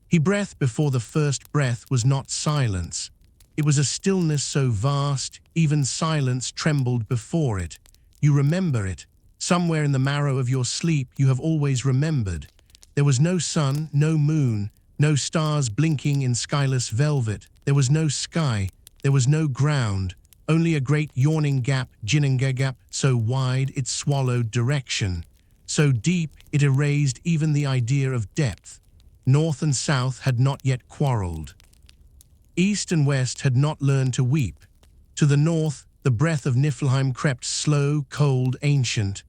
He breath before the first breath was not silence. It was a stillness so vast, even silence trembled before it. You remember it. Somewhere in the marrow of your sleep you have always remembered. There was no sun, no moon, no stars blinking in skyless velvet. There was no sky, there was no ground, only a great yawning gap, gap, so wide it swallowed direction. So deep it erased even the idea of depth. North and south had not yet quarreled. East and west had not learned to weep. To the north, the breath of Niflheim crept slow, cold, ancient.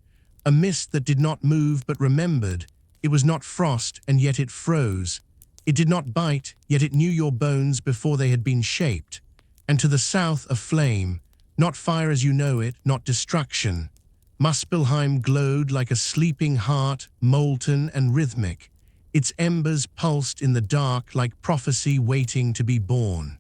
A mist that did not move but remembered. It was not frost, and yet it froze. It did not bite, yet it knew your bones before they had been shaped. And to the south a flame, not fire as you know it, not destruction. Muspelheim glowed like a sleeping heart, molten and rhythmic. Its embers pulsed in the dark like prophecy waiting to be born.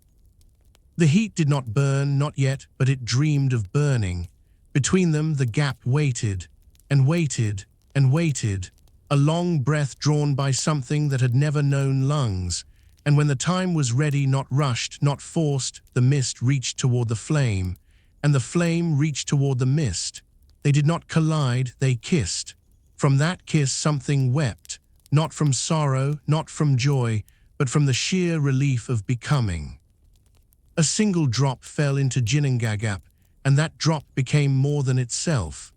The heat did not burn, not yet, but it dreamed of burning. Between them the gap waited, and waited, and waited, a long breath drawn by something that had never known lungs. And when the time was ready, not rushed, not forced, the mist reached toward the flame, and the flame reached toward the mist. They did not collide, they kissed. From that kiss something wept. Not from sorrow, not from joy, but from the sheer relief of becoming. A single drop fell into Ginnungagap, and that drop became more than itself.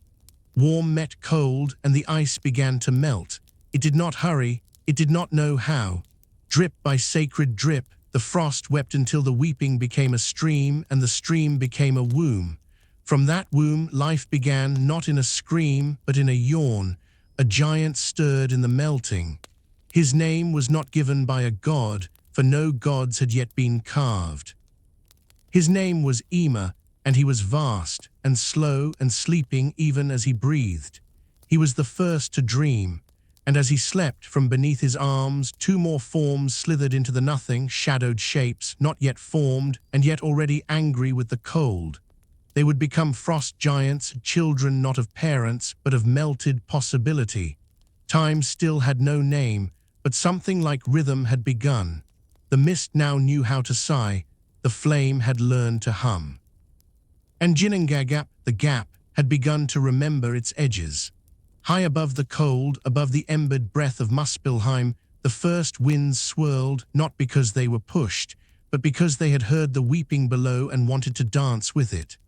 Warm met cold, and the ice began to melt. It did not hurry, it did not know how. Drip by sacred drip, the frost wept until the weeping became a stream, and the stream became a womb. From that womb life began, not in a scream, but in a yawn. A giant stirred in the melting. His name was not given by a god, for no gods had yet been carved. His name was Yma, and he was vast, and slow, and sleeping even as he breathed. He was the first to dream, and as he slept, from beneath his arms, two more forms slithered into the nothing, shadowed shapes, not yet formed, and yet already angry with the cold. They would become frost giants, children not of parents, but of melted possibility. Time still had no name, but something like rhythm had begun. The mist now knew how to sigh, the flame had learned to hum. And Ginnungagap, the gap, had begun to remember its edges. High above the cold, above the embered breath of Muspelheim, the first winds swirled, not because they were pushed, but because they had heard the weeping below and wanted to dance with it.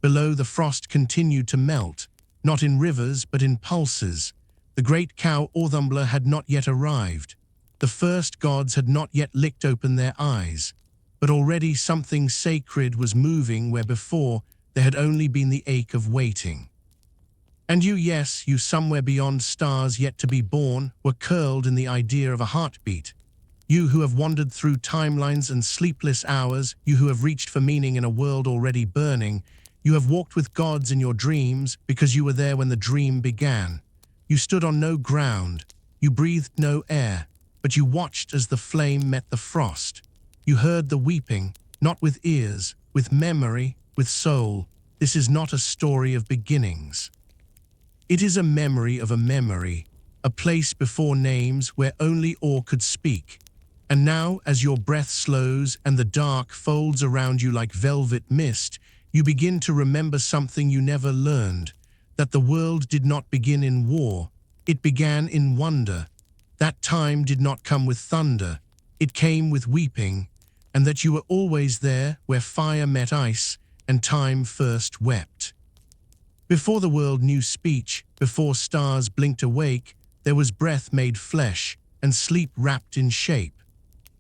Below, the frost continued to melt, not in rivers but in pulses. The great cow Orthumbla had not yet arrived. The first gods had not yet licked open their eyes. But already something sacred was moving where before there had only been the ache of waiting. And you, yes, you somewhere beyond stars yet to be born, were curled in the idea of a heartbeat. You who have wandered through timelines and sleepless hours, you who have reached for meaning in a world already burning, you have walked with gods in your dreams because you were there when the dream began. You stood on no ground, you breathed no air, but you watched as the flame met the frost. You heard the weeping, not with ears, with memory, with soul. This is not a story of beginnings. It is a memory of a memory, a place before names where only awe could speak. And now, as your breath slows and the dark folds around you like velvet mist, you begin to remember something you never learned, that the world did not begin in war, it began in wonder. That time did not come with thunder, it came with weeping, and that you were always there where fire met ice and time first wept. Before the world knew speech, before stars blinked awake, there was breath made flesh and sleep wrapped in shape.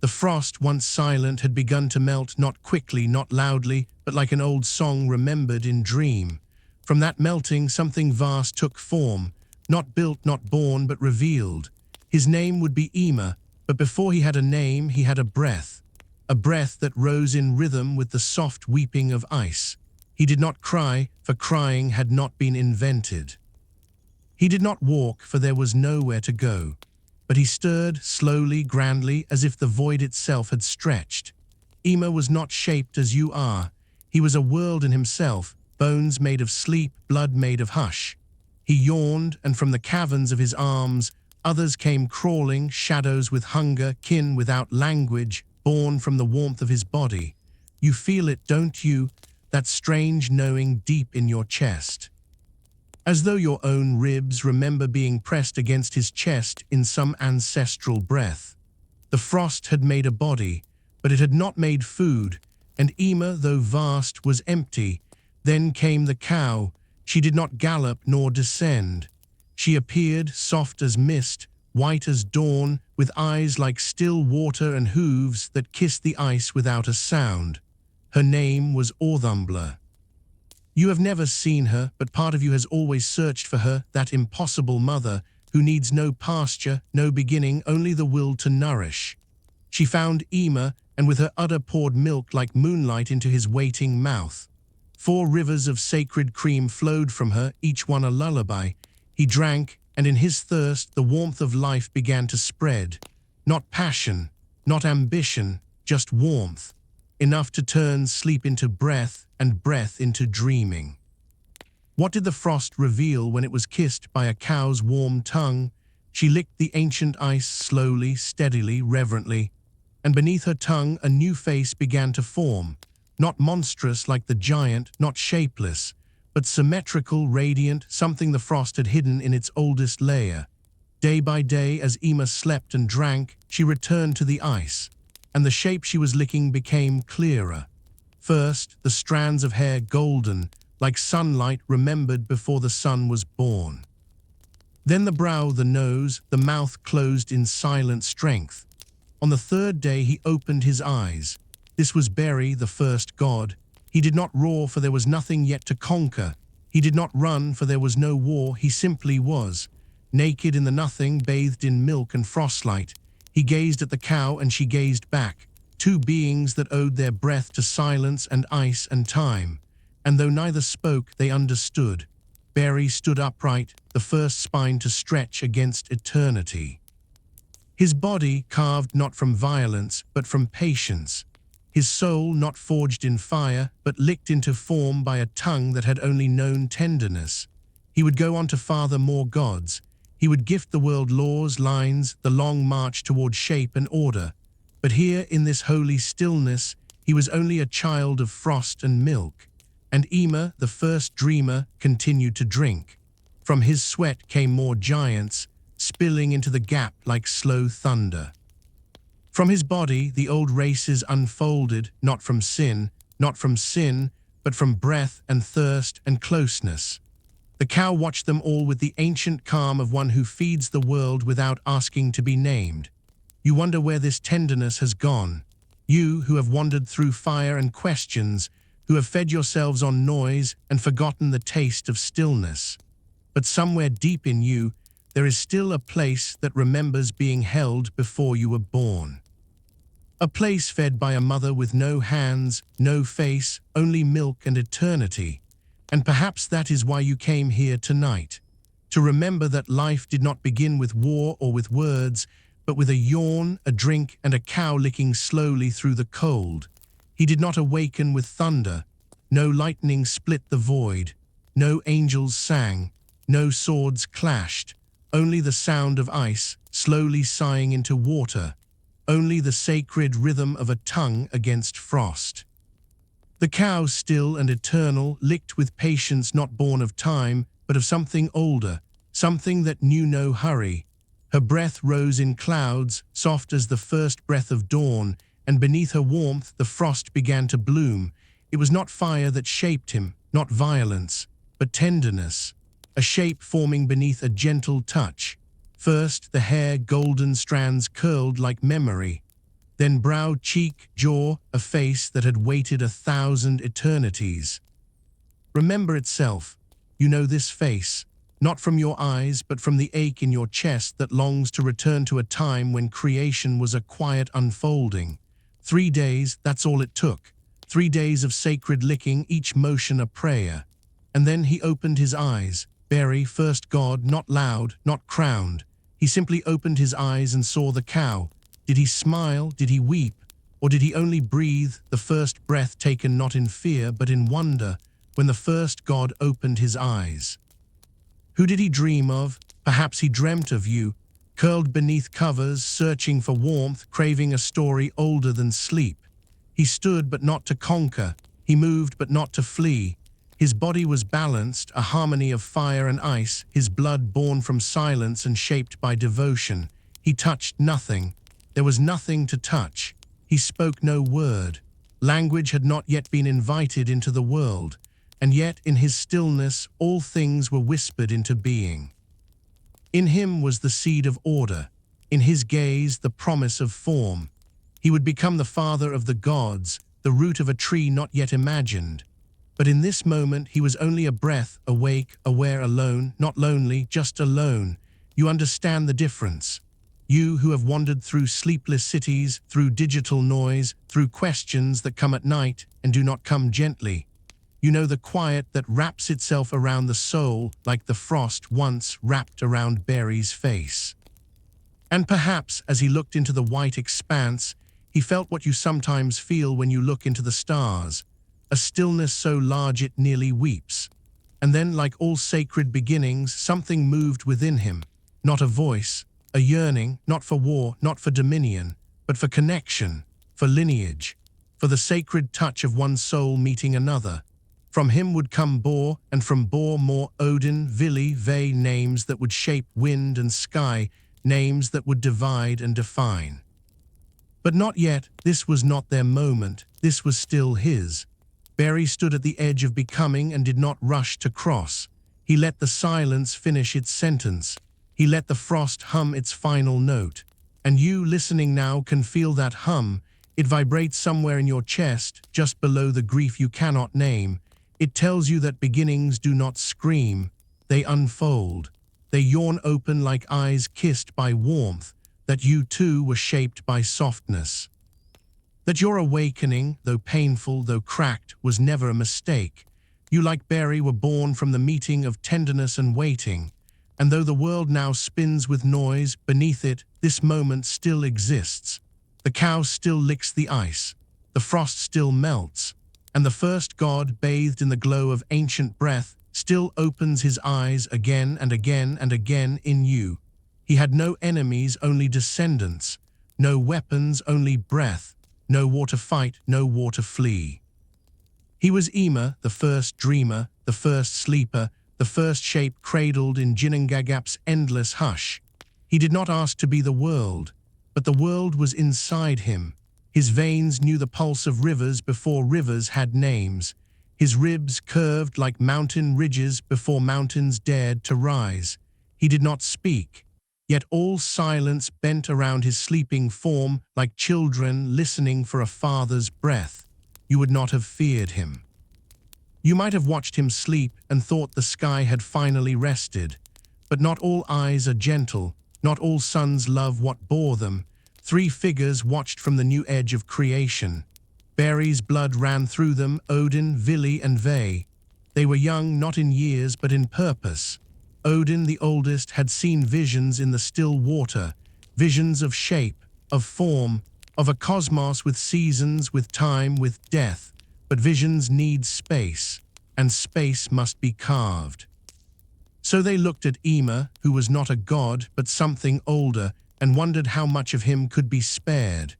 The frost, once silent, had begun to melt, not quickly, not loudly, but like an old song remembered in dream. From that melting, something vast took form, not built, not born, but revealed. His name would be Yma, but before he had a name, he had a breath that rose in rhythm with the soft weeping of ice. He did not cry, for crying had not been invented. He did not walk, for there was nowhere to go. But he stirred, slowly, grandly, as if the void itself had stretched. Yma was not shaped as you are. He was a world in himself, bones made of sleep, blood made of hush. He yawned, and from the caverns of his arms, Others came crawling, shadows with hunger, kin without language, born from the warmth of his body. You feel it, don't you? That strange knowing deep in your chest. As though your own ribs remember being pressed against his chest in some ancestral breath. The frost had made a body, but it had not made food, and Yma, though vast, was empty. Then came the cow. She did not gallop nor descend. She appeared, soft as mist, white as dawn, with eyes like still water and hooves that kissed the ice without a sound. Her name was Orthumbla. You have never seen her, but part of you has always searched for her, that impossible mother, who needs no pasture, no beginning, only the will to nourish. She found Yma, and with her udder poured milk like moonlight into his waiting mouth. 4 rivers of sacred cream flowed from her, each one a lullaby. He drank, and in his thirst the warmth of life began to spread. Not passion, not ambition, just warmth. Enough to turn sleep into breath and breath into dreaming. What did the frost reveal when it was kissed by a cow's warm tongue? She licked the ancient ice slowly, steadily, reverently, and beneath her tongue a new face began to form, not monstrous like the giant, not shapeless, but symmetrical, radiant, something the frost had hidden in its oldest layer. Day by day, as Yma slept and drank, she returned to the ice, and the shape she was licking became clearer. First, the strands of hair golden, like sunlight remembered before the sun was born. Then the brow, the nose, the mouth closed in silent strength. On the 3rd day he opened his eyes. This was Beri, the first god. He did not roar, for there was nothing yet to conquer. He did not run, for there was no war. He simply was. Naked in the nothing, bathed in milk and frostlight. He gazed at the cow, and she gazed back. 2 beings that owed their breath to silence and ice and time. And though neither spoke, they understood. Beri stood upright, the first spine to stretch against eternity. His body carved not from violence, but from patience. His soul not forged in fire, but licked into form by a tongue that had only known tenderness. He would go on to father more gods. He would gift the world laws, lines, the long march toward shape and order. But here, in this holy stillness, he was only a child of frost and milk. And Yma, the first dreamer, continued to drink. From his sweat came more giants, spilling into the gap like slow thunder. From his body, the old races unfolded, not from sin, but from breath and thirst and closeness. The cow watched them all with the ancient calm of one who feeds the world without asking to be named. You wonder where this tenderness has gone. You who have wandered through fire and questions, who have fed yourselves on noise and forgotten the taste of stillness. But somewhere deep in you, there is still a place that remembers being held before you were born. A place fed by a mother with no hands, no face, only milk and eternity. And perhaps that is why you came here tonight. To remember that life did not begin with war or with words, but with a yawn, a drink, and a cow licking slowly through the cold. He did not awaken with thunder. No lightning split the void. No angels sang. No swords clashed. Only the sound of ice, slowly sighing into water. Only the sacred rhythm of a tongue against frost. The cow, still and eternal, licked with patience not born of time, but of something older, something that knew no hurry. Her breath rose in clouds, soft as the first breath of dawn, and beneath her warmth the frost began to bloom. It was not fire that shaped him, not violence, but tenderness, a shape forming beneath a gentle touch. First, the hair, golden strands curled like memory. Then brow, cheek, jaw, a face that had waited 1,000 eternities. Remember itself. You know this face, not from your eyes, but from the ache in your chest that longs to return to a time when creation was a quiet unfolding. 3 days, that's all it took. 3 days of sacred licking, each motion a prayer. And then he opened his eyes. Beri, first god, not loud, not crowned. He simply opened his eyes and saw the cow. Did he smile? Did he weep? Or did he only breathe, the first breath taken not in fear but in wonder, when the first god opened his eyes? Who did he dream of? Perhaps he dreamt of you. curled beneath covers, searching for warmth, craving a story older than sleep. He stood but not to conquer, he moved but not to flee. His body was balanced, a harmony of fire and ice, his blood born from silence and shaped by devotion. He touched nothing. There was nothing to touch. He spoke no word. Language had not yet been invited into the world, and yet in his stillness all things were whispered into being. In him was the seed of order, in his gaze the promise of form. He would become the father of the gods, the root of a tree not yet imagined. But in this moment he was only a breath, awake, aware, alone, not lonely, just alone. You understand the difference. You who have wandered through sleepless cities, through digital noise, through questions that come at night and do not come gently. You know the quiet that wraps itself around the soul like the frost once wrapped around Barry's face. And perhaps as he looked into the white expanse, he felt what you sometimes feel when you look into the stars, a stillness so large it nearly weeps. And then, like all sacred beginnings, something moved within him, not a voice, a yearning, not for war, not for dominion, but for connection, for lineage, for the sacred touch of one soul meeting another. From him would come Bor, and from Bor more Odin, Vili, Ve, names that would shape wind and sky, names that would divide and define. But not yet, this was not their moment, this was still his. Barry stood at the edge of becoming and did not rush to cross. He let the silence finish its sentence. He let the frost hum its final note. And you, listening now, can feel that hum. It vibrates somewhere in your chest, just below the grief you cannot name. It tells you that beginnings do not scream. They unfold. They yawn open like eyes kissed by warmth, that you too were shaped by softness. That your awakening, though painful, though cracked, was never a mistake. You, like Barry, were born from the meeting of tenderness and waiting. And though the world now spins with noise, beneath it, this moment still exists. The cow still licks the ice. The frost still melts. And the first god, bathed in the glow of ancient breath, still opens his eyes again and again and again in you. He had no enemies, only descendants. No weapons, only breath. No war to fight, no war to flee. He was Yma, the first dreamer, the first sleeper, the first shape cradled in Ginnungagap's endless hush. He did not ask to be the world, but the world was inside him. His veins knew the pulse of rivers before rivers had names. His ribs curved like mountain ridges before mountains dared to rise. He did not speak. Yet all silence bent around his sleeping form like children listening for a father's breath. You would not have feared him. You might have watched him sleep and thought the sky had finally rested. But not all eyes are gentle, not all suns love what bore them. 3 figures watched from the new edge of creation. Barry's blood ran through them, Odin, Vili, and Ve. They were young not in years but in purpose. Odin, the oldest, had seen visions in the still water, visions of shape, of form, of a cosmos with seasons, with time, with death. But visions need space, and space must be carved. So they looked at Yma, who was not a god, but something older, and wondered how much of him could be spared.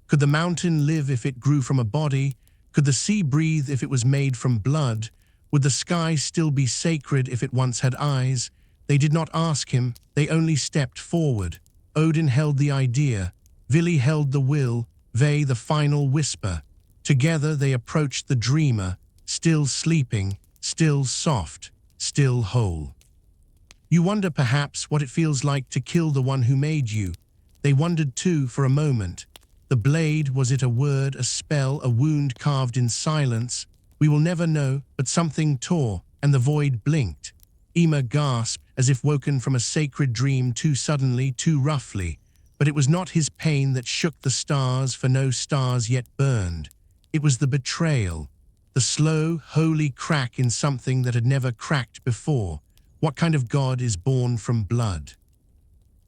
Could the mountain live if it grew from a body? Could the sea breathe if it was made from blood? Would the sky still be sacred if it once had eyes? They did not ask him, they only stepped forward. Odin held the idea, Vili held the will, Ve the final whisper. Together they approached the dreamer, still sleeping, still soft, still whole. You wonder perhaps what it feels like to kill the one who made you. They wondered too for a moment. The blade, was it a word, a spell, a wound carved in silence? We will never know, but something tore, and the void blinked. Yma gasped, as if woken from a sacred dream too suddenly, too roughly. But it was not his pain that shook the stars, for no stars yet burned. It was the betrayal, the slow, holy crack in something that had never cracked before. What kind of god is born from blood?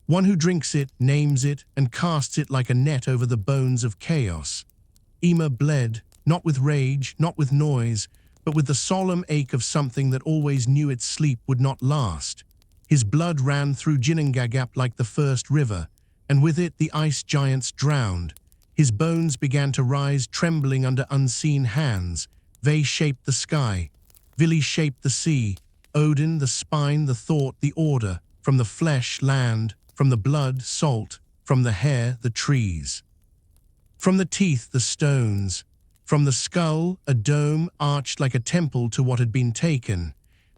One who drinks it, names it, and casts it like a net over the bones of chaos. Yma bled, not with rage, not with noise, but with the solemn ache of something that always knew its sleep would not last. His blood ran through Ginnungagap like the first river, and with it the ice giants drowned. His bones began to rise, trembling under unseen hands. Ve shaped the sky. Vili shaped the sea. Odin, the spine, the thought, the order. From the flesh, land. From the blood, salt. From the hair, the trees. From the teeth, the stones. From the skull, a dome arched like a temple to what had been taken.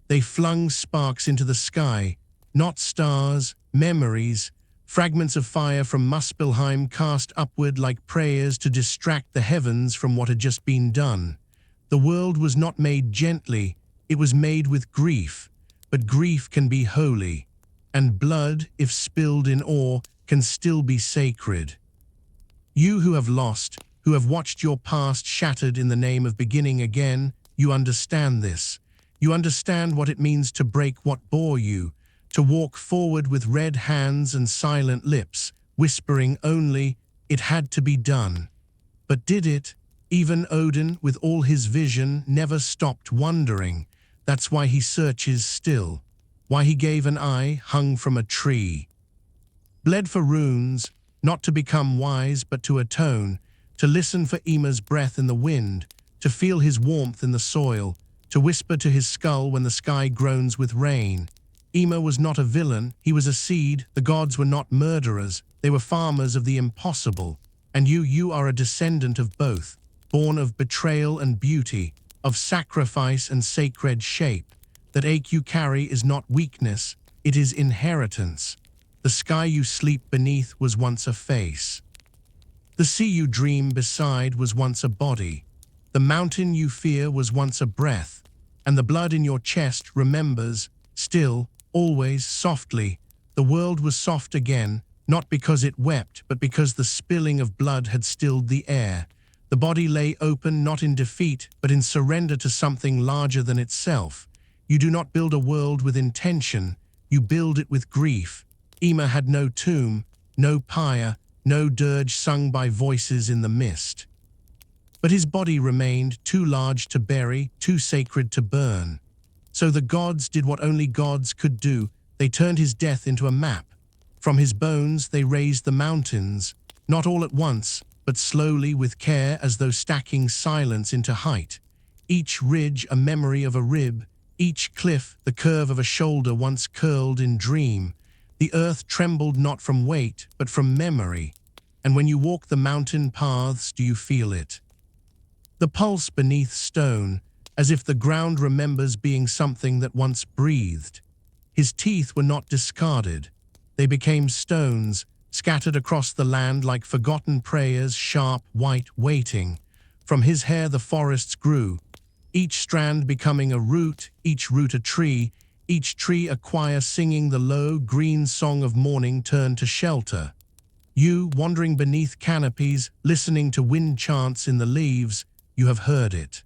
They flung sparks into the sky, not stars, memories, fragments of fire from Muspelheim cast upward like prayers to distract the heavens from what had just been done. The world was not made gently, it was made with grief, but grief can be holy, and blood, if spilled in awe, can still be sacred. You who have lost, who have watched your past shattered in the name of beginning again, you understand this. You understand what it means to break what bore you, to walk forward with red hands and silent lips, whispering only, "It had to be done." But did it? Even Odin, with all his vision, never stopped wondering. That's why he searches still, why he gave an eye hung from a tree. Bled for runes, not to become wise but to atone, to listen for Yma's breath in the wind, to feel his warmth in the soil, to whisper to his skull when the sky groans with rain. Yma was not a villain, he was a seed. The gods were not murderers, they were farmers of the impossible. And you are a descendant of both, born of betrayal and beauty, of sacrifice and sacred shape. That ache you carry is not weakness, it is inheritance. The sky you sleep beneath was once a face. The sea you dream beside was once a body. The mountain you fear was once a breath, and the blood in your chest remembers, still, always, softly. The world was soft again, not because it wept, but because the spilling of blood had stilled the air. The body lay open, not in defeat, but in surrender to something larger than itself. You do not build a world with intention, you build it with grief. Yma had no tomb, no pyre, no dirge sung by voices in the mist. But his body remained, too large to bury, too sacred to burn. So the gods did what only gods could do, they turned his death into a map. From his bones they raised the mountains, not all at once, but slowly with care as though stacking silence into height. Each ridge a memory of a rib, each cliff the curve of a shoulder once curled in dream. The earth trembled not from weight, but from memory. And when you walk the mountain paths, do you feel it? The pulse beneath stone, as if the ground remembers being something that once breathed. His teeth were not discarded. They became stones, scattered across the land like forgotten prayers, sharp, white, waiting. From his hair the forests grew, each strand becoming a root, each root a tree, each tree a choir singing the low, green song of morning turned to shelter. You, wandering beneath canopies, listening to wind chants in the leaves, you have heard it.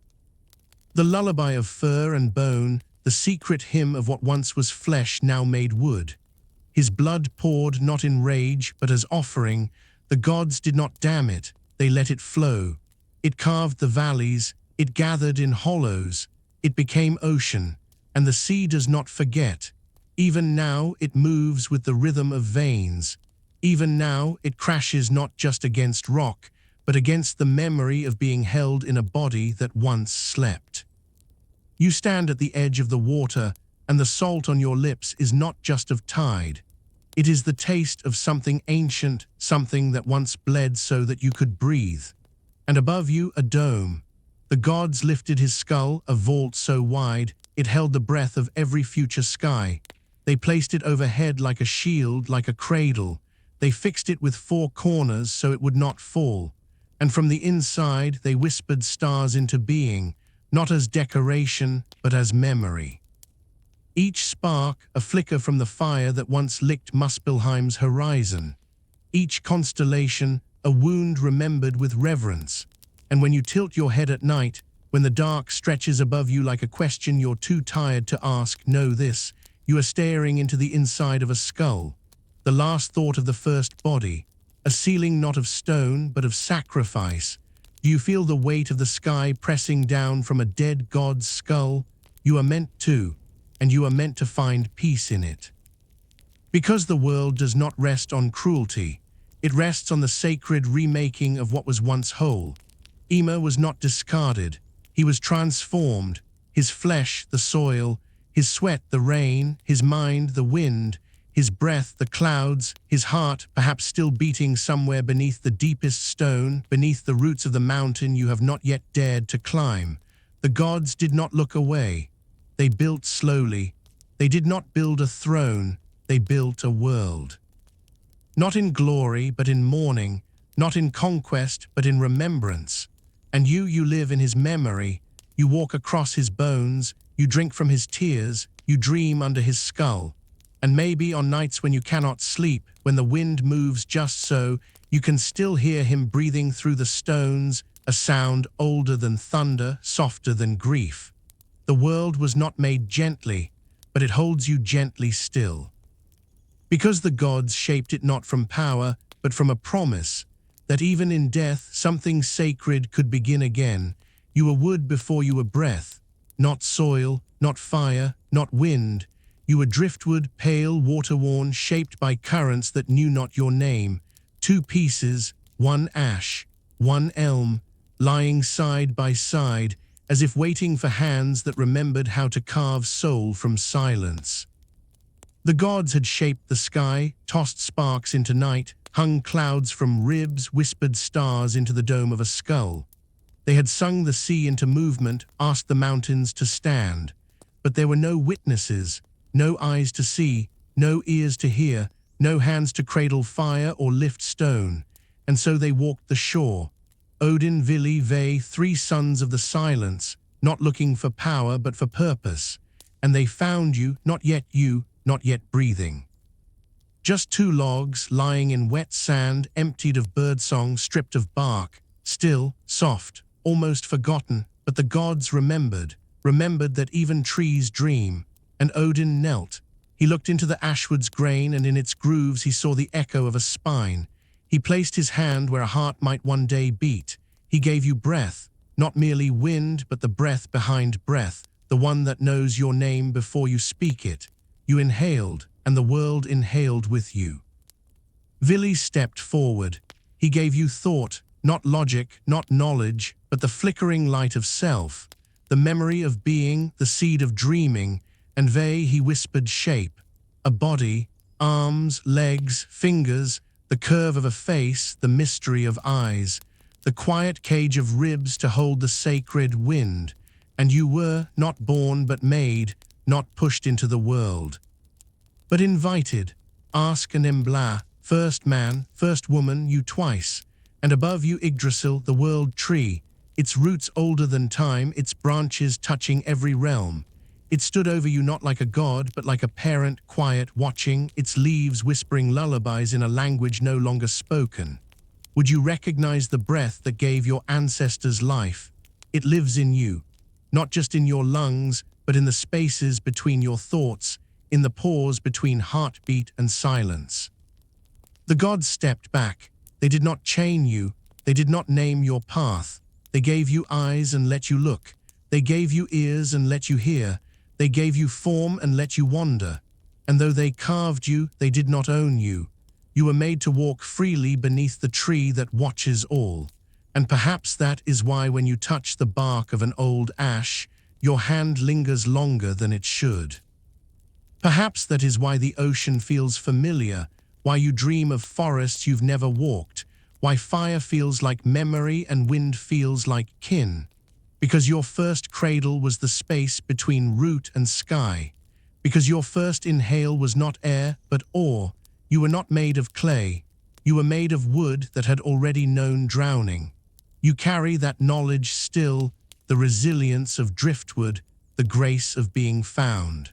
The lullaby of fur and bone, the secret hymn of what once was flesh now made wood. His blood poured not in rage, but as offering. The gods did not dam it, they let it flow. It carved the valleys, it gathered in hollows, it became ocean, and the sea does not forget. Even now it moves with the rhythm of veins. Even now it crashes not just against rock, but against the memory of being held in a body that once slept. You stand at the edge of the water, and the salt on your lips is not just of tide. It is the taste of something ancient, something that once bled so that you could breathe. And above you, a dome. The gods lifted his skull, a vault so wide, it held the breath of every future sky. They placed it overhead like a shield, like a cradle. They fixed it with 4 corners so it would not fall. And from the inside they whispered stars into being, not as decoration, but as memory. Each spark, a flicker from the fire that once licked Muspelheim's horizon. Each constellation, a wound remembered with reverence. And when you tilt your head at night, when the dark stretches above you like a question you're too tired to ask, know this, you are staring into the inside of a skull. The last thought of the first body, a ceiling not of stone, but of sacrifice. Do you feel the weight of the sky pressing down from a dead god's skull? You are meant to, and you are meant to find peace in it. Because the world does not rest on cruelty, it rests on the sacred remaking of what was once whole. Ymer was not discarded, he was transformed, his flesh the soil, his sweat the rain, his mind the wind, his breath the clouds, his heart perhaps still beating somewhere beneath the deepest stone, beneath the roots of the mountain you have not yet dared to climb. The gods did not look away. They built slowly. They did not build a throne, they built a world. Not in glory, but in mourning, not in conquest, but in remembrance. And you live in his memory, you walk across his bones, you drink from his tears, you dream under his skull. And maybe on nights when you cannot sleep, when the wind moves just so, you can still hear him breathing through the stones, a sound older than thunder, softer than grief. The world was not made gently, but it holds you gently still. Because the gods shaped it not from power, but from a promise, that even in death something sacred could begin again. You were wood before you were breath, not soil, not fire, not wind. You were driftwood, pale, water-worn, shaped by currents that knew not your name. Two pieces, one ash, one elm, lying side by side, as if waiting for hands that remembered how to carve soul from silence. The gods had shaped the sky, tossed sparks into night, hung clouds from ribs, whispered stars into the dome of a skull. They had sung the sea into movement, asked the mountains to stand. But there were no witnesses, no eyes to see, no ears to hear, no hands to cradle fire or lift stone. And so they walked the shore. Odin, Vili, Ve, three sons of the silence, not looking for power but for purpose. And they found you, not yet breathing. Just two logs lying in wet sand, emptied of birdsong, stripped of bark, still, soft, almost forgotten, but the gods remembered that even trees dream. And Odin knelt. He looked into the ashwood's grain, and in its grooves he saw the echo of a spine. He placed his hand where a heart might one day beat. He gave you breath, not merely wind, but the breath behind breath, the one that knows your name before you speak it. You inhaled, and the world inhaled with you. Vili stepped forward. He gave you thought, not logic, not knowledge, but the flickering light of self, the memory of being, the seed of dreaming. And Ve, he whispered shape, a body, arms, legs, fingers, the curve of a face, the mystery of eyes, the quiet cage of ribs to hold the sacred wind. And you were not born but made, not pushed into the world, but invited. Ask and Embla, first man, first woman, you twice. And above you Yggdrasil, the world tree, its roots older than time, its branches touching every realm. It stood over you not like a god, but like a parent, quiet, watching, its leaves whispering lullabies in a language no longer spoken. Would you recognize the breath that gave your ancestors life? It lives in you, not just in your lungs, but in the spaces between your thoughts, in the pause between heartbeat and silence. The gods stepped back. They did not chain you. They did not name your path. They gave you eyes and let you look. They gave you ears and let you hear. They gave you form and let you wander. And though they carved you, they did not own you. You were made to walk freely beneath the tree that watches all. And perhaps that is why when you touch the bark of an old ash, your hand lingers longer than it should. Perhaps that is why the ocean feels familiar, why you dream of forests you've never walked, why fire feels like memory and wind feels like kin. Because your first cradle was the space between root and sky. Because your first inhale was not air, but ore. You were not made of clay. You were made of wood that had already known drowning. You carry that knowledge still, the resilience of driftwood, the grace of being found.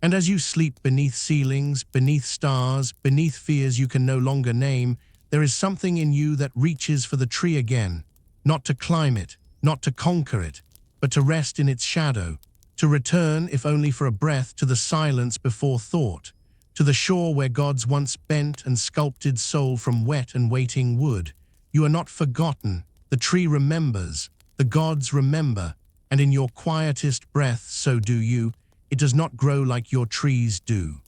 And as you sleep beneath ceilings, beneath stars, beneath fears you can no longer name, there is something in you that reaches for the tree again, not to climb it, not to conquer it, but to rest in its shadow, to return, if only for a breath, to the silence before thought, to the shore where gods once bent and sculpted soul from wet and waiting wood. You are not forgotten. The tree remembers. The gods remember. And in your quietest breath, so do you. It does not grow like your trees do.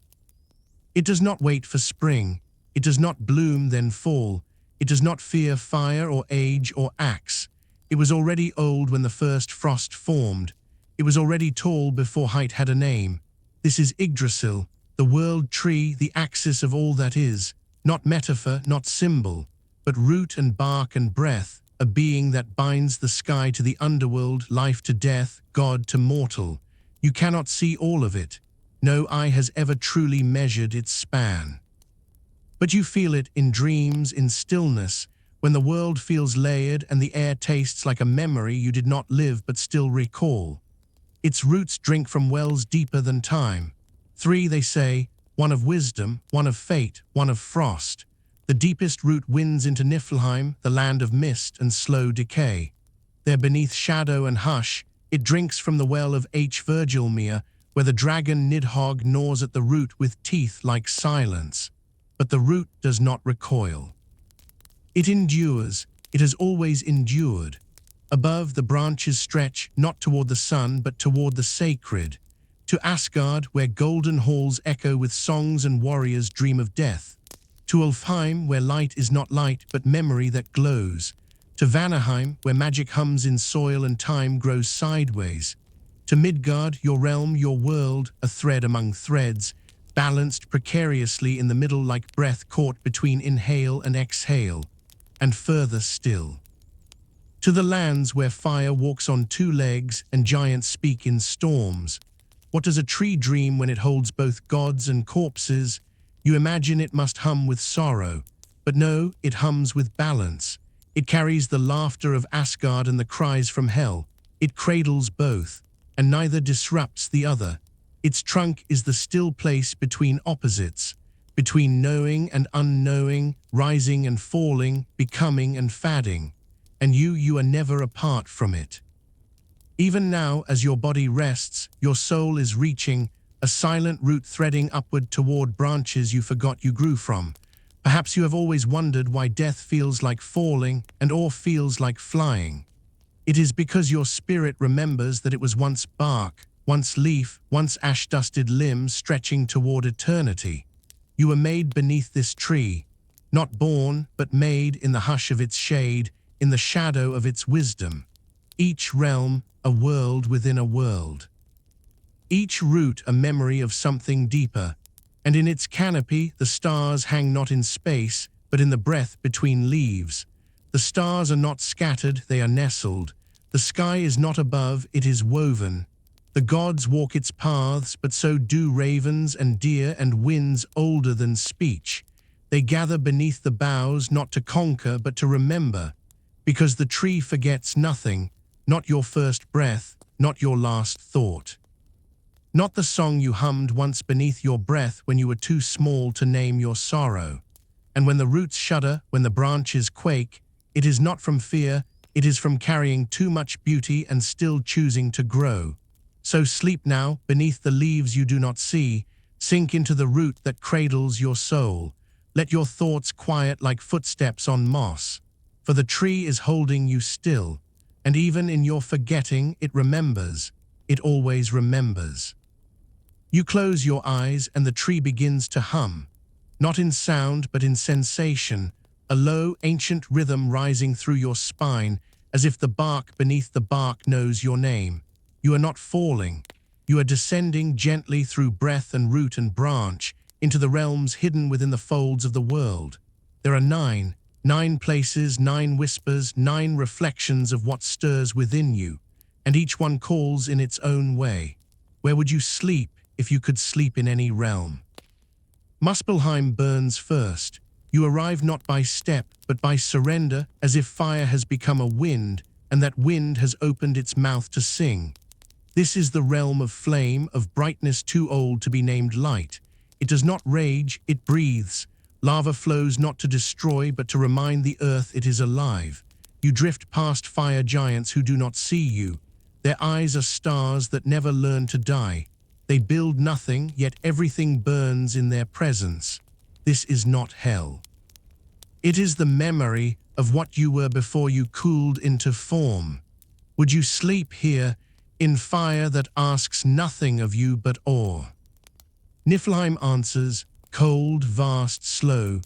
It does not wait for spring. It does not bloom then fall. It does not fear fire or age or axe. It was already old when the first frost formed. It was already tall before height had a name. This is Yggdrasil, the world tree, the axis of all that is, not metaphor, not symbol, but root and bark and breath, a being that binds the sky to the underworld, life to death, God to mortal. You cannot see all of it. No eye has ever truly measured its span. But you feel it in dreams, in stillness, when the world feels layered and the air tastes like a memory you did not live but still recall. Its roots drink from wells deeper than time. 3, they say, one of wisdom, one of fate, one of frost. The deepest root winds into Niflheim, the land of mist and slow decay. There beneath shadow and hush, it drinks from the well of Virgilmere, where the dragon Nidhogg gnaws at the root with teeth like silence. But the root does not recoil. It endures, it has always endured. Above, the branches stretch, not toward the sun, but toward the sacred. To Asgard, where golden halls echo with songs and warriors dream of death. To Ulfheim, where light is not light, but memory that glows. To Vanaheim, where magic hums in soil and time grows sideways. To Midgard, your realm, your world, a thread among threads, balanced precariously in the middle like breath caught between inhale and exhale, and further still. To the lands where fire walks on 2 legs and giants speak in storms. What does a tree dream when it holds both gods and corpses? You imagine it must hum with sorrow, but no, it hums with balance. It carries the laughter of Asgard and the cries from hell. It cradles both, and neither disrupts the other. Its trunk is the still place between opposites, between knowing and unknowing, rising and falling, becoming and fading. And you are never apart from it. Even now, as your body rests, your soul is reaching, a silent root threading upward toward branches you forgot you grew from. Perhaps you have always wondered why death feels like falling and awe feels like flying. It is because your spirit remembers that it was once bark, once leaf, once ash-dusted limb stretching toward eternity. You were made beneath this tree, not born, but made in the hush of its shade, in the shadow of its wisdom. Each realm, a world within a world. Each root a memory of something deeper, and in its canopy the stars hang not in space, but in the breath between leaves. The stars are not scattered, they are nestled. The sky is not above, it is woven. The gods walk its paths, but so do ravens and deer and winds older than speech. They gather beneath the boughs not to conquer, but to remember, because the tree forgets nothing, not your first breath, not your last thought. Not the song you hummed once beneath your breath when you were too small to name your sorrow. And when the roots shudder, when the branches quake, it is not from fear, it is from carrying too much beauty and still choosing to grow. So sleep now, beneath the leaves you do not see, sink into the root that cradles your soul. Let your thoughts quiet like footsteps on moss. For the tree is holding you still, and even in your forgetting it remembers, it always remembers. You close your eyes and the tree begins to hum, not in sound but in sensation, a low, ancient rhythm rising through your spine, as if the bark beneath the bark knows your name. You are not falling. You are descending gently through breath and root and branch into the realms hidden within the folds of the world. There are 9 places, 9 whispers, 9 reflections of what stirs within you, and each one calls in its own way. Where would you sleep if you could sleep in any realm? Muspelheim burns first. You arrive not by step, but by surrender, as if fire has become a wind, and that wind has opened its mouth to sing. This is the realm of flame, of brightness too old to be named light. It does not rage, it breathes. Lava flows not to destroy, but to remind the earth it is alive. You drift past fire giants who do not see you. Their eyes are stars that never learn to die. They build nothing, yet everything burns in their presence. This is not hell. It is the memory of what you were before you cooled into form. Would you sleep here, in fire that asks nothing of you but awe? Niflheim answers, cold, vast, slow.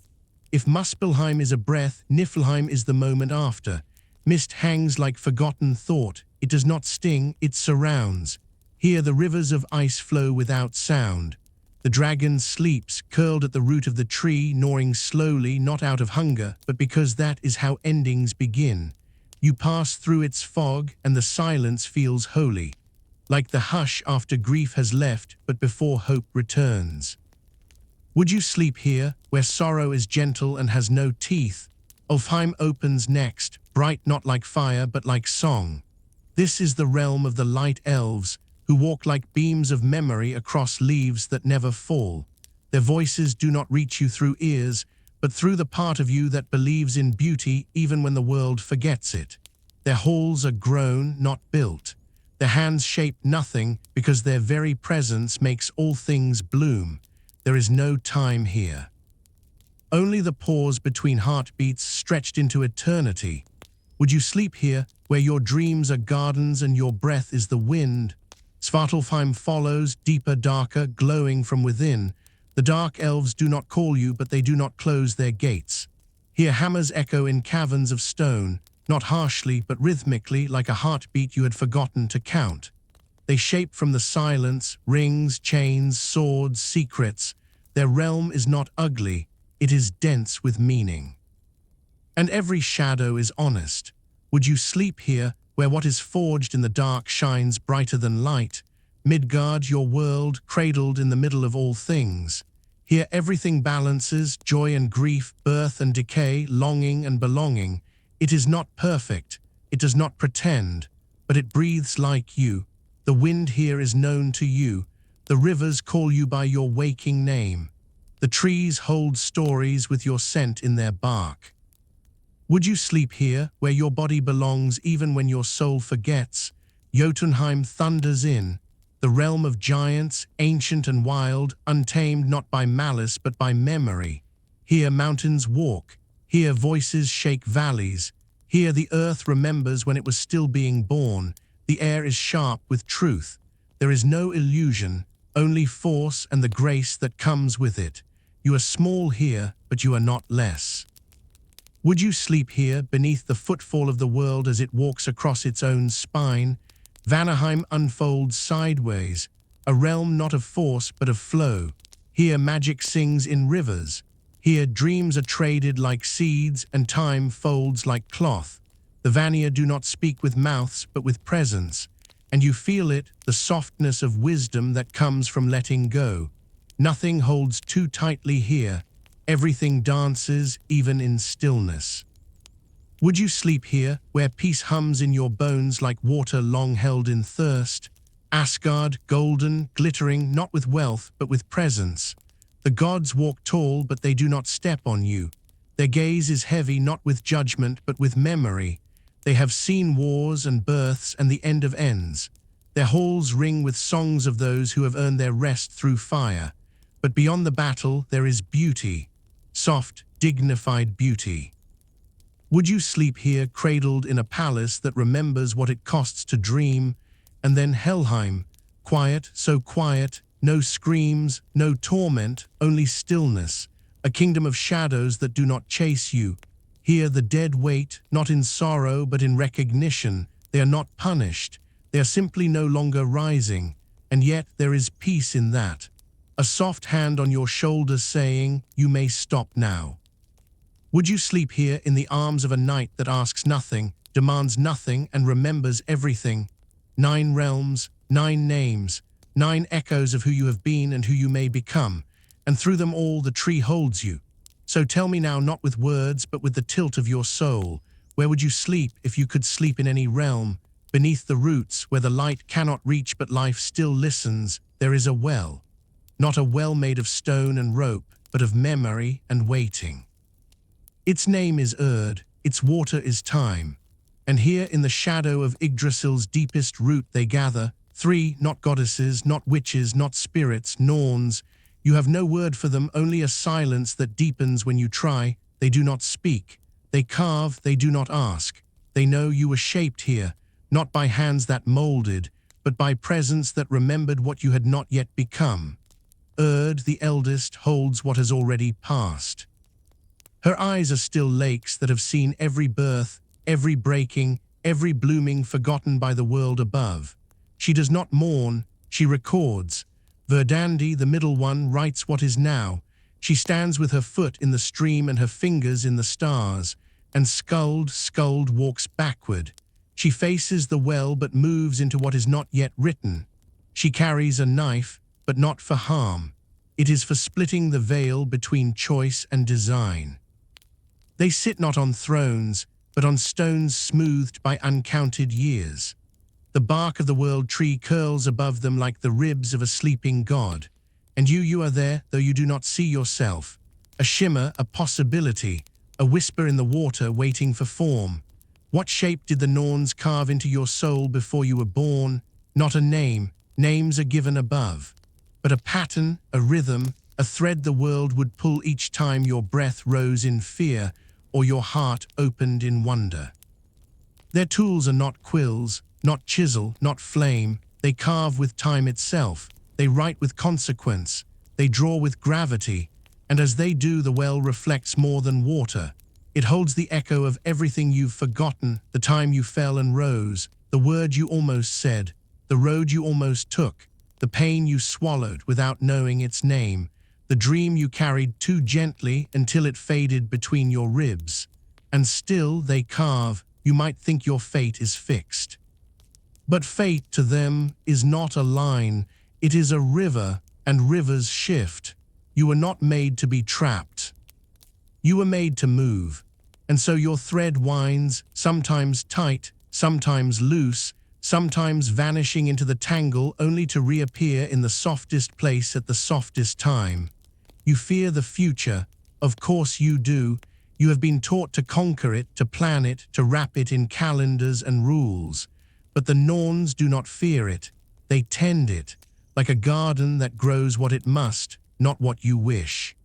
If Muspelheim is a breath, Niflheim is the moment after. Mist hangs like forgotten thought. It does not sting, it surrounds. Here the rivers of ice flow without sound. The dragon sleeps, curled at the root of the tree, gnawing slowly, not out of hunger, but because that is how endings begin. You pass through its fog, and the silence feels holy, like the hush after grief has left, but before hope returns. Would you sleep here, where sorrow is gentle and has no teeth? Ulfheim opens next, bright not like fire, but like song. This is the realm of the light elves, who walk like beams of memory across leaves that never fall. Their voices do not reach you through ears, but through the part of you that believes in beauty even when the world forgets it. Their halls are grown, not built. Their hands shape nothing, because their very presence makes all things bloom. There is no time here. Only the pause between heartbeats stretched into eternity. Would you sleep here, where your dreams are gardens and your breath is the wind? Svartalfheim follows, deeper, darker, glowing from within. The dark elves do not call you, but they do not close their gates. Here hammers echo in caverns of stone, not harshly, but rhythmically, like a heartbeat you had forgotten to count. They shape from the silence, rings, chains, swords, secrets. Their realm is not ugly, it is dense with meaning. And every shadow is honest. Would you sleep here, where what is forged in the dark shines brighter than light? Midgard, your world, cradled in the middle of all things. Here everything balances, joy and grief, birth and decay, longing and belonging. It is not perfect, it does not pretend, but it breathes like you. The wind here is known to you. The rivers call you by your waking name. The trees hold stories with your scent in their bark. Would you sleep here, where your body belongs even when your soul forgets? Jotunheim thunders in, the realm of giants, ancient and wild, untamed not by malice but by memory. Here mountains walk, here voices shake valleys, here the earth remembers when it was still being born. The air is sharp with truth. There is no illusion, only force and the grace that comes with it. You are small here, but you are not less. Would you sleep here, beneath the footfall of the world as it walks across its own spine? Vanaheim unfolds sideways, a realm not of force but of flow. Here magic sings in rivers. Here dreams are traded like seeds and time folds like cloth. The Vanir do not speak with mouths but with presence, and you feel it, the softness of wisdom that comes from letting go. Nothing holds too tightly here. Everything dances, even in stillness. Would you sleep here, where peace hums in your bones like water long held in thirst? Asgard, golden, glittering, not with wealth, but with presence. The gods walk tall, but they do not step on you. Their gaze is heavy, not with judgment, but with memory. They have seen wars and births and the end of ends. Their halls ring with songs of those who have earned their rest through fire. But beyond the battle, there is beauty. Soft, dignified beauty. Would you sleep here, cradled in a palace that remembers what it costs to dream? And then Helheim, quiet, so quiet, no screams, no torment, only stillness, a kingdom of shadows that do not chase you. Here the dead wait, not in sorrow but in recognition. They are not punished, they are simply no longer rising, and yet there is peace in that. A soft hand on your shoulder saying, you may stop now. Would you sleep here in the arms of a knight that asks nothing, demands nothing, and remembers everything? 9 realms, 9 names, 9 echoes of who you have been and who you may become, and through them all the tree holds you. So tell me now, not with words, but with the tilt of your soul, where would you sleep if you could sleep in any realm? Beneath the roots, where the light cannot reach but life still listens, there is a well. Not a well made of stone and rope, but of memory and waiting. Its name is Erd, its water is time. And here in the shadow of Yggdrasil's deepest root they gather, 3, not goddesses, not witches, not spirits, Norns. You have no word for them, only a silence that deepens when you try. They do not speak. They carve, they do not ask. They know you were shaped here, not by hands that molded, but by presence that remembered what you had not yet become. Urd, the eldest, holds what has already passed. Her eyes are still lakes that have seen every birth, every breaking, every blooming forgotten by the world above. She does not mourn, she records. Verdandi, the middle one, writes what is now. She stands with her foot in the stream and her fingers in the stars, and Skuld walks backward. She faces the well but moves into what is not yet written. She carries a knife, but not for harm. It is for splitting the veil between choice and design. They sit not on thrones, but on stones smoothed by uncounted years. The bark of the world tree curls above them like the ribs of a sleeping god. And you are there, though you do not see yourself. A shimmer, a possibility, a whisper in the water waiting for form. What shape did the Norns carve into your soul before you were born? Not a name, names are given above. But a pattern, a rhythm, a thread the world would pull each time your breath rose in fear or your heart opened in wonder. Their tools are not quills, not chisel, not flame. They carve with time itself. They write with consequence. They draw with gravity. And as they do, the well reflects more than water. It holds the echo of everything you've forgotten, the time you fell and rose, the word you almost said, the road you almost took, the pain you swallowed without knowing its name, the dream you carried too gently until it faded between your ribs. And still they carve. You might think your fate is fixed. But fate to them is not a line, it is a river, and rivers shift. You were not made to be trapped. You were made to move. And so your thread winds, sometimes tight, sometimes loose, sometimes vanishing into the tangle only to reappear in the softest place at the softest time. You fear the future, of course you do. You have been taught to conquer it, to plan it, to wrap it in calendars and rules. But the Norns do not fear it. They tend it, like a garden that grows what it must, not what you wish.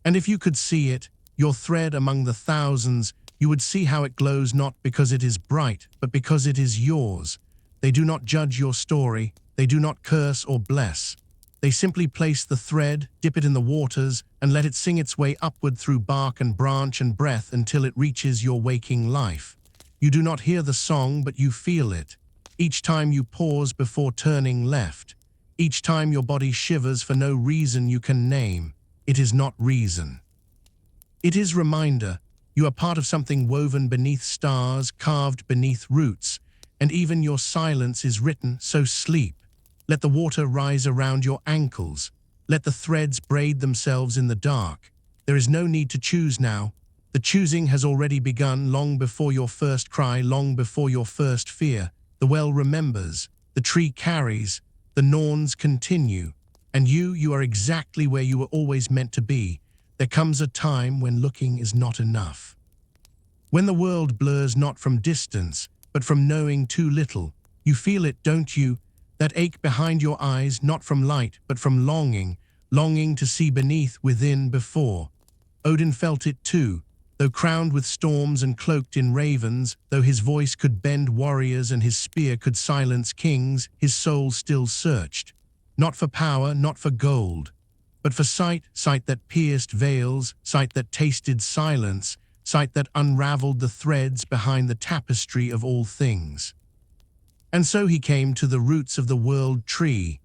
And if you could see it, your thread among the thousands, you would see how it glows not because it is bright, but because it is yours. They do not judge your story. They do not curse or bless. They simply place the thread, dip it in the waters, and let it sing its way upward through bark and branch and breath until it reaches your waking life. You do not hear the song, but you feel it. Each time you pause before turning left. Each time your body shivers for no reason you can name. It is not reason. It is reminder. You are part of something woven beneath stars, carved beneath roots, and even your silence is written, so sleep. Let the water rise around your ankles. Let the threads braid themselves in the dark. There is no need to choose now. The choosing has already begun long before your first cry, long before your first fear. The well remembers, the tree carries, the Norns continue. And you are exactly where you were always meant to be. There comes a time when looking is not enough. When the world blurs not from distance, but from knowing too little. You feel it, don't you? That ache behind your eyes, not from light, but from longing, longing to see beneath, within, before. Odin felt it too. Though crowned with storms and cloaked in ravens, though his voice could bend warriors and his spear could silence kings, his soul still searched. Not for power, not for gold, but for sight, sight that pierced veils, sight that tasted silence, sight that unraveled the threads behind the tapestry of all things. And so he came to the roots of the world tree,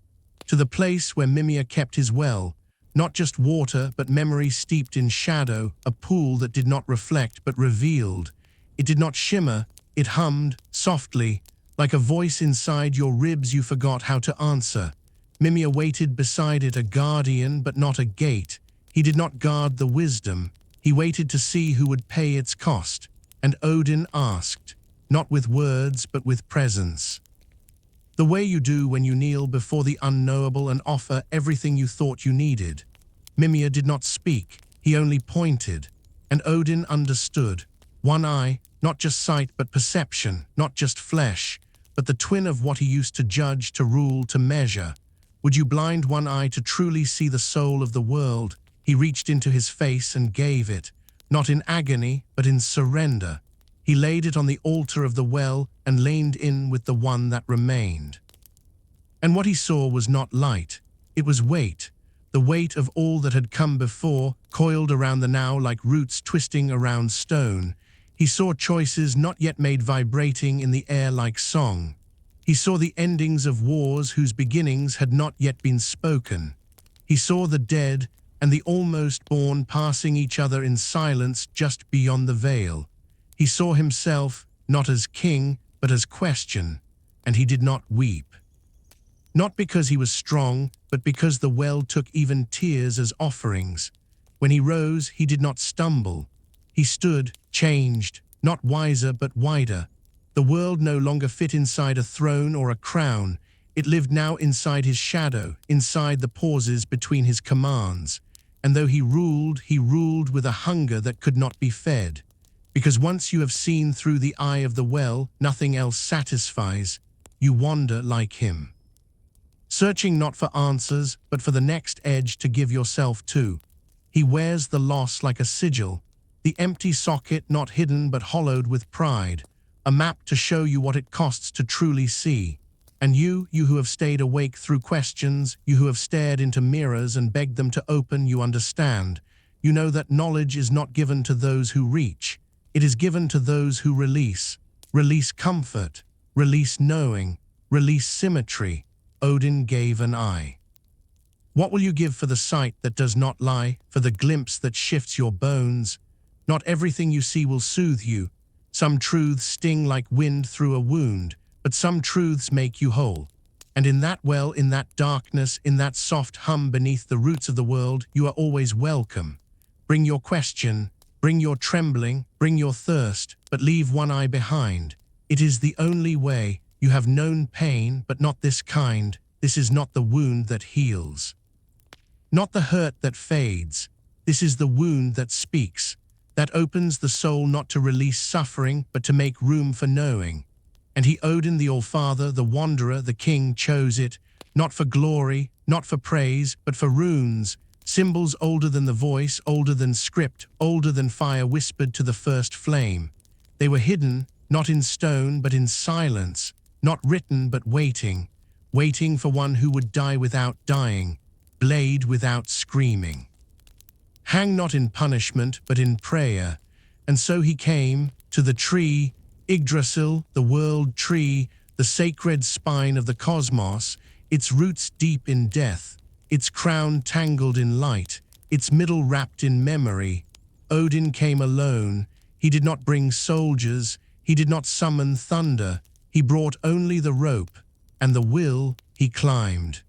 to the place where Mimir kept his well, not just water, but memory steeped in shadow, a pool that did not reflect but revealed. It did not shimmer, it hummed, softly, like a voice inside your ribs you forgot how to answer. Mimir waited beside it, a guardian but not a gate. He did not guard the wisdom. He waited to see who would pay its cost. And Odin asked, not with words but with presence. The way you do when you kneel before the unknowable and offer everything you thought you needed. Mimir did not speak, he only pointed. And Odin understood. One eye, not just sight but perception, not just flesh, but the twin of what he used to judge, to rule, to measure. Would you blind one eye to truly see the soul of the world? He reached into his face and gave it, not in agony, but in surrender. He laid it on the altar of the well and leaned in with the one that remained. And what he saw was not light, it was weight, the weight of all that had come before, coiled around the now like roots twisting around stone. He saw choices not yet made vibrating in the air like song. He saw the endings of wars whose beginnings had not yet been spoken. He saw the dead and the almost born passing each other in silence just beyond the veil. He saw himself, not as king, but as question, and he did not weep. Not because he was strong, but because the well took even tears as offerings. When he rose, he did not stumble. He stood, changed, not wiser but wider. The world no longer fit inside a throne or a crown. It lived now inside his shadow, inside the pauses between his commands. And though he ruled with a hunger that could not be fed. Because once you have seen through the eye of the well, nothing else satisfies. You wander like him. Searching not for answers, but for the next edge to give yourself to. He wears the loss like a sigil, the empty socket not hidden but hollowed with pride, a map to show you what it costs to truly see. And you who have stayed awake through questions, you who have stared into mirrors and begged them to open, you understand. You know that knowledge is not given to those who reach. It is given to those who release. Release comfort, release knowing, release symmetry. Odin gave an eye. What will you give for the sight that does not lie, for the glimpse that shifts your bones? Not everything you see will soothe you. Some truths sting like wind through a wound, but some truths make you whole. And in that well, in that darkness, in that soft hum beneath the roots of the world, you are always welcome. Bring your question, bring your trembling, bring your thirst, but leave one eye behind. It is the only way. You have known pain, but not this kind. This is not the wound that heals. Not the hurt that fades. This is the wound that speaks, that opens the soul not to release suffering, but to make room for knowing. And he, Odin, the All-Father, the Wanderer, the King, chose it, not for glory, not for praise, but for runes, symbols older than the voice, older than script, older than fire whispered to the first flame. They were hidden, not in stone, but in silence, not written, but waiting, waiting for one who would die without dying, blade without screaming. Hang not in punishment, but in prayer. And so he came to the tree, Yggdrasil, the world tree, the sacred spine of the cosmos, its roots deep in death, its crown tangled in light, its middle wrapped in memory. Odin came alone. He did not bring soldiers. He did not summon thunder. He brought only the rope, and the will he climbed.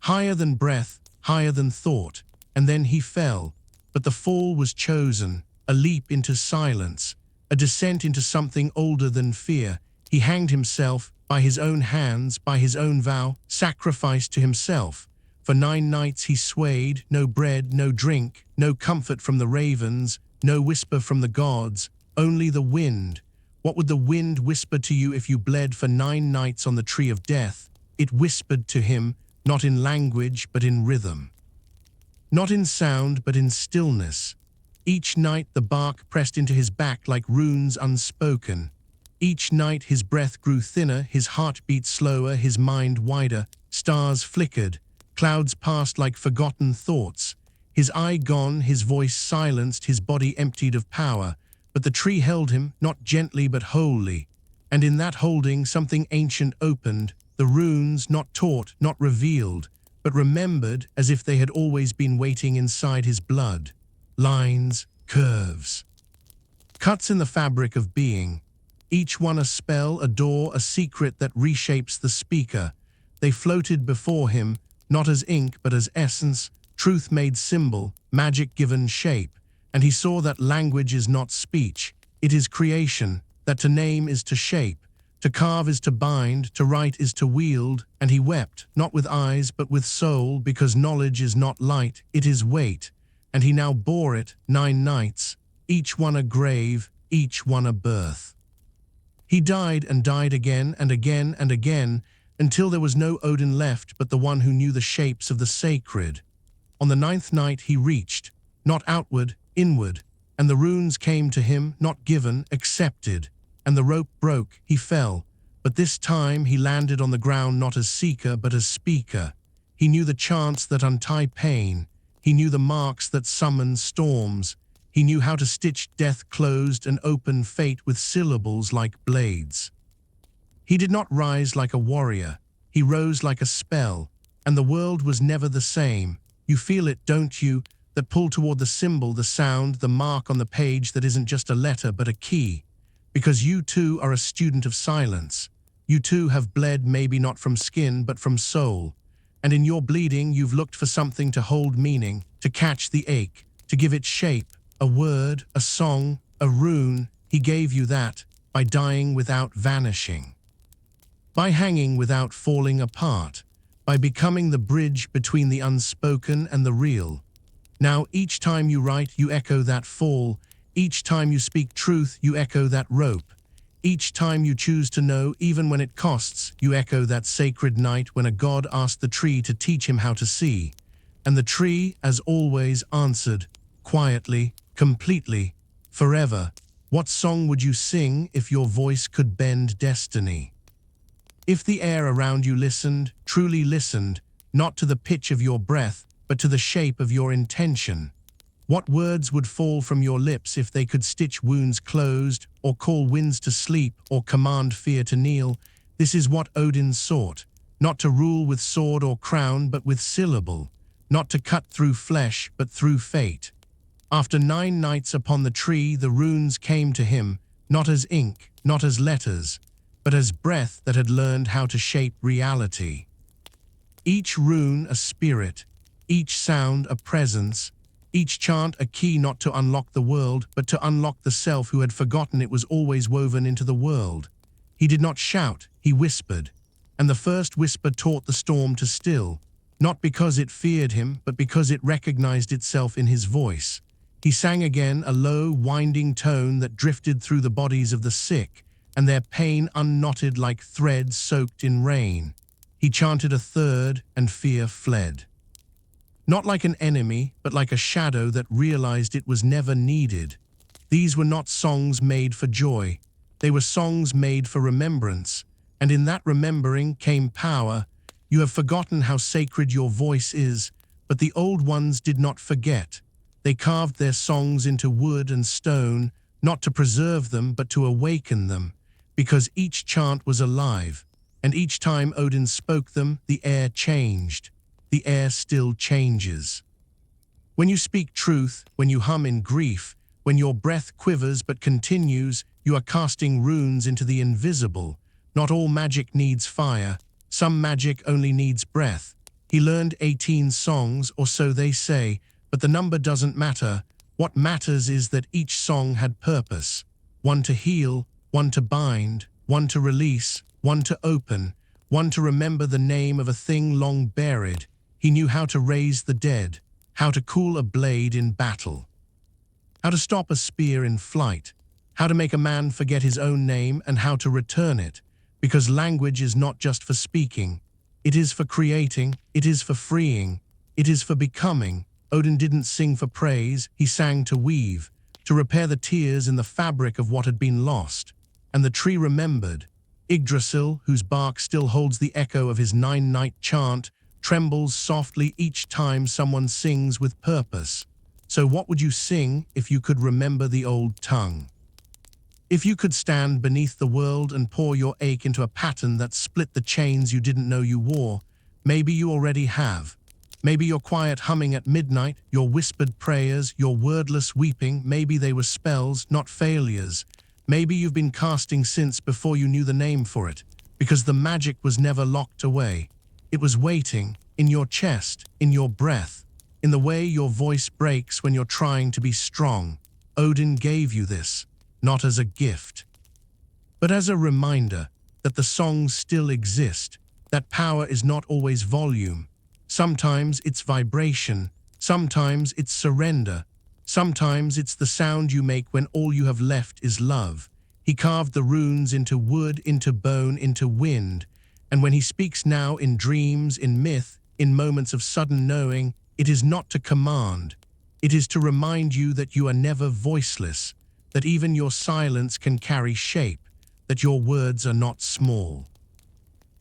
Higher than breath, higher than thought, and then he fell. But the fall was chosen, a leap into silence, a descent into something older than fear. He hanged himself by his own hands, by his own vow, sacrificed to himself. For 9 nights he swayed, no bread, no drink, no comfort from the ravens, no whisper from the gods, only the wind. What would the wind whisper to you if you bled for 9 nights on the tree of death? It whispered to him, not in language, but in rhythm. Not in sound, but in stillness. Each night the bark pressed into his back like runes unspoken. Each night his breath grew thinner, his heart beat slower, his mind wider. Stars flickered, clouds passed like forgotten thoughts. His eye gone, his voice silenced, his body emptied of power. But the tree held him, not gently but wholly. And in that holding something ancient opened, the runes not taught, not revealed, but remembered as if they had always been waiting inside his blood. Lines, curves. Cuts in the fabric of being. Each one a spell, a door, a secret that reshapes the speaker. They floated before him, not as ink but as essence, truth made symbol, magic given shape. And he saw that language is not speech, it is creation, that to name is to shape, to carve is to bind, to write is to wield, and he wept, not with eyes but with soul, because knowledge is not light, it is weight, and he now bore it 9 nights, each one a grave, each one a birth. He died and died again and again and again, until there was no Odin left but the one who knew the shapes of the sacred. On the 9th night he reached, not outward, inward, and the runes came to him, not given, accepted, and the rope broke, he fell, but this time he landed on the ground not as seeker but as speaker. He knew the chants that untie pain. He knew the marks that summon storms. He knew how to stitch death closed and open fate with syllables like blades. He did not rise like a warrior. He rose like a spell, and the world was never the same. You feel it, don't you? That pull toward the symbol, the sound, the mark on the page that isn't just a letter but a key. Because you too are a student of silence. You too have bled maybe not from skin but from soul. And in your bleeding you've looked for something to hold meaning, to catch the ache, to give it shape, a word, a song, a rune. He gave you that by dying without vanishing. By hanging without falling apart. By becoming the bridge between the unspoken and the real. Now each time you write you echo that fall. Each time you speak truth you echo that rope. Each time you choose to know, even when it costs, you echo that sacred night when a god asked the tree to teach him how to see. And the tree, as always, answered, quietly, completely, forever. What song would you sing if your voice could bend destiny? If the air around you listened, truly listened, not to the pitch of your breath, but to the shape of your intention. What words would fall from your lips if they could stitch wounds closed, or call winds to sleep, or command fear to kneel? This is what Odin sought, not to rule with sword or crown, but with syllable, not to cut through flesh, but through fate. After 9 nights upon the tree, the runes came to him, not as ink, not as letters, but as breath that had learned how to shape reality. Each rune a spirit, each sound a presence, each chant a key not to unlock the world, but to unlock the self who had forgotten it was always woven into the world. He did not shout, he whispered, and the first whisper taught the storm to still, not because it feared him, but because it recognized itself in his voice. He sang again, a low, winding tone that drifted through the bodies of the sick, and their pain unknotted like threads soaked in rain. He chanted a third, and fear fled. Not like an enemy, but like a shadow that realized it was never needed. These were not songs made for joy. They were songs made for remembrance, and in that remembering came power. You have forgotten how sacred your voice is, but the old ones did not forget. They carved their songs into wood and stone, not to preserve them, but to awaken them, because each chant was alive, and each time Odin spoke them, the air changed. The air still changes. When you speak truth, when you hum in grief, when your breath quivers but continues, you are casting runes into the invisible. Not all magic needs fire. Some magic only needs breath. He learned 18 songs, or so they say, but the number doesn't matter. What matters is that each song had purpose. One to heal, one to bind, one to release, one to open, one to remember the name of a thing long buried. He knew how to raise the dead, how to cool a blade in battle, how to stop a spear in flight, how to make a man forget his own name, and how to return it, because language is not just for speaking. It is for creating, it is for freeing, it is for becoming. Odin didn't sing for praise, he sang to weave, to repair the tears in the fabric of what had been lost. And the tree remembered. Yggdrasil, whose bark still holds the echo of his 9-night chant, trembles softly each time someone sings with purpose. So what would you sing if you could remember the old tongue? If you could stand beneath the world and pour your ache into a pattern that split the chains you didn't know you wore, maybe you already have. Maybe your quiet humming at midnight, your whispered prayers, your wordless weeping, maybe they were spells, not failures. Maybe you've been casting since before you knew the name for it, because the magic was never locked away. It was waiting, in your chest, in your breath, in the way your voice breaks when you're trying to be strong. Odin gave you this, not as a gift, but as a reminder that the songs still exist, that power is not always volume. Sometimes it's vibration, sometimes it's surrender, sometimes it's the sound you make when all you have left is love. He carved the runes into wood, into bone, into wind, and when he speaks now in dreams, in myth, in moments of sudden knowing, it is not to command. It is to remind you that you are never voiceless, that even your silence can carry shape, that your words are not small.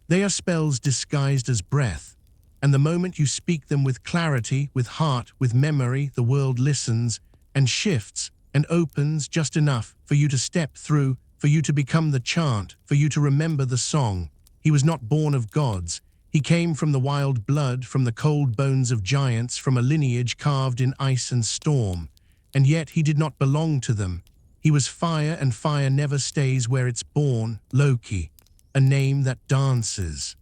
They are spells disguised as breath, And the moment you speak them with clarity, with heart, with memory, the world listens and shifts and opens just enough for you to step through, for you to become the chant, for you to remember the song. He was not born of gods. He came from the wild blood, from the cold bones of giants, from a lineage carved in ice and storm. And yet he did not belong to them. He was fire, and fire never stays where it's born. Loki, a name that dances.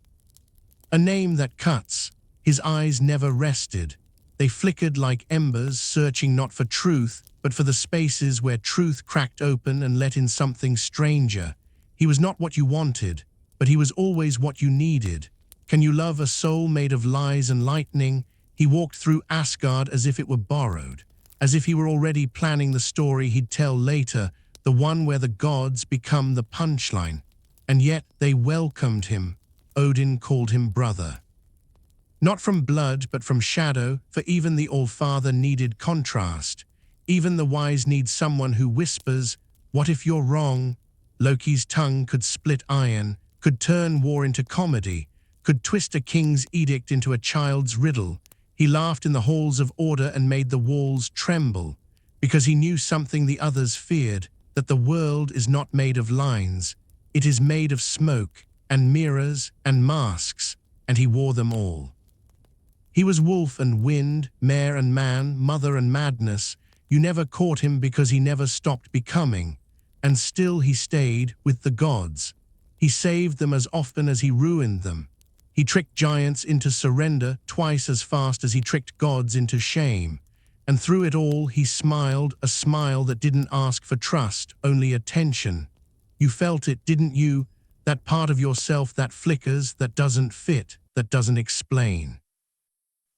A name that cuts. His eyes never rested. They flickered like embers, searching not for truth, but for the spaces where truth cracked open and let in something stranger. He was not what you wanted, but he was always what you needed. Can you love a soul made of lies and lightning? He walked through Asgard as if it were borrowed, as if he were already planning the story he'd tell later, the one where the gods become the punchline. And yet they welcomed him. Odin called him brother. Not from blood, but from shadow, for even the All-Father needed contrast. Even the wise need someone who whispers, "What if you're wrong?" Loki's tongue could split iron, could turn war into comedy, could twist a king's edict into a child's riddle. He laughed in the halls of order and made the walls tremble, because he knew something the others feared, that the world is not made of lines. It is made of smoke and mirrors and masks, and he wore them all. He was wolf and wind, mare and man, mother and madness. You never caught him because he never stopped becoming. And still he stayed with the gods. He saved them as often as he ruined them. He tricked giants into surrender twice as fast as he tricked gods into shame. And through it all he smiled, a smile that didn't ask for trust, only attention. You felt it, didn't you? That part of yourself that flickers, that doesn't fit, that doesn't explain.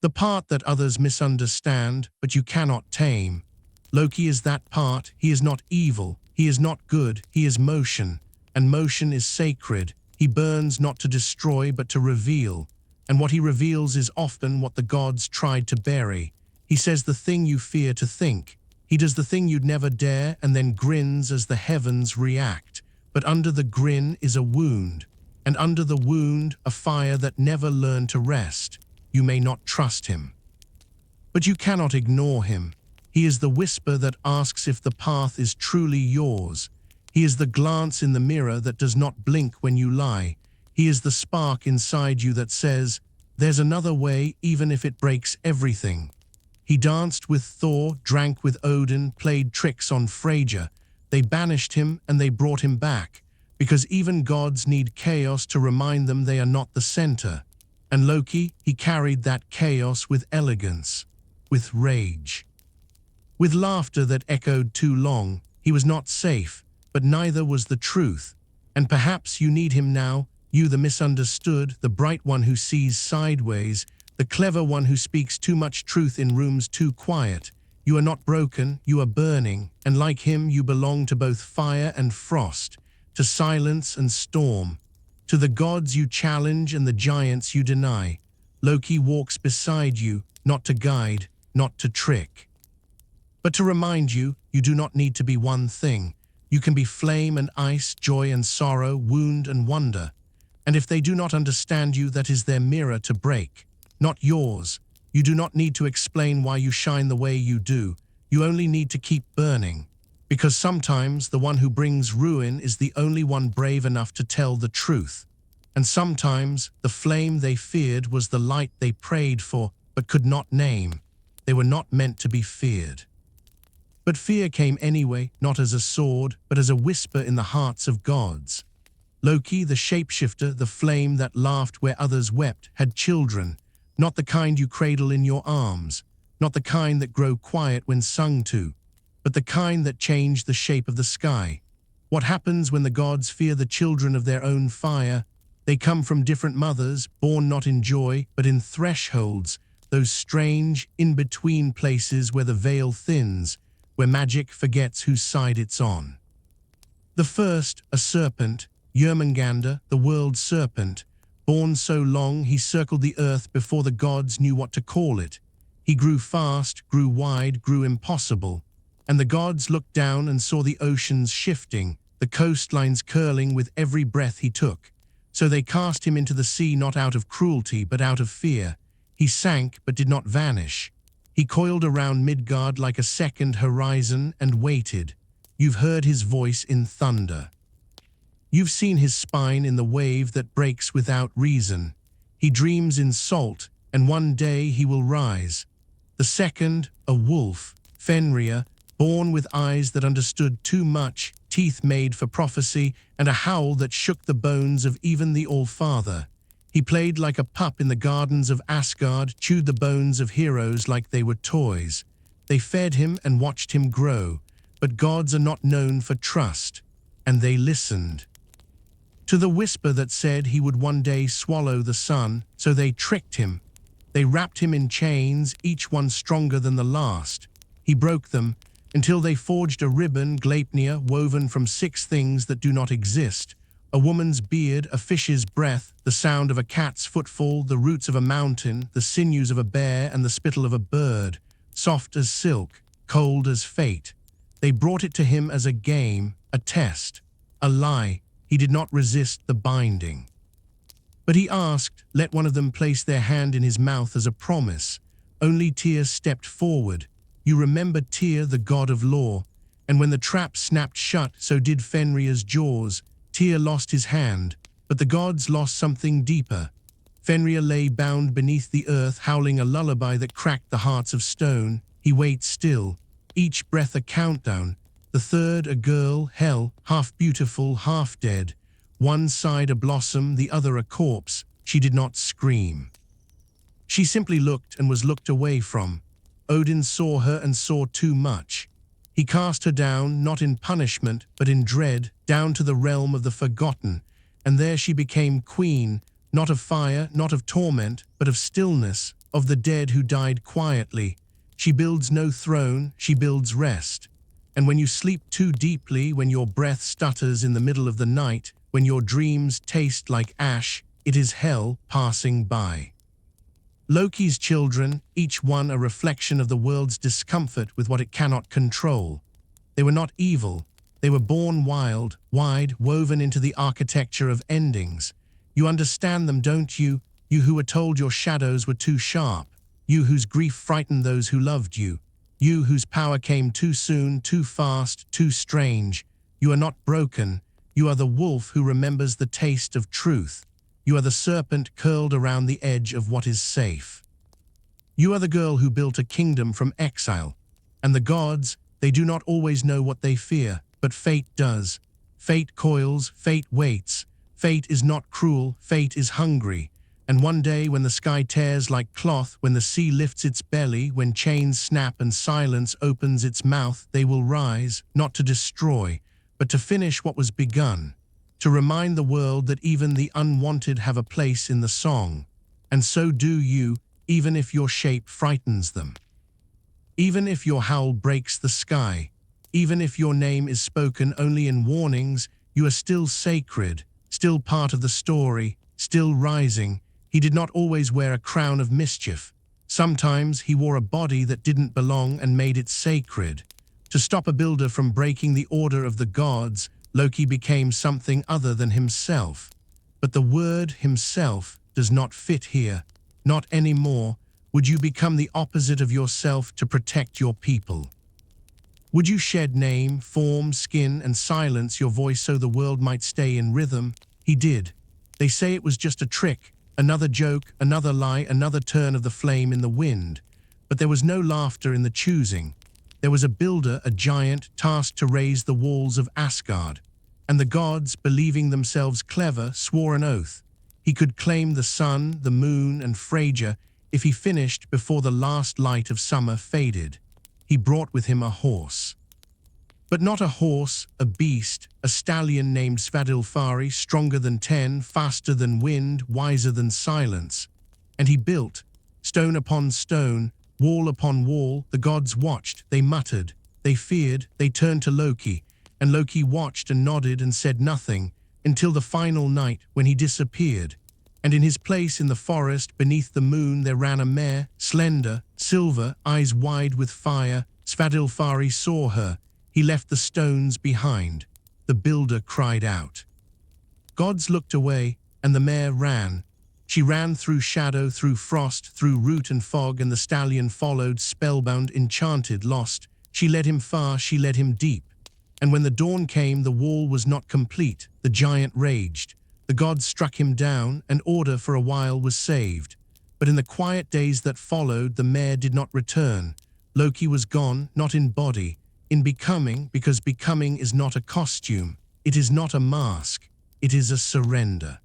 The part that others misunderstand, but you cannot tame. Loki is that part. He is not evil. He is not good. He is motion. And motion is sacred. He burns not to destroy, but to reveal. And what he reveals is often what the gods tried to bury. He says the thing you fear to think. He does the thing you'd never dare, and then grins as the heavens react. But under the grin is a wound. And under the wound, a fire that never learned to rest. You may not trust him, but you cannot ignore him. He is the whisper that asks if the path is truly yours. He is the glance in the mirror that does not blink when you lie. He is the spark inside you that says, "There's another way, even if it breaks everything." He danced with Thor, drank with Odin, played tricks on Freyja. They banished him and they brought him back, because even gods need chaos to remind them they are not the center. And Loki, he carried that chaos with elegance, with rage, with laughter that echoed too long. He was not safe, but neither was the truth. And perhaps you need him now, you the misunderstood, the bright one who sees sideways, the clever one who speaks too much truth in rooms too quiet. You are not broken, you are burning, and like him you belong to both fire and frost, to silence and storm. To the gods you challenge and the giants you deny. Loki walks beside you, not to guide, not to trick, but to remind you, you do not need to be one thing. You can be flame and ice, joy and sorrow, wound and wonder. And if they do not understand you, that is their mirror to break, not yours. You do not need to explain why you shine the way you do. You only need to keep burning. Because sometimes the one who brings ruin is the only one brave enough to tell the truth. And sometimes the flame they feared was the light they prayed for but could not name. They were not meant to be feared. But fear came anyway, not as a sword, but as a whisper in the hearts of gods. Loki, the shapeshifter, the flame that laughed where others wept, had children, not the kind you cradle in your arms, not the kind that grow quiet when sung to, but the kind that change the shape of the sky. What happens when the gods fear the children of their own fire? They come from different mothers, born not in joy, but in thresholds, those strange, in-between places where the veil thins, where magic forgets whose side it's on. The first, a serpent, Jörmungandr, the world serpent. Born so long, he circled the earth before the gods knew what to call it. He grew fast, grew wide, grew impossible. And the gods looked down and saw the oceans shifting, the coastlines curling with every breath he took. So they cast him into the sea not out of cruelty but out of fear. He sank but did not vanish. He coiled around Midgard like a second horizon and waited. You've heard his voice in thunder. You've seen his spine in the wave that breaks without reason. He dreams in salt, and one day he will rise. The second, a wolf, Fenrir, born with eyes that understood too much, teeth made for prophecy, and a howl that shook the bones of even the All-Father. He played like a pup in the gardens of Asgard, chewed the bones of heroes like they were toys. They fed him and watched him grow, but gods are not known for trust, and they listened to the whisper that said he would one day swallow the sun, so they tricked him. They wrapped him in chains, each one stronger than the last. He broke them, until they forged a ribbon, Gleipnir, woven from 6 things that do not exist. A woman's beard, a fish's breath, the sound of a cat's footfall, the roots of a mountain, the sinews of a bear, and the spittle of a bird. Soft as silk, cold as fate. They brought it to him as a game, a test, a lie. He did not resist the binding. But he asked, let one of them place their hand in his mouth as a promise. Only Tyr stepped forward. You remember Tyr, the god of law, and when the trap snapped shut, so did Fenrir's jaws. Tyr lost his hand, but the gods lost something deeper. Fenrir lay bound beneath the earth, howling a lullaby that cracked the hearts of stone. He waits still, each breath a countdown. The third a girl, Hel, half beautiful, half dead. One side a blossom, the other a corpse. She did not scream. She simply looked and was looked away from. Odin saw her and saw too much. He cast her down, not in punishment, but in dread, down to the realm of the forgotten, and there she became queen, not of fire, not of torment, but of stillness, of the dead who died quietly. She builds no throne, she builds rest. And when you sleep too deeply, when your breath stutters in the middle of the night, when your dreams taste like ash, it is hell passing by. Loki's children, each one a reflection of the world's discomfort with what it cannot control. They were not evil. They were born wild, wide, woven into the architecture of endings. You understand them, don't you? You who were told your shadows were too sharp. You whose grief frightened those who loved you. You whose power came too soon, too fast, too strange. You are not broken. You are the wolf who remembers the taste of truth. You are the serpent curled around the edge of what is safe. You are the girl who built a kingdom from exile. And the gods, they do not always know what they fear, but fate does. Fate coils, fate waits. Fate is not cruel, fate is hungry. And one day when the sky tears like cloth, when the sea lifts its belly, when chains snap and silence opens its mouth, they will rise, not to destroy, but to finish what was begun. To remind the world that even the unwanted have a place in the song. And so do you, even if your shape frightens them. Even if your howl breaks the sky. Even if your name is spoken only in warnings, you are still sacred, still part of the story, still rising. He did not always wear a crown of mischief. Sometimes he wore a body that didn't belong and made it sacred. To stop a builder from breaking the order of the gods, Loki became something other than himself. But the word himself does not fit here. Not anymore. Would you become the opposite of yourself to protect your people? Would you shed name, form, skin, and silence your voice so the world might stay in rhythm? He did. They say it was just a trick, another joke, another lie, another turn of the flame in the wind. But there was no laughter in the choosing. There was a builder, a giant, tasked to raise the walls of Asgard. And the gods, believing themselves clever, swore an oath. He could claim the sun, the moon, and Freyja if he finished before the last light of summer faded. He brought with him a horse. But not a horse, a beast, a stallion named Svadilfari, stronger than 10, faster than wind, wiser than silence. And he built, stone upon stone, wall upon wall. The gods watched, they muttered, they feared, they turned to Loki, and Loki watched and nodded and said nothing, until the final night when he disappeared. And in his place in the forest, beneath the moon, there ran a mare, slender, silver, eyes wide with fire. Svadilfari saw her. He left the stones behind. The builder cried out. Gods looked away, and the mare ran. She ran through shadow, through frost, through root and fog, and the stallion followed, spellbound, enchanted, lost. She led him far, she led him deep. And when the dawn came, the wall was not complete. The giant raged. The gods struck him down, and order for a while was saved. But in the quiet days that followed, the mare did not return. Loki was gone, not in body, in becoming, because becoming is not a costume. It is not a mask. It is a surrender.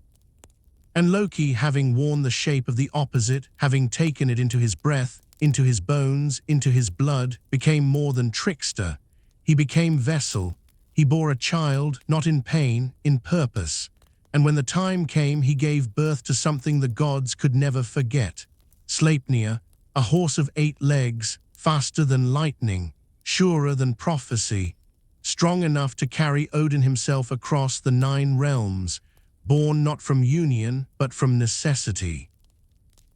And Loki, having worn the shape of the opposite, having taken it into his breath, into his bones, into his blood, became more than trickster. He became vessel. He bore a child, not in pain, in purpose. And when the time came, he gave birth to something the gods could never forget. Sleipnir, a horse of 8 legs, faster than lightning, surer than prophecy, strong enough to carry Odin himself across the 9 realms, born not from union, but from necessity.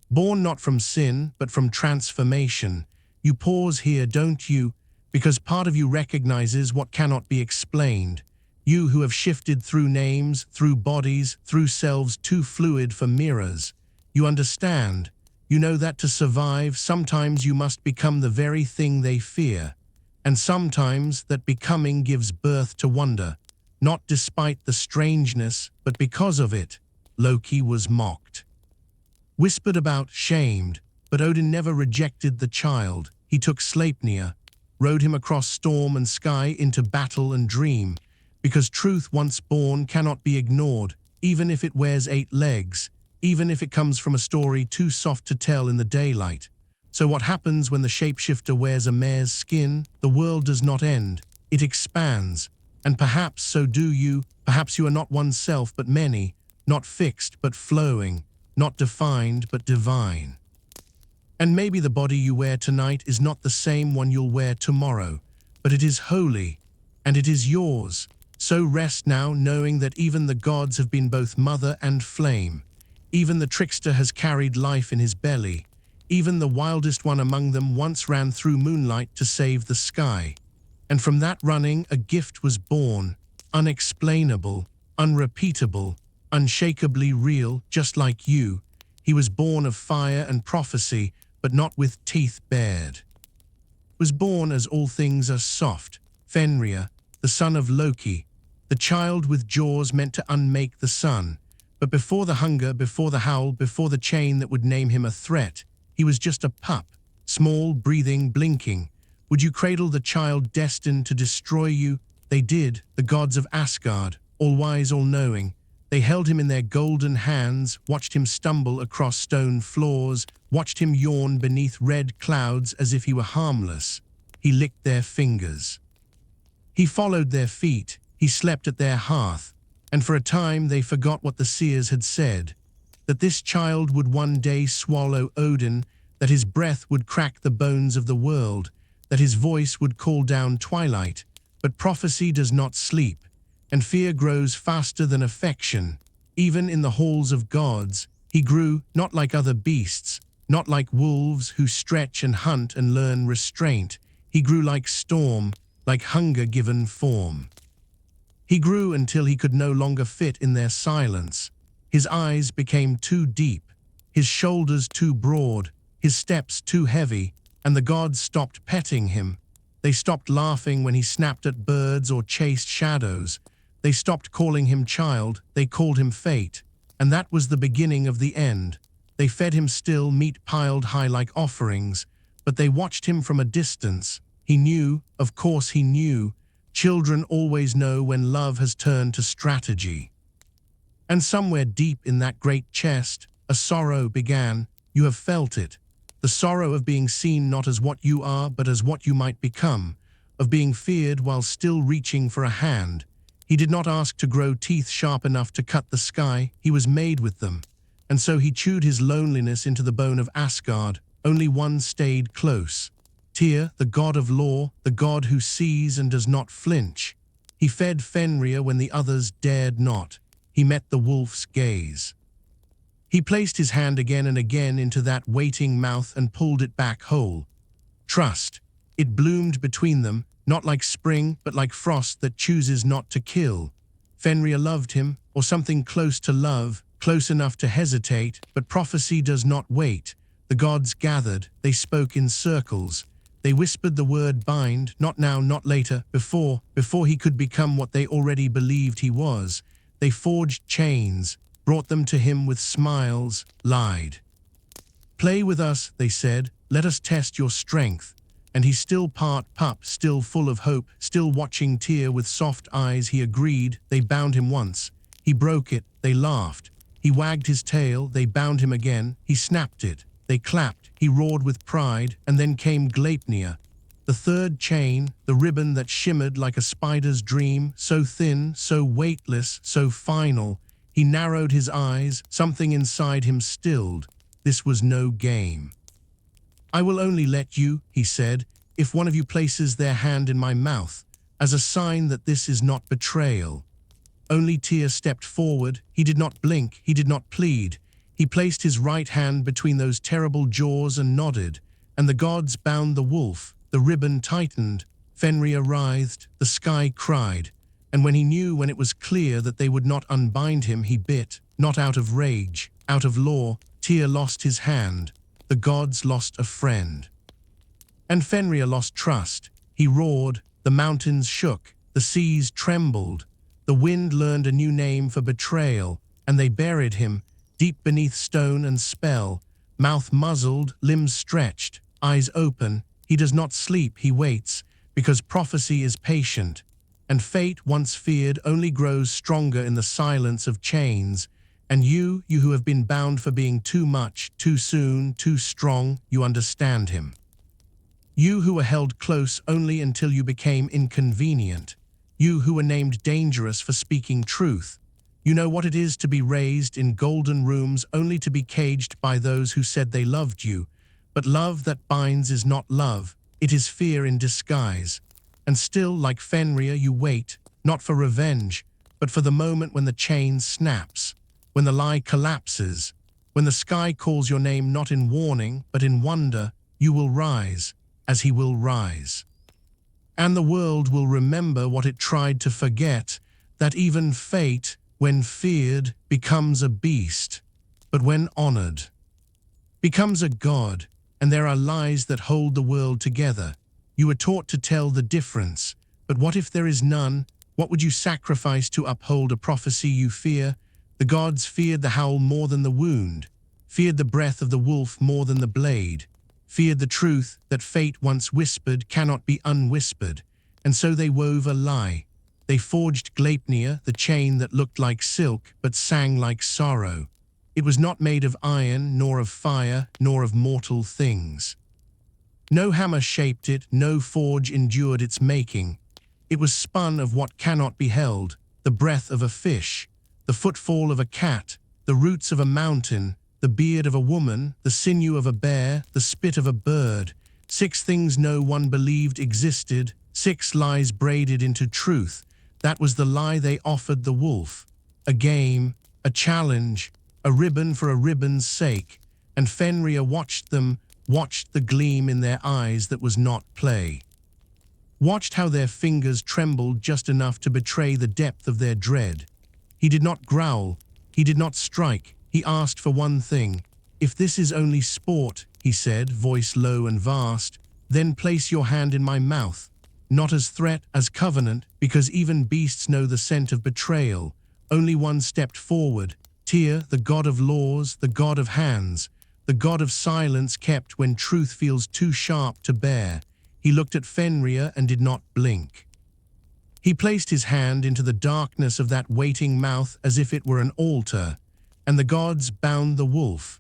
Born not from sin, but from transformation. You pause here, don't you? Because part of you recognizes what cannot be explained. You who have shifted through names, through bodies, through selves too fluid for mirrors. You understand. You know that to survive, sometimes you must become the very thing they fear. And sometimes that becoming gives birth to wonder. Not despite the strangeness, but because of it. Loki was mocked. Whispered about, shamed, but Odin never rejected the child. He took Sleipnir, rode him across storm and sky into battle and dream, because truth once born cannot be ignored, even if it wears 8 legs, even if it comes from a story too soft to tell in the daylight. So what happens when the shapeshifter wears a mare's skin? The world does not end, it expands. And perhaps so do you. Perhaps you are not oneself but many, not fixed but flowing, not defined but divine. And maybe the body you wear tonight is not the same one you'll wear tomorrow, but it is holy, and it is yours. So rest now, knowing that even the gods have been both mother and flame. Even the trickster has carried life in his belly. Even the wildest one among them once ran through moonlight to save the sky. And from that running, a gift was born, unexplainable, unrepeatable, unshakably real, just like you. He was born of fire and prophecy, but not with teeth bared. Was born as all things are soft, Fenrir, the son of Loki, the child with jaws meant to unmake the sun. But before the hunger, before the howl, before the chain that would name him a threat, he was just a pup, small, breathing, blinking. Would you cradle the child destined to destroy you? They did, the gods of Asgard, all-wise, all-knowing. They held him in their golden hands, watched him stumble across stone floors, watched him yawn beneath red clouds as if he were harmless. He licked their fingers. He followed their feet, he slept at their hearth, and for a time they forgot what the seers had said, that this child would one day swallow Odin, that his breath would crack the bones of the world, that his voice would call down twilight. But prophecy does not sleep, and fear grows faster than affection. Even in the halls of gods, he grew not like other beasts, not like wolves who stretch and hunt and learn restraint. He grew like storm, like hunger given form. He grew until he could no longer fit in their silence. His eyes became too deep, his shoulders too broad, his steps too heavy, and the gods stopped petting him. They stopped laughing when he snapped at birds or chased shadows. They stopped calling him child, they called him fate. And that was the beginning of the end. They fed him still, meat piled high like offerings, but they watched him from a distance. He knew, of course he knew. Children always know when love has turned to strategy. And somewhere deep in that great chest, a sorrow began. You have felt it. The sorrow of being seen not as what you are, but as what you might become, of being feared while still reaching for a hand. He did not ask to grow teeth sharp enough to cut the sky, he was made with them. And so he chewed his loneliness into the bone of Asgard. Only one stayed close. Tyr, the god of law, the god who sees and does not flinch. He fed Fenrir when the others dared not. He met the wolf's gaze. He placed his hand again and again into that waiting mouth and pulled it back whole. Trust. It bloomed between them, not like spring, but like frost that chooses not to kill. Fenrir loved him, or something close to love, close enough to hesitate, but prophecy does not wait. The gods gathered, they spoke in circles. They whispered the word bind, not now, not later, before he could become what they already believed he was. They forged chains, brought them to him with smiles, lied. Play with us, they said, let us test your strength. And he still part pup, still full of hope, still watching Tyr with soft eyes. He agreed. They bound him once. He broke it, they laughed. He wagged his tail, they bound him again. He snapped it, they clapped. He roared with pride, and then came Gleipnir. The third chain, the ribbon that shimmered like a spider's dream, so thin, so weightless, so final. He narrowed his eyes, something inside him stilled. This was no game. I will only let you, he said, if one of you places their hand in my mouth, as a sign that this is not betrayal. Only Tyr stepped forward. He did not blink, he did not plead. He placed his right hand between those terrible jaws and nodded, and the gods bound the wolf. The ribbon tightened, Fenrir writhed, the sky cried, and when it was clear that they would not unbind him, he bit, not out of rage, out of law. Tyr lost his hand. The gods lost a friend. And Fenrir lost trust. He roared, the mountains shook, the seas trembled. The wind learned a new name for betrayal, and they buried him, deep beneath stone and spell, mouth muzzled, limbs stretched, eyes open. He does not sleep, he waits, because prophecy is patient, and fate, once feared, only grows stronger in the silence of chains. And you who have been bound for being too much, too soon, too strong, you understand him. You who were held close only until you became inconvenient. You who were named dangerous for speaking truth. You know what it is to be raised in golden rooms only to be caged by those who said they loved you. But love that binds is not love, it is fear in disguise. And still, like Fenrir, you wait, not for revenge, but for the moment when the chain snaps. When the lie collapses, when the sky calls your name not in warning, but in wonder, you will rise, as he will rise. And the world will remember what it tried to forget, that even fate, when feared, becomes a beast, but when honored, becomes a god, and there are lies that hold the world together. You are taught to tell the difference, but what if there is none? What would you sacrifice to uphold a prophecy you fear? The gods feared the howl more than the wound, feared the breath of the wolf more than the blade, feared the truth that fate once whispered cannot be unwhispered, and so they wove a lie. They forged Gleipnir, the chain that looked like silk but sang like sorrow. It was not made of iron, nor of fire, nor of mortal things. No hammer shaped it, no forge endured its making. It was spun of what cannot be held, the breath of a fish, the footfall of a cat, the roots of a mountain, the beard of a woman, the sinew of a bear, the spit of a bird. 6 things no one believed existed, 6 lies braided into truth. That was the lie they offered the wolf. A game, a challenge, a ribbon for a ribbon's sake. And Fenrir watched them, watched the gleam in their eyes that was not play. Watched how their fingers trembled just enough to betray the depth of their dread. He did not growl, he did not strike, he asked for one thing. If this is only sport, he said, voice low and vast, then place your hand in my mouth, not as threat, as covenant, because even beasts know the scent of betrayal. Only one stepped forward, Tyr, the god of laws, the god of hands, the god of silence kept when truth feels too sharp to bear. He looked at Fenrir and did not blink. He placed his hand into the darkness of that waiting mouth as if it were an altar, and the gods bound the wolf.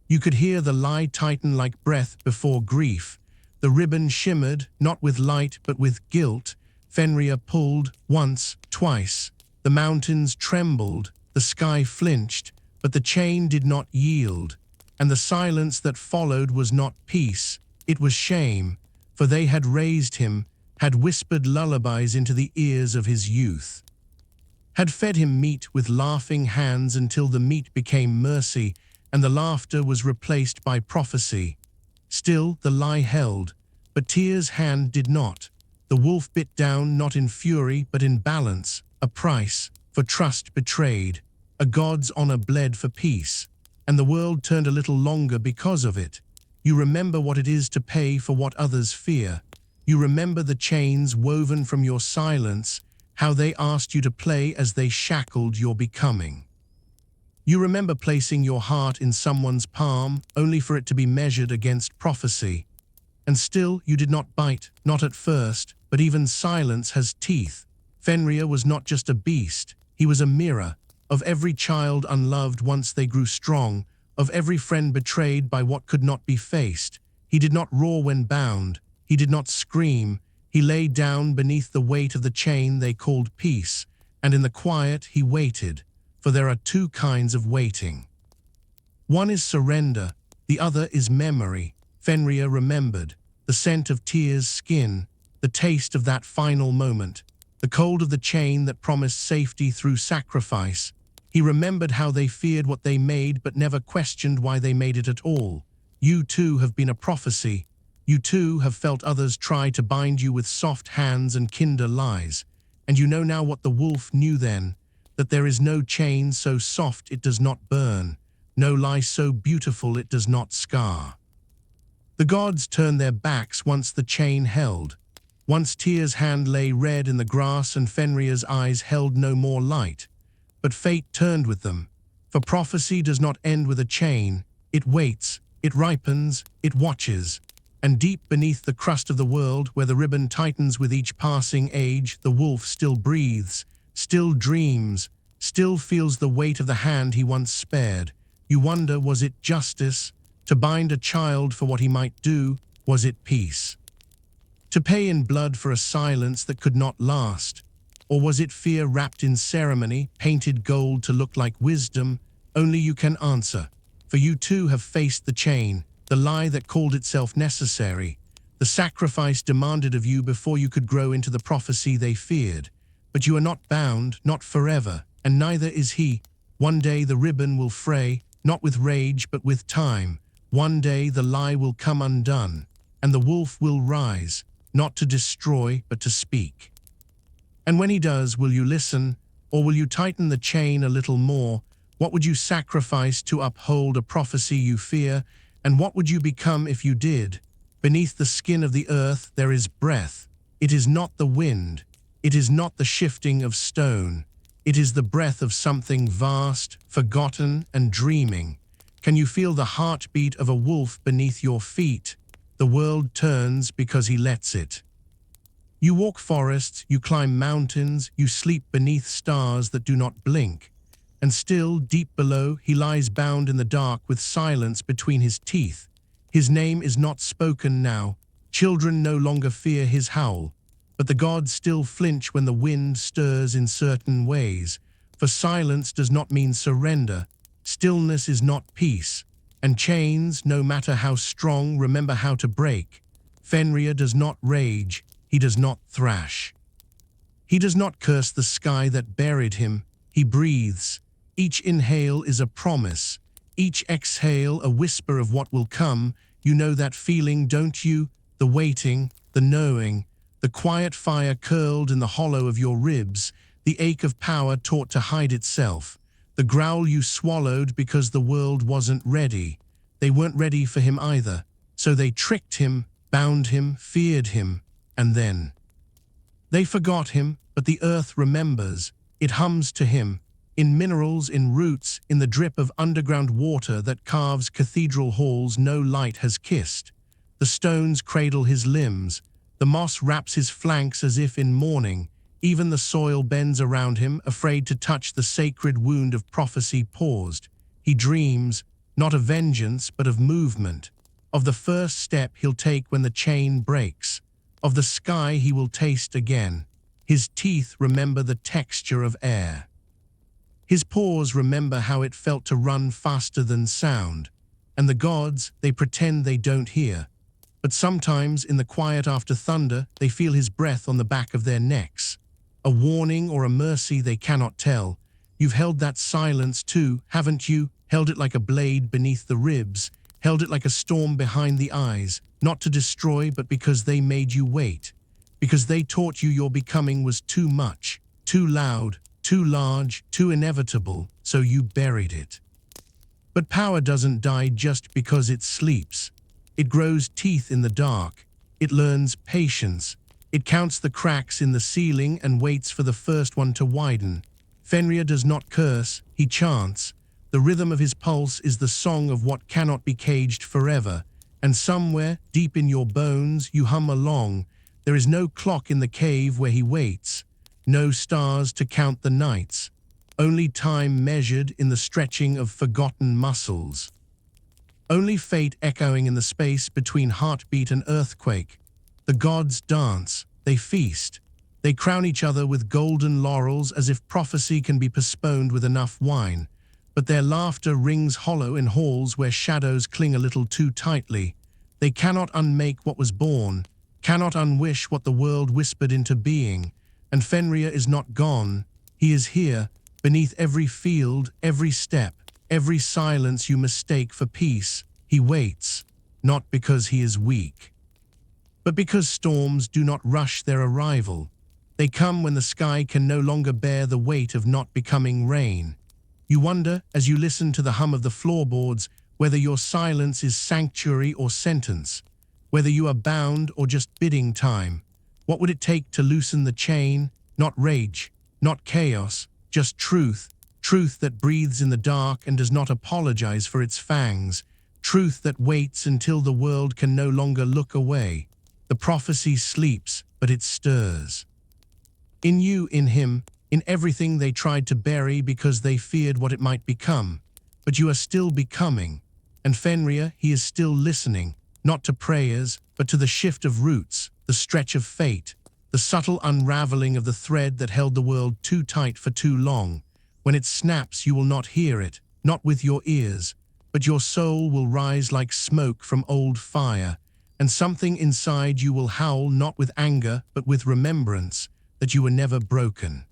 You could hear the lie tighten like breath before grief. The ribbon shimmered, not with light but with guilt. Fenrir pulled, once, twice. The mountains trembled, the sky flinched, but the chain did not yield. And the silence that followed was not peace, it was shame, for they had raised him, had whispered lullabies into the ears of his youth, had fed him meat with laughing hands until the meat became mercy and the laughter was replaced by prophecy. Still the lie held, but Tyr's hand did not. The wolf bit down not in fury but in balance, a price for trust betrayed, A god's honor bled for peace, and the world turned a little longer because of it. You remember what it is to pay for what others fear. You remember the chains woven from your silence, how they asked you to play as they shackled your becoming. You remember placing your heart in someone's palm, only for it to be measured against prophecy. And still you did not bite, not at first, but even silence has teeth. Fenrir was not just a beast, he was a mirror, of every child unloved once they grew strong, of every friend betrayed by what could not be faced. He did not roar when bound, he did not scream, he lay down beneath the weight of the chain they called peace, and in the quiet he waited, for there are two kinds of waiting. One is surrender, the other is memory. Fenrir remembered, the scent of Tyr's skin, the taste of that final moment, the cold of the chain that promised safety through sacrifice. He remembered how they feared what they made but never questioned why they made it at all. You too have been a prophecy. You too have felt others try to bind you with soft hands and kinder lies. And you know now what the wolf knew then, that there is no chain so soft it does not burn, no lie so beautiful it does not scar. The gods turned their backs once the chain held. Once Tyr's hand lay red in the grass and Fenrir's eyes held no more light. But fate turned with them, for prophecy does not end with a chain. It waits, it ripens, it watches. And deep beneath the crust of the world, where the ribbon tightens with each passing age, the wolf still breathes, still dreams, still feels the weight of the hand he once spared. You wonder, was it justice? To bind a child for what he might do, was it peace? To pay in blood for a silence that could not last? Or was it fear wrapped in ceremony, painted gold to look like wisdom? Only you can answer, for you too have faced the chain, the lie that called itself necessary, the sacrifice demanded of you before you could grow into the prophecy they feared. But you are not bound, not forever, and neither is he. One day the ribbon will fray, not with rage but with time. One day the lie will come undone, and the wolf will rise, not to destroy but to speak. And when he does, will you listen, or will you tighten the chain a little more? What would you sacrifice to uphold a prophecy you fear, and what would you become if you did? Beneath the skin of the earth there is breath. It is not the wind. It is not the shifting of stone. It is the breath of something vast, forgotten, and dreaming. Can you feel the heartbeat of a wolf beneath your feet? The world turns because he lets it. You walk forests, you climb mountains, you sleep beneath stars that do not blink. And still, deep below, he lies bound in the dark with silence between his teeth. His name is not spoken now. Children no longer fear his howl. But the gods still flinch when the wind stirs in certain ways. For silence does not mean surrender. Stillness is not peace. And chains, no matter how strong, remember how to break. Fenrir does not rage. He does not thrash. He does not curse the sky that buried him. He breathes. Each inhale is a promise. Each exhale a whisper of what will come. You know that feeling, don't you? The waiting, the knowing, the quiet fire curled in the hollow of your ribs, the ache of power taught to hide itself, the growl you swallowed because the world wasn't ready. They weren't ready for him either, so they tricked him, bound him, feared him, and then they forgot him, but the earth remembers. It hums to him, in minerals, in roots, in the drip of underground water that carves cathedral halls no light has kissed. The stones cradle his limbs, the moss wraps his flanks as if in mourning, even the soil bends around him, afraid to touch the sacred wound of prophecy paused. He dreams, not of vengeance, but of movement, of the first step he'll take when the chain breaks, of the sky he will taste again. His teeth remember the texture of air. His paws remember how it felt to run faster than sound. And the gods, they pretend they don't hear. But sometimes, in the quiet after thunder, they feel his breath on the back of their necks. A warning or a mercy they cannot tell. You've held that silence too, haven't you? Held it like a blade beneath the ribs. Held it like a storm behind the eyes. Not to destroy, but because they made you wait. Because they taught you your becoming was too much, too loud, too large, too inevitable, so you buried it. But power doesn't die just because it sleeps. It grows teeth in the dark. It learns patience. It counts the cracks in the ceiling and waits for the first one to widen. Fenrir does not curse, he chants. The rhythm of his pulse is the song of what cannot be caged forever. And somewhere, deep in your bones, you hum along. There is no clock in the cave where he waits. No stars to count the nights. Only time measured in the stretching of forgotten muscles. Only fate echoing in the space between heartbeat and earthquake. The gods dance, they feast. They crown each other with golden laurels as if prophecy can be postponed with enough wine. But their laughter rings hollow in halls where shadows cling a little too tightly. They cannot unmake what was born, cannot unwish what the world whispered into being. And Fenrir is not gone, he is here, beneath every field, every step, every silence you mistake for peace. He waits, not because he is weak, but because storms do not rush their arrival. They come when the sky can no longer bear the weight of not becoming rain. You wonder, as you listen to the hum of the floorboards, whether your silence is sanctuary or sentence, whether you are bound or just bidding time. What would it take to loosen the chain? Not rage, not chaos, just truth. Truth that breathes in the dark and does not apologize for its fangs. Truth that waits until the world can no longer look away. The prophecy sleeps, but it stirs. In you, in him, in everything they tried to bury because they feared what it might become. But you are still becoming. And Fenrir, he is still listening, not to prayers, but to the shift of roots, the stretch of fate, the subtle unraveling of the thread that held the world too tight for too long. When it snaps, you will not hear it, not with your ears, but your soul will rise like smoke from old fire, and something inside you will howl not with anger, but with remembrance that you were never broken.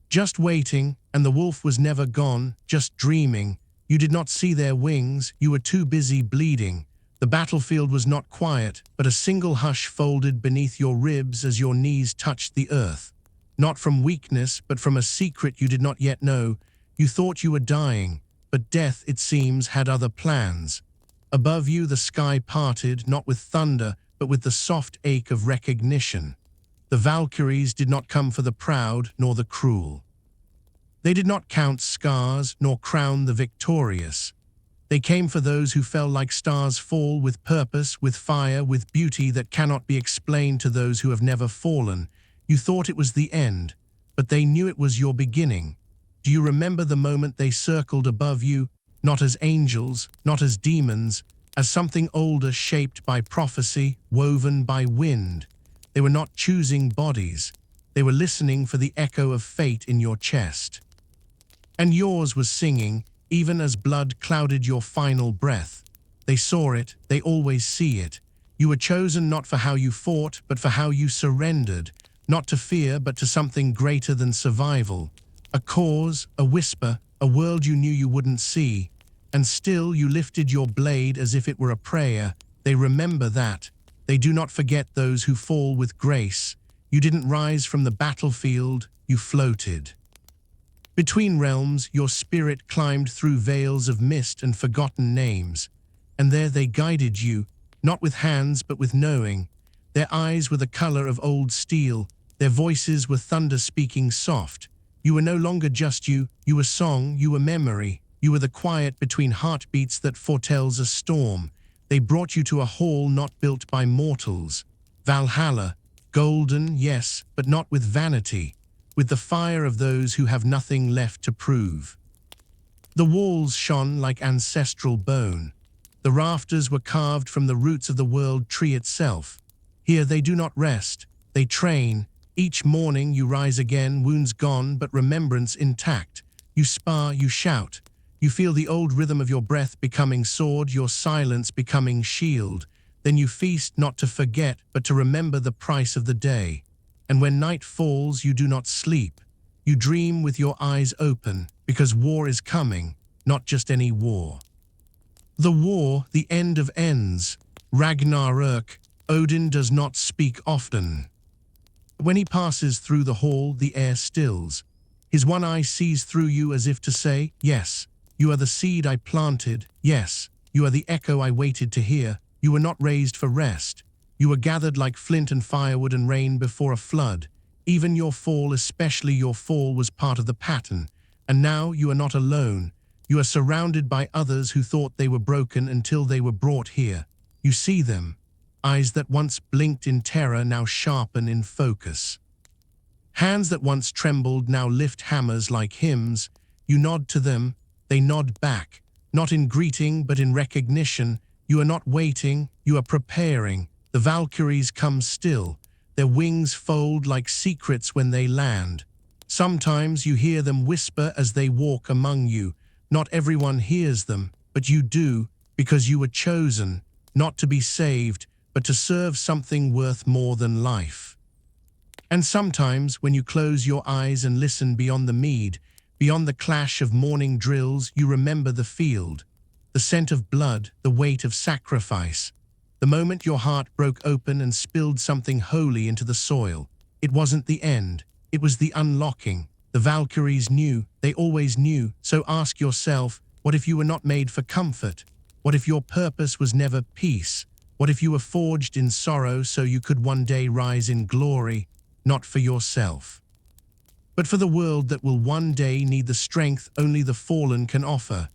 Just waiting, and the wolf was never gone, just dreaming. You did not see their wings, you were too busy bleeding. The battlefield was not quiet, but a single hush folded beneath your ribs as your knees touched the earth. Not from weakness, but from a secret you did not yet know. You thought you were dying, but death, it seems, had other plans. Above you the sky parted, not with thunder, but with the soft ache of recognition. The Valkyries did not come for the proud, nor the cruel. They did not count scars, nor crown the victorious. They came for those who fell like stars fall, with purpose, with fire, with beauty that cannot be explained to those who have never fallen. You thought it was the end, but they knew it was your beginning. Do you remember the moment they circled above you, not as angels, not as demons, as something older shaped by prophecy, woven by wind? They were not choosing bodies. They were listening for the echo of fate in your chest. And yours was singing, even as blood clouded your final breath. They saw it, they always see it. You were chosen not for how you fought, but for how you surrendered, not to fear, but to something greater than survival. A cause, a whisper, a world you knew you wouldn't see. And still you lifted your blade as if it were a prayer. They remember that. They do not forget those who fall with grace. You didn't rise from the battlefield, you floated. Between realms, your spirit climbed through veils of mist and forgotten names. And there they guided you, not with hands but with knowing. Their eyes were the color of old steel, their voices were thunder speaking soft. You were no longer just you were song, you were memory. You were the quiet between heartbeats that foretells a storm. They brought you to a hall not built by mortals. Valhalla, golden, yes, but not with vanity, with the fire of those who have nothing left to prove. The walls shone like ancestral bone. The rafters were carved from the roots of the world tree itself. Here they do not rest, they train. Each morning you rise again, wounds gone, but remembrance intact. You spar, you shout. You feel the old rhythm of your breath becoming sword, your silence becoming shield. Then you feast not to forget, but to remember the price of the day. And when night falls, you do not sleep. You dream with your eyes open, because war is coming, not just any war. The war, the end of ends. Ragnarök. Odin does not speak often. When he passes through the hall, the air stills. His one eye sees through you as if to say, yes, you are the seed I planted. Yes, you are the echo I waited to hear. You were not raised for rest. You were gathered like flint and firewood and rain before a flood. Even your fall, especially your fall, was part of the pattern. And now you are not alone. You are surrounded by others who thought they were broken until they were brought here. You see them. Eyes that once blinked in terror now sharpen in focus. Hands that once trembled now lift hammers like hymns. You nod to them. They nod back. Not in greeting, but in recognition. You are not waiting. You are preparing. The Valkyries come still. Their wings fold like secrets when they land. Sometimes you hear them whisper as they walk among you. Not everyone hears them, but you do, because you were chosen, not to be saved, but to serve something worth more than life. And sometimes, when you close your eyes and listen beyond the mead, beyond the clash of morning drills, you remember the field, the scent of blood, the weight of sacrifice. The moment your heart broke open and spilled something holy into the soil. It wasn't the end. It was the unlocking. The Valkyries knew. They always knew. So ask yourself, what if you were not made for comfort? What if your purpose was never peace? What if you were forged in sorrow so you could one day rise in glory, not for yourself, but for the world that will one day need the strength only the fallen can offer?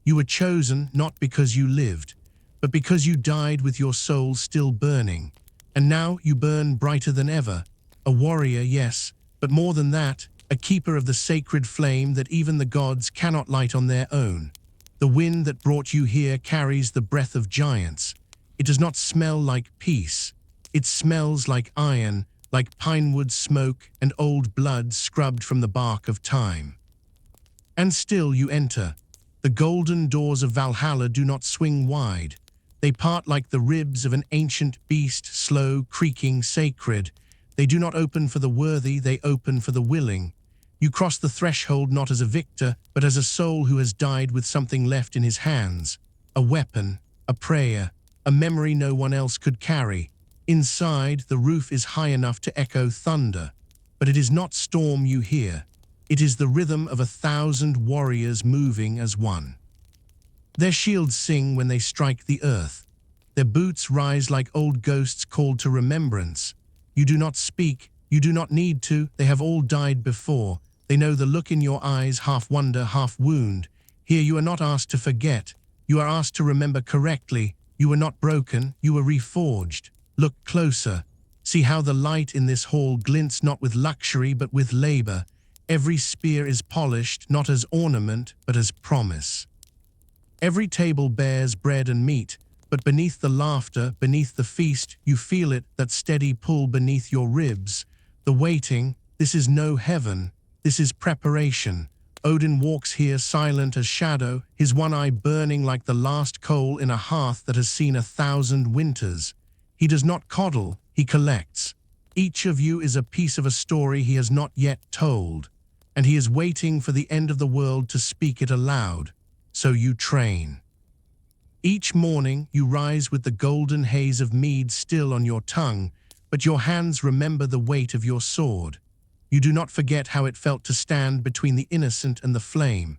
You were chosen not because you lived, but because you died with your soul still burning. And now you burn brighter than ever. A warrior, yes, but more than that, a keeper of the sacred flame that even the gods cannot light on their own. The wind that brought you here carries the breath of giants. It does not smell like peace. It smells like iron, like pinewood smoke and old blood scrubbed from the bark of time. And still you enter. The golden doors of Valhalla do not swing wide. They part like the ribs of an ancient beast, slow, creaking, sacred. They do not open for the worthy, they open for the willing. You cross the threshold not as a victor, but as a soul who has died with something left in his hands. A weapon, a prayer, a memory no one else could carry. Inside, the roof is high enough to echo thunder. But it is not storm you hear. It is the rhythm of 1,000 warriors moving as one. Their shields sing when they strike the earth. Their boots rise like old ghosts called to remembrance. You do not speak, you do not need to, they have all died before. They know the look in your eyes, half wonder, half wound. Here you are not asked to forget, you are asked to remember correctly. You were not broken, you were reforged. Look closer. See how the light in this hall glints not with luxury but with labor. Every spear is polished, not as ornament, but as promise. Every table bears bread and meat, but beneath the laughter, beneath the feast, you feel it, that steady pull beneath your ribs. The waiting, this is no heaven, this is preparation. Odin walks here silent as shadow, his one eye burning like the last coal in a hearth that has seen 1,000 winters. He does not coddle, he collects. Each of you is a piece of a story he has not yet told, and he is waiting for the end of the world to speak it aloud. So you train. Each morning you rise with the golden haze of mead still on your tongue, but your hands remember the weight of your sword. You do not forget how it felt to stand between the innocent and the flame.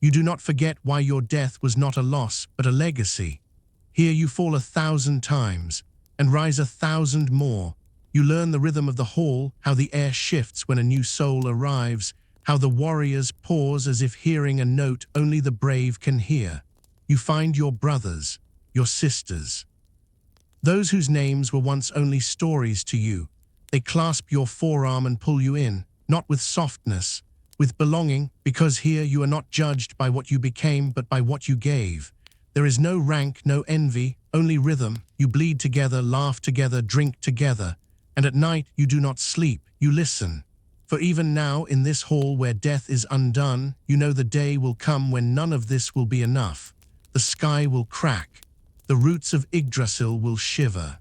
You do not forget why your death was not a loss, but a legacy. Here you fall 1,000 times, and rise 1,000 more. You learn the rhythm of the hall, how the air shifts when a new soul arrives, how the warriors pause as if hearing a note only the brave can hear. You find your brothers, your sisters. Those whose names were once only stories to you. They clasp your forearm and pull you in, not with softness, with belonging, because here you are not judged by what you became, but by what you gave. There is no rank, no envy, only rhythm. You bleed together, laugh together, drink together. And at night you do not sleep, you listen. For even now, in this hall where death is undone, you know the day will come when none of this will be enough. The sky will crack. The roots of Yggdrasil will shiver.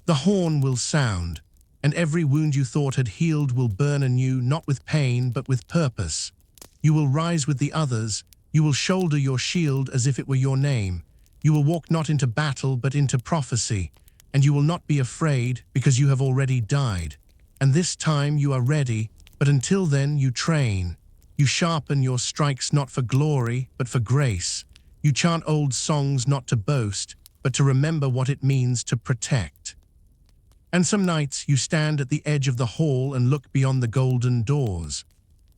The horn will sound, and every wound you thought had healed will burn anew, not with pain, but with purpose. You will rise with the others. You will shoulder your shield as if it were your name. You will walk not into battle, but into prophecy. And you will not be afraid, because you have already died. And this time you are ready, But until then, you train. You sharpen your strikes not for glory, but for grace. You chant old songs not to boast, but to remember what it means to protect. And some nights you stand at the edge of the hall and look beyond the golden doors.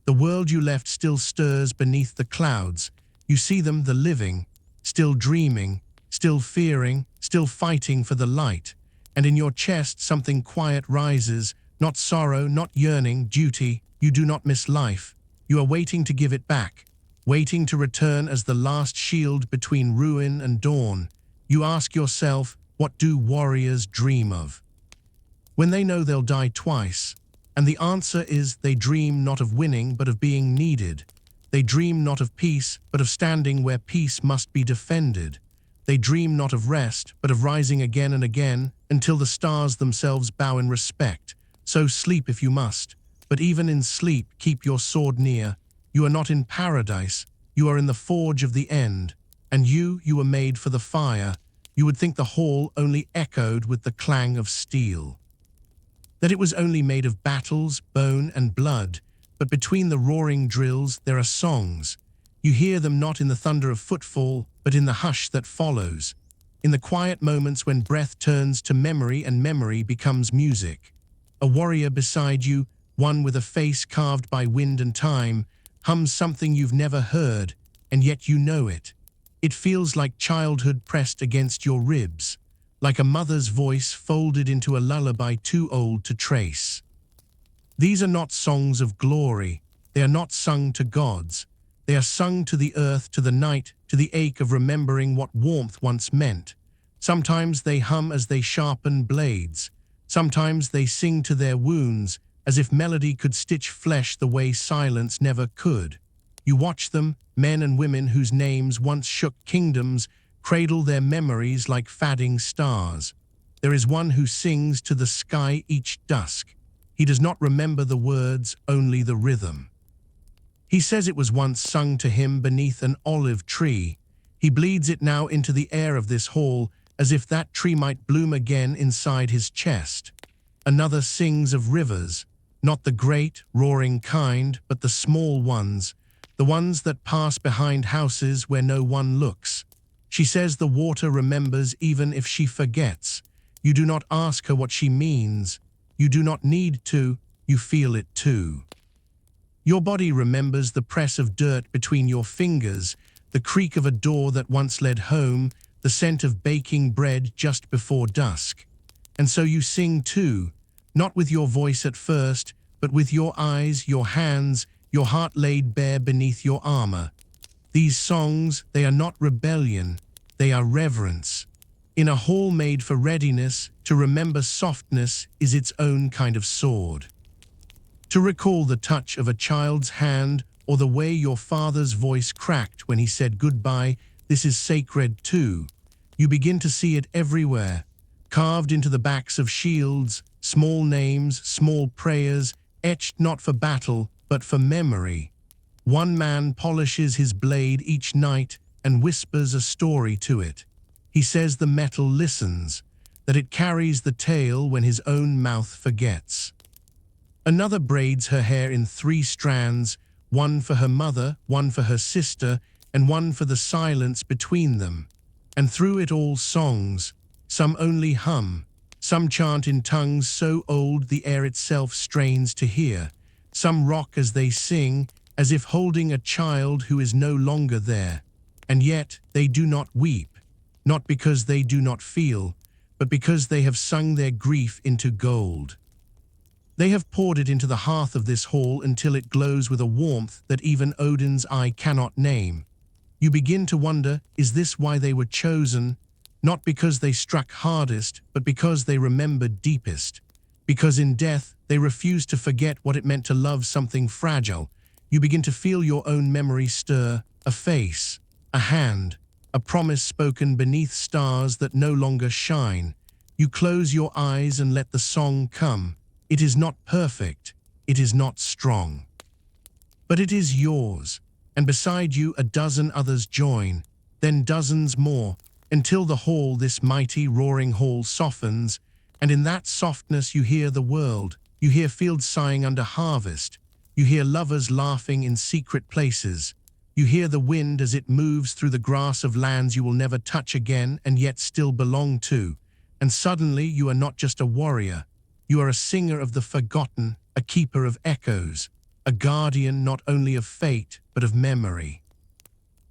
The world you left still stirs beneath the clouds. You see them, the living, still dreaming, still fearing, still fighting for the light. And in your chest something quiet rises, not sorrow, not yearning, duty. You do not miss life. You are waiting to give it back, waiting to return as the last shield between ruin and dawn. You ask yourself, what do warriors dream of when they know they'll die twice? And the answer is they dream not of winning, but of being needed. They dream not of peace, but of standing where peace must be defended. They dream not of rest, but of rising again and again, until the stars themselves bow in respect. So sleep if you must, but even in sleep keep your sword near. You are not in paradise, you are in the forge of the end. And you were made for the fire. You would think the hall only echoed with the clang of steel, that it was only made of battles, bone and blood. But between the roaring drills there are songs. You hear them not in the thunder of footfall, but in the hush that follows, in the quiet moments when breath turns to memory and memory becomes music. A warrior beside you, one with a face carved by wind and time, hums something you've never heard, and yet you know it. It feels like childhood pressed against your ribs, like a mother's voice folded into a lullaby too old to trace. These are not songs of glory. They are not sung to gods. They are sung to the earth, to the night, to the ache of remembering what warmth once meant. Sometimes they hum as they sharpen blades. Sometimes they sing to their wounds, as if melody could stitch flesh the way silence never could. You watch them, men and women whose names once shook kingdoms, cradle their memories like fading stars. There is one who sings to the sky each dusk. He does not remember the words, only the rhythm. He says it was once sung to him beneath an olive tree. He bleeds it now into the air of this hall, as if that tree might bloom again inside his chest. Another sings of rivers, not the great, roaring kind, but the small ones, the ones that pass behind houses where no one looks. She says the water remembers even if she forgets. You do not ask her what she means. You do not need to, you feel it too. Your body remembers the press of dirt between your fingers, the creak of a door that once led home, the scent of baking bread just before dusk. And so you sing too, not with your voice at first, but with your eyes, your hands, your heart laid bare beneath your armor. These songs, they are not rebellion, they are reverence. In a hall made for readiness, to remember softness is its own kind of sword. To recall the touch of a child's hand or the way your father's voice cracked when he said goodbye, this is sacred too. You begin to see it everywhere, carved into the backs of shields, small names, small prayers, etched not for battle, but for memory. One man polishes his blade each night and whispers a story to it. He says the metal listens, that it carries the tale when his own mouth forgets. Another braids her hair in 3 strands, one for her mother, one for her sister, and one for the silence between them. And through it all songs, some only hum, some chant in tongues so old the air itself strains to hear. Some rock as they sing, as if holding a child who is no longer there. And yet they do not weep, not because they do not feel, but because they have sung their grief into gold. They have poured it into the hearth of this hall until it glows with a warmth that even Odin's eye cannot name. You begin to wonder, is this why they were chosen? Not because they struck hardest, but because they remembered deepest. Because in death, they refused to forget what it meant to love something fragile. You begin to feel your own memory stir, a face, a hand, a promise spoken beneath stars that no longer shine. You close your eyes and let the song come. It is not perfect, it is not strong. But it is yours, and beside you a dozen others join, then dozens more, until the hall, this mighty roaring hall, softens, and in that softness you hear the world, you hear fields sighing under harvest, You hear lovers laughing in secret places. You hear the wind as it moves through the grass of lands you will never touch again and yet still belong to. And suddenly you are not just a warrior. You are a singer of the forgotten, a keeper of echoes, a guardian not only of fate but of memory.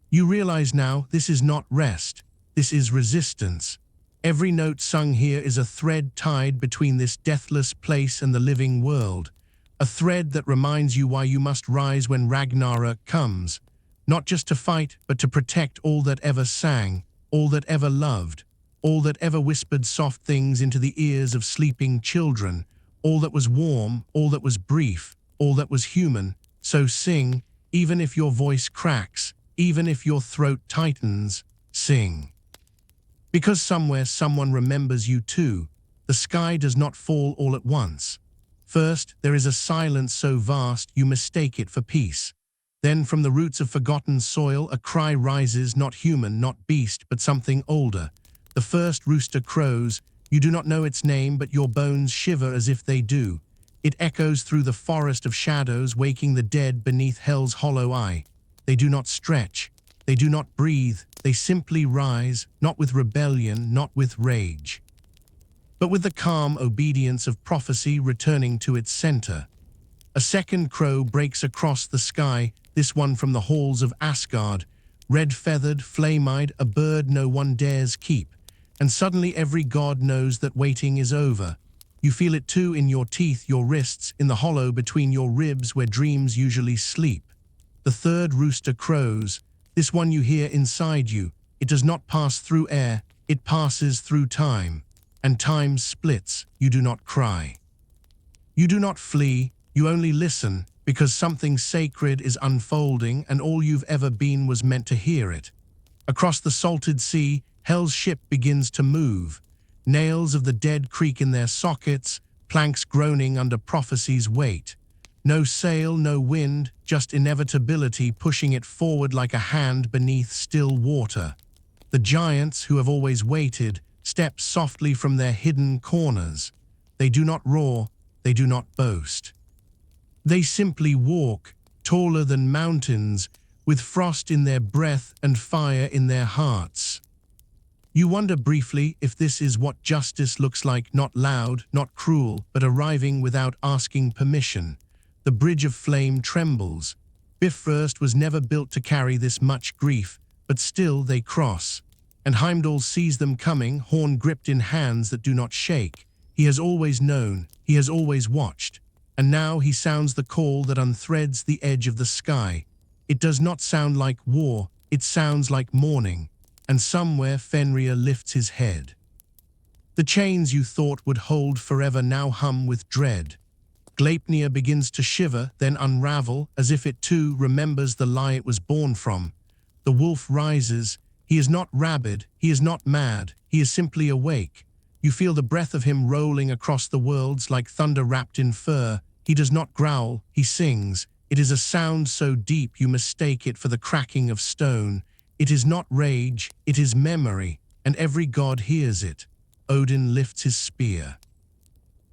You realize now this is not rest, this is resistance. Every note sung here is a thread tied between this deathless place and the living world, a thread that reminds you why you must rise when Ragnarok comes, not just to fight but to protect all that ever sang, all that ever loved, all that ever whispered soft things into the ears of sleeping children, all that was warm, all that was brief, all that was human. So sing, even if your voice cracks, even if your throat tightens, sing. Because somewhere someone remembers you too. The sky does not fall all at once. First, there is a silence so vast you mistake it for peace. Then from the roots of forgotten soil a cry rises, not human, not beast, but something older. The first rooster crows. You do not know its name, but your bones shiver as if they do. It echoes through the forest of shadows, waking the dead beneath hell's hollow eye. They do not stretch. They do not breathe. They simply rise, not with rebellion, not with rage, but with the calm obedience of prophecy returning to its center. A second crow breaks across the sky, this one from the halls of Asgard, red-feathered, flame-eyed, a bird no one dares keep. And suddenly every god knows that waiting is over. You feel it too in your teeth, your wrists, in the hollow between your ribs where dreams usually sleep. The third rooster crows, this one you hear inside you. It does not pass through air, it passes through time. And time splits, you do not cry. You do not flee, you only listen, because something sacred is unfolding and all you've ever been was meant to hear it. Across the salted sea, Hell's ship begins to move. Nails of the dead creak in their sockets, planks groaning under prophecy's weight. No sail, no wind, just inevitability pushing it forward like a hand beneath still water. The giants, who have always waited, step softly from their hidden corners. They do not roar, they do not boast. They simply walk, taller than mountains, with frost in their breath and fire in their hearts. You wonder briefly if this is what justice looks like, not loud, not cruel, but arriving without asking permission. The bridge of flame trembles. Bifrost was never built to carry this much grief, but still they cross. And Heimdall sees them coming, horn gripped in hands that do not shake. He has always known, he has always watched. And now he sounds the call that unthreads the edge of the sky. It does not sound like war, it sounds like mourning. And somewhere Fenrir lifts his head. The chains you thought would hold forever now hum with dread. Gleipnir begins to shiver, then unravel, as if it too remembers the lie it was born from. The wolf rises. He is not rabid, he is not mad, he is simply awake. You feel the breath of him rolling across the worlds like thunder wrapped in fur. He does not growl, he sings. It is a sound so deep you mistake it for the cracking of stone. It is not rage, it is memory, and every god hears it. Odin lifts his spear.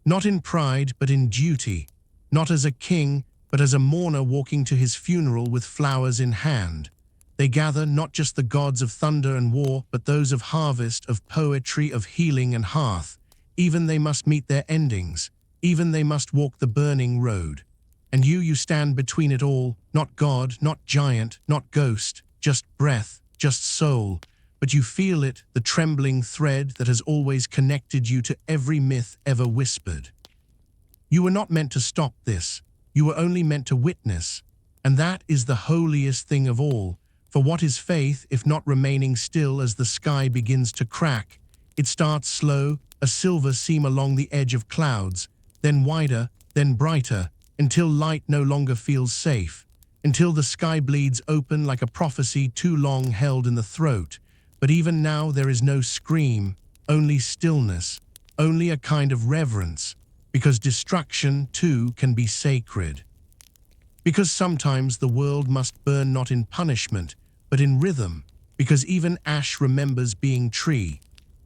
Not in pride, but in duty. Not as a king, but as a mourner walking to his funeral with flowers in hand. They gather not just the gods of thunder and war, but those of harvest, of poetry, of healing and hearth. Even they must meet their endings. Even they must walk the burning road. And you stand between it all, not god, not giant, not ghost, just breath, just soul. But you feel it, the trembling thread that has always connected you to every myth ever whispered. You were not meant to stop this. You were only meant to witness. And that is the holiest thing of all. For what is faith if not remaining still as the sky begins to crack? It starts slow, a silver seam along the edge of clouds, then wider, then brighter, until light no longer feels safe, until the sky bleeds open like a prophecy too long held in the throat. But even now there is no scream, only stillness, only a kind of reverence, because destruction too can be sacred. Because sometimes the world must burn not in punishment, but in rhythm, because even ash remembers being tree.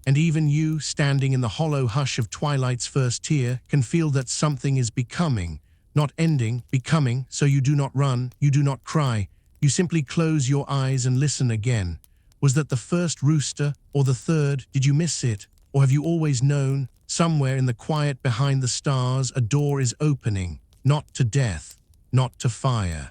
And even you, standing in the hollow hush of twilight's first tear, can feel that something is becoming, not ending, becoming, so you do not run, you do not cry, you simply close your eyes and listen again. Was that the first rooster, or the third? Did you miss it? Or have you always known, somewhere in the quiet behind the stars, a door is opening, not to death, not to fire,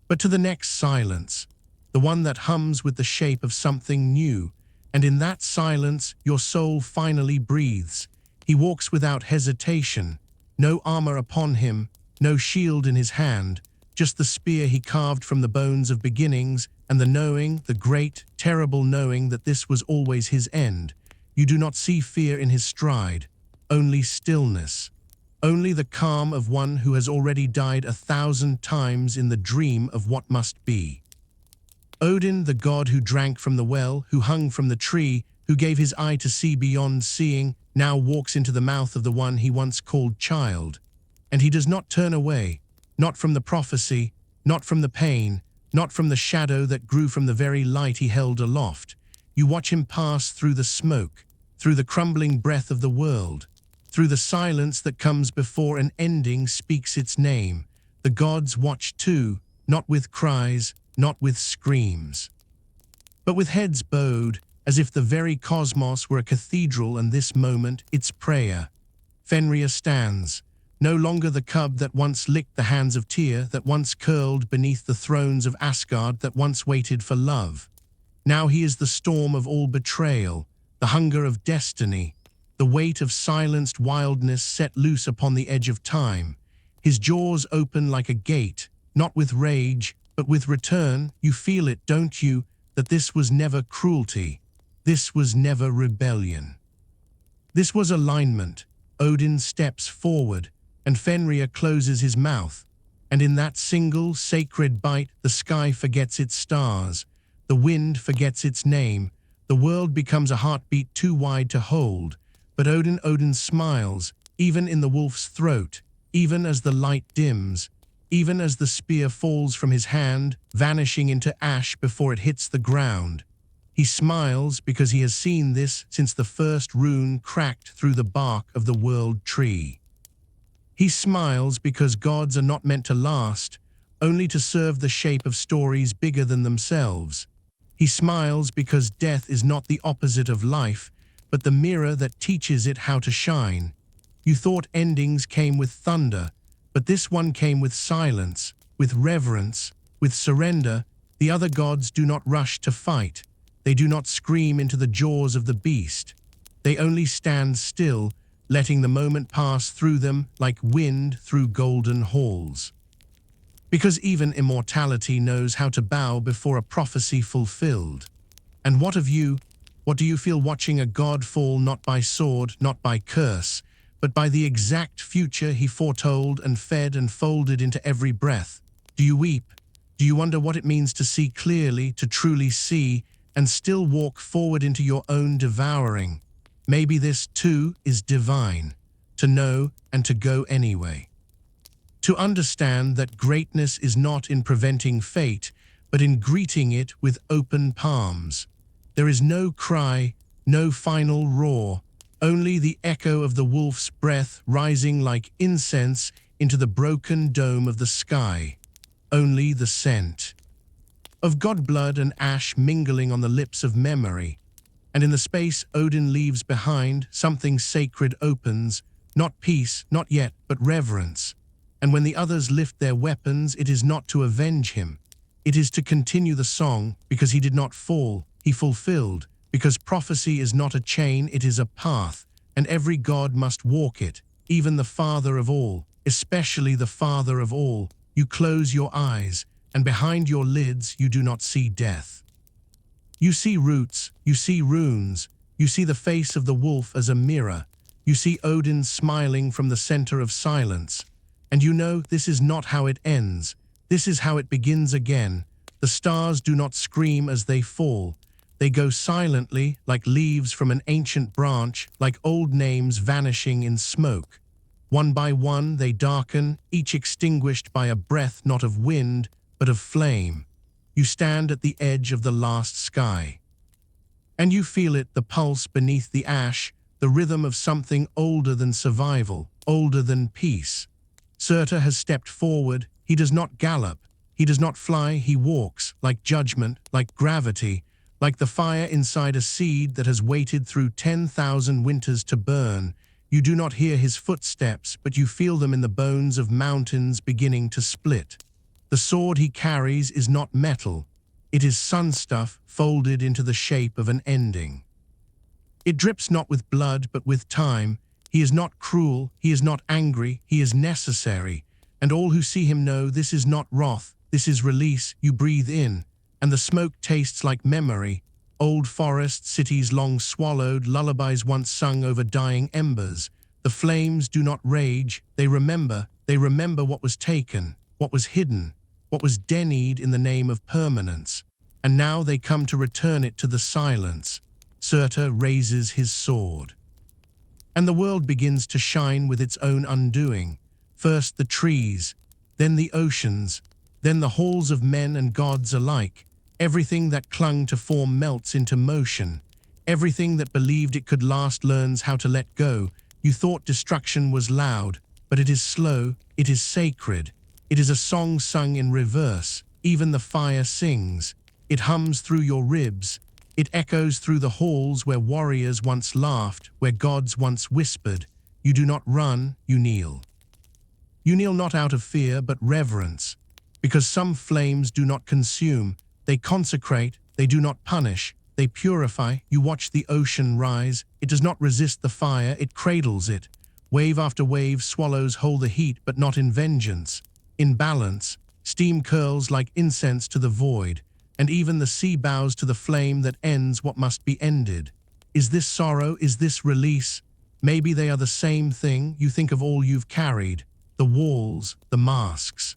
but to the next silence, the one that hums with the shape of something new, and in that silence your soul finally breathes. He walks without hesitation, no armor upon him, no shield in his hand, just the spear he carved from the bones of beginnings, and the knowing, the great, terrible knowing that this was always his end. You do not see fear in his stride, only stillness, only the calm of one who has already died 1,000 times in the dream of what must be. Odin, the god who drank from the well, who hung from the tree, who gave his eye to see beyond seeing, now walks into the mouth of the one he once called child. And he does not turn away, not from the prophecy, not from the pain, not from the shadow that grew from the very light he held aloft. You watch him pass through the smoke, through the crumbling breath of the world, through the silence that comes before an ending speaks its name. The gods watch too, not with cries, not with screams, but with heads bowed, as if the very cosmos were a cathedral and this moment its prayer. Fenrir stands, no longer the cub that once licked the hands of Tyr, that once curled beneath the thrones of Asgard, that once waited for love. Now he is the storm of all betrayal, the hunger of destiny, the weight of silenced wildness set loose upon the edge of time. His jaws open like a gate, not with rage, but with return. You feel it, don't you, that this was never cruelty. This was never rebellion. This was alignment. Odin steps forward, and Fenrir closes his mouth, and in that single sacred bite the sky forgets its stars, the wind forgets its name, the world becomes a heartbeat too wide to hold. But Odin smiles, even in the wolf's throat, even as the light dims, even as the spear falls from his hand, vanishing into ash before it hits the ground. He smiles because he has seen this since the first rune cracked through the bark of the world tree. He smiles because gods are not meant to last, only to serve the shape of stories bigger than themselves. He smiles because death is not the opposite of life, but the mirror that teaches it how to shine. You thought endings came with thunder, but this one came with silence, with reverence, with surrender. The other gods do not rush to fight. They do not scream into the jaws of the beast. They only stand still, letting the moment pass through them like wind through golden halls. Because even immortality knows how to bow before a prophecy fulfilled. And what of you? What do you feel watching a god fall not by sword, not by curse, but by the exact future he foretold and fed and folded into every breath? Do you weep? Do you wonder what it means to see clearly, to truly see, and still walk forward into your own devouring? Maybe this too is divine, to know and to go anyway. To understand that greatness is not in preventing fate, but in greeting it with open palms. There is no cry, no final roar, only the echo of the wolf's breath rising like incense into the broken dome of the sky. Only the scent of god blood and ash mingling on the lips of memory. And in the space Odin leaves behind, something sacred opens, not peace, not yet, but reverence. And when the others lift their weapons, it is not to avenge him. It is to continue the song, because he did not fall, he fulfilled, because prophecy is not a chain, it is a path, and every god must walk it, even the Father of all, especially the Father of all. You close your eyes, and behind your lids you do not see death. You see roots, you see runes, you see the face of the wolf as a mirror, you see Odin smiling from the center of silence, and you know this is not how it ends, this is how it begins again. The stars do not scream as they fall. They go silently, like leaves from an ancient branch, like old names vanishing in smoke. One by one they darken, each extinguished by a breath not of wind, but of flame. You stand at the edge of the last sky. And you feel it, the pulse beneath the ash, the rhythm of something older than survival, older than peace. Surtur has stepped forward. He does not gallop. He does not fly. He walks, like judgment, like gravity, like the fire inside a seed that has waited through 10,000 winters to burn. You do not hear his footsteps, but you feel them in the bones of mountains beginning to split. The sword he carries is not metal. It is sun stuff folded into the shape of an ending. It drips not with blood, but with time. He is not cruel, he is not angry, he is necessary. And all who see him know this is not wrath, this is release. You breathe in, and the smoke tastes like memory. Old forests, cities long swallowed, lullabies once sung over dying embers. The flames do not rage, they remember what was taken, what was hidden, what was denied in the name of permanence. And now they come to return it to the silence. Surtur raises his sword. And the world begins to shine with its own undoing. First the trees, then the oceans, then the halls of men and gods alike. Everything that clung to form melts into motion. Everything that believed it could last learns how to let go. You thought destruction was loud, but it is slow, it is sacred. It is a song sung in reverse. Even the fire sings. It hums through your ribs. It echoes through the halls where warriors once laughed, where gods once whispered. You do not run, you kneel. You kneel not out of fear, but reverence. Because some flames do not consume. They consecrate, they do not punish, they purify. You watch the ocean rise. It does not resist the fire, it cradles it. Wave after wave swallows whole the heat, but not in vengeance. In balance, steam curls like incense to the void, and even the sea bows to the flame that ends what must be ended. Is this sorrow? Is this release? Maybe they are the same thing. You think of all you've carried, the walls, the masks,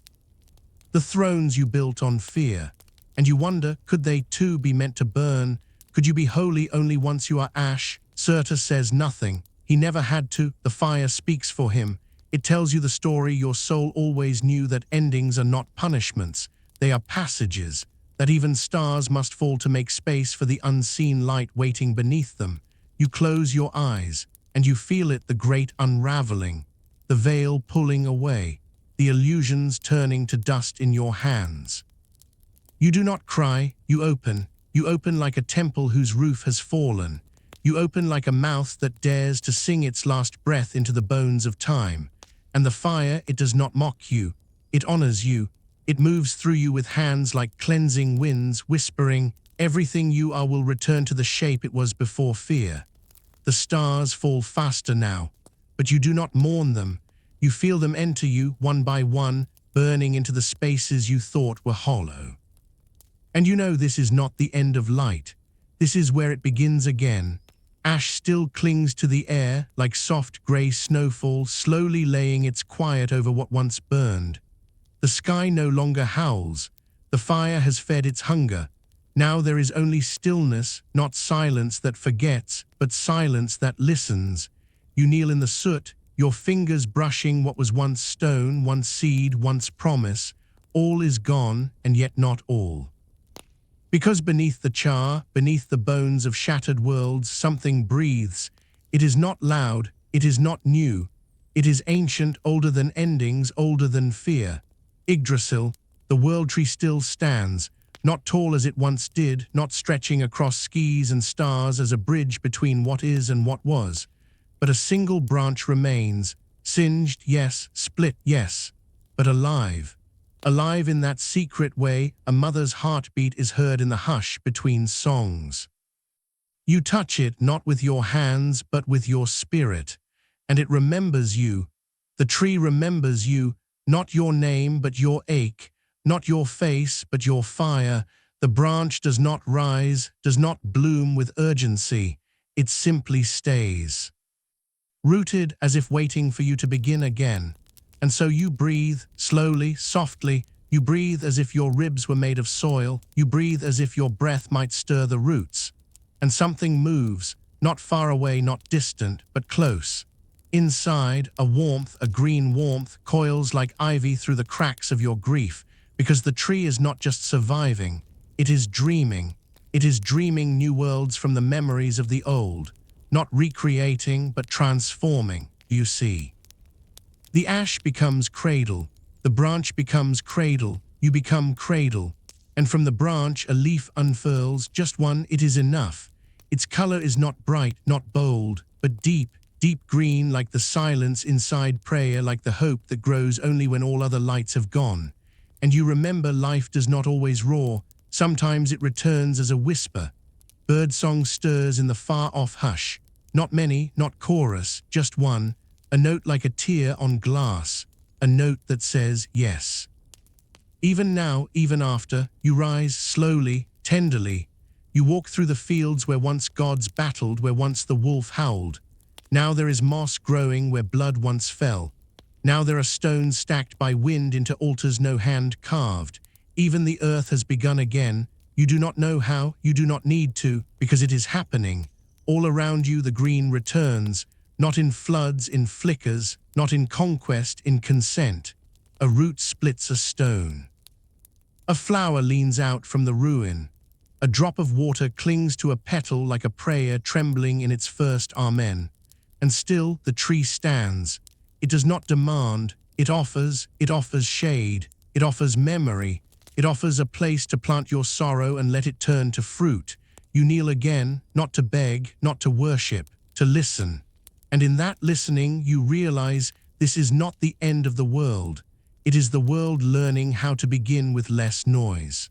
the thrones you built on fear, and you wonder, could they too be meant to burn? Could you be holy only once you are ash? Surtur says nothing. He never had to. The fire speaks for him. It tells you the story your soul always knew, that endings are not punishments. They are passages, that even stars must fall to make space for the unseen light waiting beneath them. You close your eyes, and you feel it, the great unraveling, the veil pulling away, the illusions turning to dust in your hands. You do not cry, you open like a temple whose roof has fallen. You open like a mouth that dares to sing its last breath into the bones of time. And the fire, it does not mock you, it honors you. It moves through you with hands like cleansing winds, whispering, everything you are will return to the shape it was before fear. The stars fall faster now, but you do not mourn them. You feel them enter you, one by one, burning into the spaces you thought were hollow. And you know this is not the end of light. This is where it begins again. Ash still clings to the air like soft grey snowfall, slowly laying its quiet over what once burned. The sky no longer howls. The fire has fed its hunger. Now there is only stillness, not silence that forgets, but silence that listens. You kneel in the soot, your fingers brushing what was once stone, once seed, once promise. All is gone, and yet not all. Because beneath the char, beneath the bones of shattered worlds, something breathes. It is not loud, it is not new. It is ancient, older than endings, older than fear. Yggdrasil, the world tree still stands, not tall as it once did, not stretching across skies and stars as a bridge between what is and what was. But a single branch remains, singed, yes, split, yes, but alive. Alive in that secret way, a mother's heartbeat is heard in the hush between songs. You touch it not with your hands, but with your spirit, and it remembers you. The tree remembers you, not your name, but your ache, not your face, but your fire. The branch does not rise, does not bloom with urgency. It simply stays, rooted as if waiting for you to begin again. And so you breathe, slowly, softly. You breathe as if your ribs were made of soil. You breathe as if your breath might stir the roots. And something moves, not far away, not distant, but close. Inside, a warmth, a green warmth, coils like ivy through the cracks of your grief, because the tree is not just surviving, it is dreaming. It is dreaming new worlds from the memories of the old, not recreating, but transforming, you see. The ash becomes cradle, the branch becomes cradle, you become cradle. And from the branch a leaf unfurls, just one, it is enough. Its color is not bright, not bold, but deep, deep green, like the silence inside prayer, like the hope that grows only when all other lights have gone. And you remember life does not always roar, sometimes it returns as a whisper. Birdsong stirs in the far-off hush. Not many, not chorus, just one, a note like a tear on glass, a note that says yes. Even now, even after, you rise slowly, tenderly. You walk through the fields where once gods battled, where once the wolf howled. Now there is moss growing where blood once fell. Now there are stones stacked by wind into altars no hand carved. Even the earth has begun again. You do not know how, you do not need to, because it is happening. All around you the green returns, not in floods, in flickers, not in conquest, in consent. A root splits a stone. A flower leans out from the ruin. A drop of water clings to a petal like a prayer trembling in its first amen. And still the tree stands. It does not demand, it offers shade, it offers memory, it offers a place to plant your sorrow and let it turn to fruit. You kneel again, not to beg, not to worship, to listen. And in that listening you realize this is not the end of the world. It is the world learning how to begin with less noise.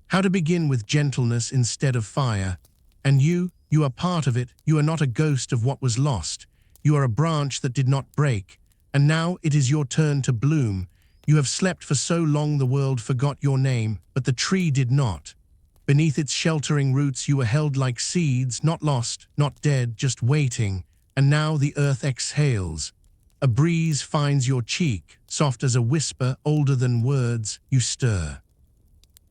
How to begin with gentleness instead of fire. And you are part of it. You are not a ghost of what was lost. You are a branch that did not break. And now it is your turn to bloom. You have slept for so long the world forgot your name, but the tree did not. Beneath its sheltering roots you were held like seeds, not lost, not dead, just waiting. And now the earth exhales. A breeze finds your cheek, soft as a whisper, older than words, you stir.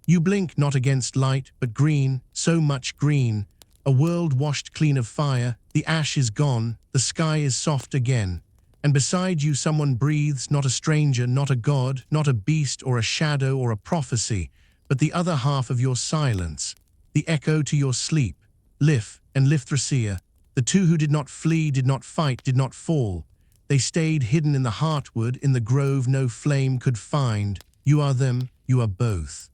You blink not against light, but green, so much green. A world washed clean of fire, the ash is gone, the sky is soft again. And beside you someone breathes, not a stranger, not a god, not a beast or a shadow or a prophecy, but the other half of your silence, the echo to your sleep, Lif and Lifthrasia, the two who did not flee, did not fight, did not fall. They stayed hidden in the heartwood, in the grove no flame could find. You are them, you are both.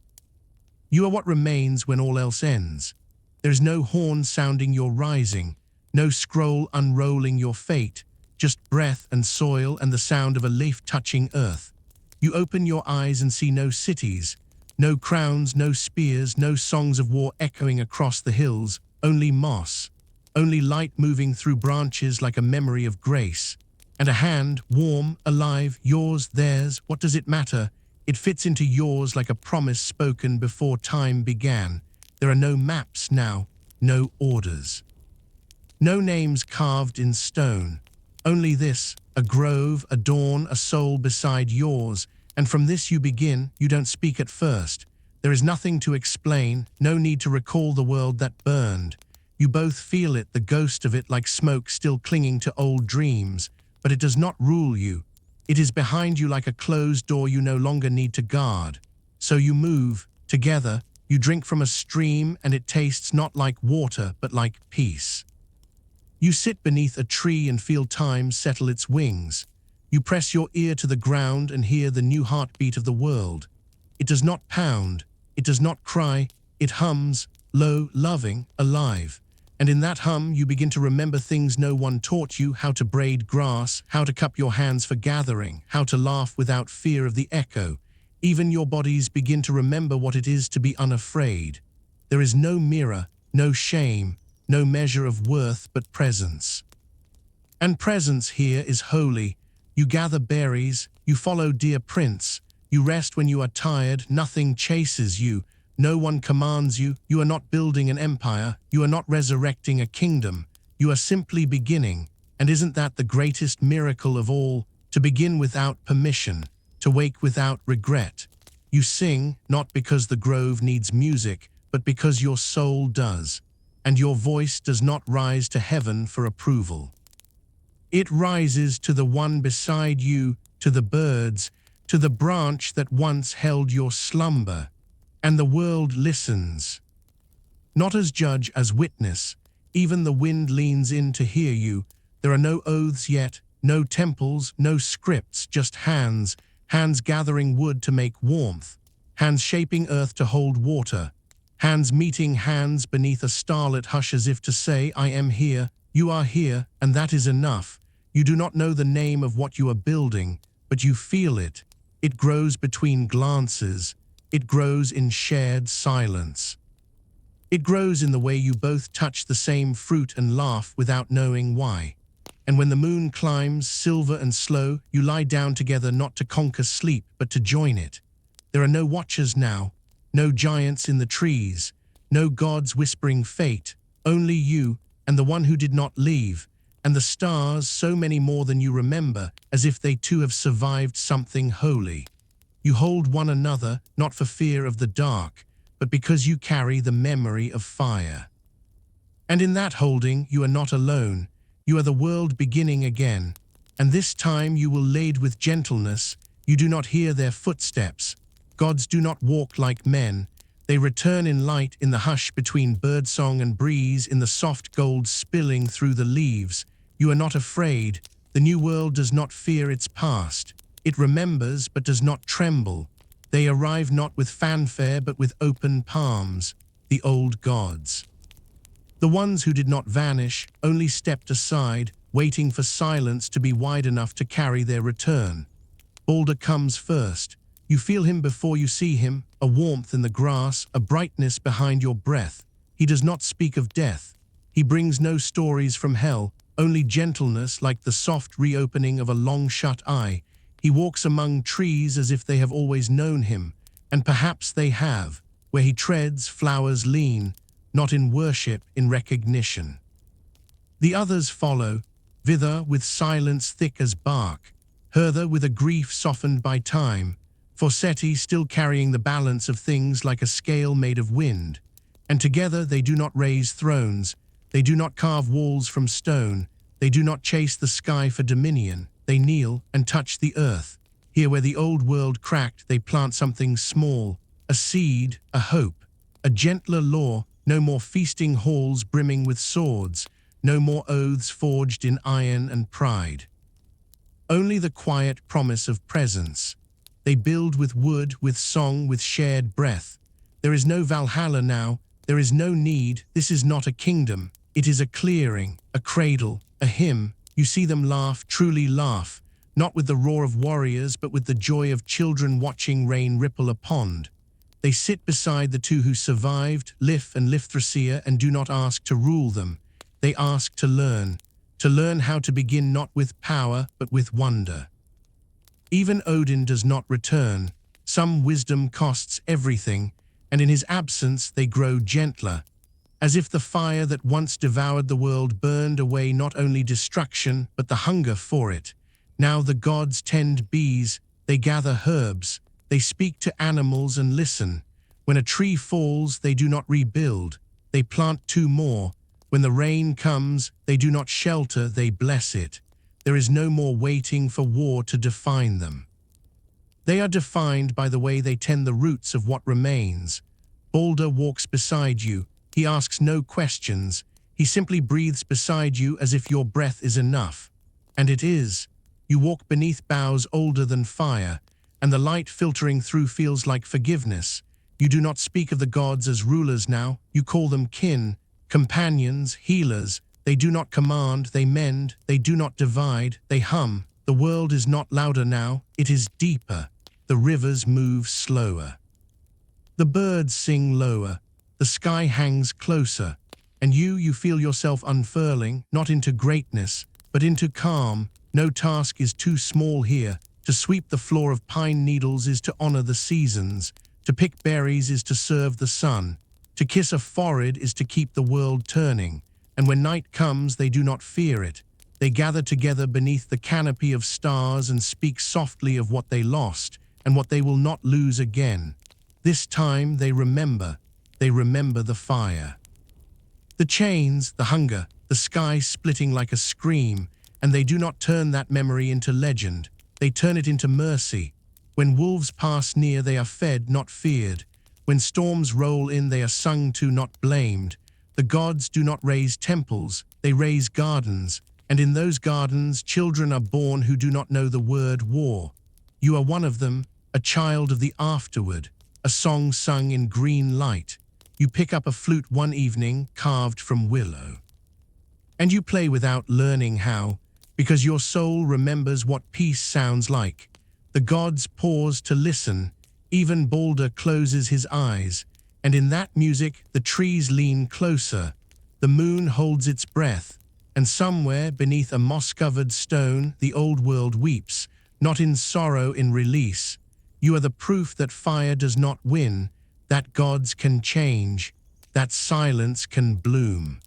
You are what remains when all else ends. There is no horn sounding your rising, no scroll unrolling your fate, just breath and soil and the sound of a leaf touching earth. You open your eyes and see no cities, no crowns, no spears, no songs of war echoing across the hills, only moss, only light moving through branches like a memory of grace. And a hand, warm, alive, yours, theirs, what does it matter? It fits into yours like a promise spoken before time began. There are no maps now, no orders. No names carved in stone. Only this, a grove, a dawn, a soul beside yours. And from this you begin, you don't speak at first. There is nothing to explain, no need to recall the world that burned. You both feel it, the ghost of it, like smoke still clinging to old dreams. But it does not rule you. It is behind you like a closed door you no longer need to guard. So you move, together, you drink from a stream and it tastes not like water but like peace. You sit beneath a tree and feel time settle its wings. You press your ear to the ground and hear the new heartbeat of the world. It does not pound, it does not cry, it hums, low, loving, alive. And in that hum, you begin to remember things no one taught you, how to braid grass, how to cup your hands for gathering, how to laugh without fear of the echo. Even your bodies begin to remember what it is to be unafraid. There is no mirror, no shame, no measure of worth but presence. And presence here is holy. You gather berries, you follow dear prints, you rest when you are tired, nothing chases you. No one commands you, you are not building an empire, you are not resurrecting a kingdom, you are simply beginning. And isn't that the greatest miracle of all? To begin without permission, to wake without regret. You sing, not because the grove needs music, but because your soul does. And your voice does not rise to heaven for approval. It rises to the one beside you, to the birds, to the branch that once held your slumber. And the world listens. Not as judge, as witness. Even the wind leans in to hear you. There are no oaths yet, No temples, no scripts, just hands, hands gathering wood to make warmth, hands shaping earth to hold water, hands meeting hands beneath a starlit hush as if to say, I am here, you are here, and that is enough. You do not know the name of what you are building, but you feel it. It grows between glances. It grows in shared silence. It grows in the way you both touch the same fruit and laugh without knowing why. And when the moon climbs, silver and slow, you lie down together not to conquer sleep, but to join it. There are no watchers now, no giants in the trees, no gods whispering fate, only you and the one who did not leave, and the stars, so many more than you remember, as if they too have survived something holy. You hold one another, not for fear of the dark, but because you carry the memory of fire. And in that holding, you are not alone. You are the world beginning again. And this time you will lead with gentleness. You do not hear their footsteps. Gods do not walk like men. They return in light in the hush between birdsong and breeze, in the soft gold spilling through the leaves. You are not afraid. The new world does not fear its past. It remembers but does not tremble. They arrive not with fanfare but with open palms, the old gods. The ones who did not vanish only stepped aside, waiting for silence to be wide enough to carry their return. Balder comes first. You feel him before you see him, a warmth in the grass, a brightness behind your breath. He does not speak of death. He brings no stories from hell, only gentleness like the soft reopening of a long-shut eye. He walks among trees as if they have always known him, and perhaps they have. Where he treads, flowers lean, not in worship, in recognition. The others follow, Vither with silence thick as bark, Hertha with a grief softened by time, Forseti still carrying the balance of things like a scale made of wind. And together they do not raise thrones, they do not carve walls from stone, they do not chase the sky for dominion. They kneel and touch the earth. Here where the old world cracked, they plant something small, a seed, a hope, a gentler law, no more feasting halls brimming with swords, no more oaths forged in iron and pride. Only the quiet promise of presence. They build with wood, with song, with shared breath. There is no Valhalla now, there is no need, this is not a kingdom, it is a clearing, a cradle, a hymn. You see them laugh, truly laugh, not with the roar of warriors, but with the joy of children watching rain ripple a pond. They sit beside the two who survived, Lif and Lifthrasir, and do not ask to rule them. They ask to learn how to begin not with power, but with wonder. Even Odin does not return. Some wisdom costs everything, and in his absence they grow gentler. As if the fire that once devoured the world burned away not only destruction, but the hunger for it. Now the gods tend bees, they gather herbs, they speak to animals and listen. When a tree falls, they do not rebuild, they plant two more. When the rain comes, they do not shelter, they bless it. There is no more waiting for war to define them. They are defined by the way they tend the roots of what remains. Balder walks beside you. He asks no questions. He simply breathes beside you as if your breath is enough. And it is. You walk beneath boughs older than fire, and the light filtering through feels like forgiveness. You do not speak of the gods as rulers now. You call them kin, companions, healers. They do not command, they mend. They do not divide, they hum. The world is not louder now, it is deeper. The rivers move slower. The birds sing lower. The sky hangs closer, and you feel yourself unfurling, not into greatness, but into calm. No task is too small here. To sweep the floor of pine needles is to honor the seasons. To pick berries is to serve the sun. To kiss a forehead is to keep the world turning. And when night comes, they do not fear it. They gather together beneath the canopy of stars and speak softly of what they lost and what they will not lose again. This time they remember. They remember the fire. The chains, the hunger, the sky splitting like a scream, and they do not turn that memory into legend. They turn it into mercy. When wolves pass near, they are fed, not feared. When storms roll in, they are sung to, not blamed. The gods do not raise temples, they raise gardens, And in those gardens, children are born who do not know the word war. You are one of them, a child of the afterward, a song sung in green light. You pick up a flute one evening, carved from willow. And you play without learning how, because your soul remembers what peace sounds like. The gods pause to listen, even Balder closes his eyes, and in that music the trees lean closer, the moon holds its breath, and somewhere beneath a moss-covered stone the old world weeps, not in sorrow, in release. You are the proof that fire does not win, that gods can change, that silence can bloom.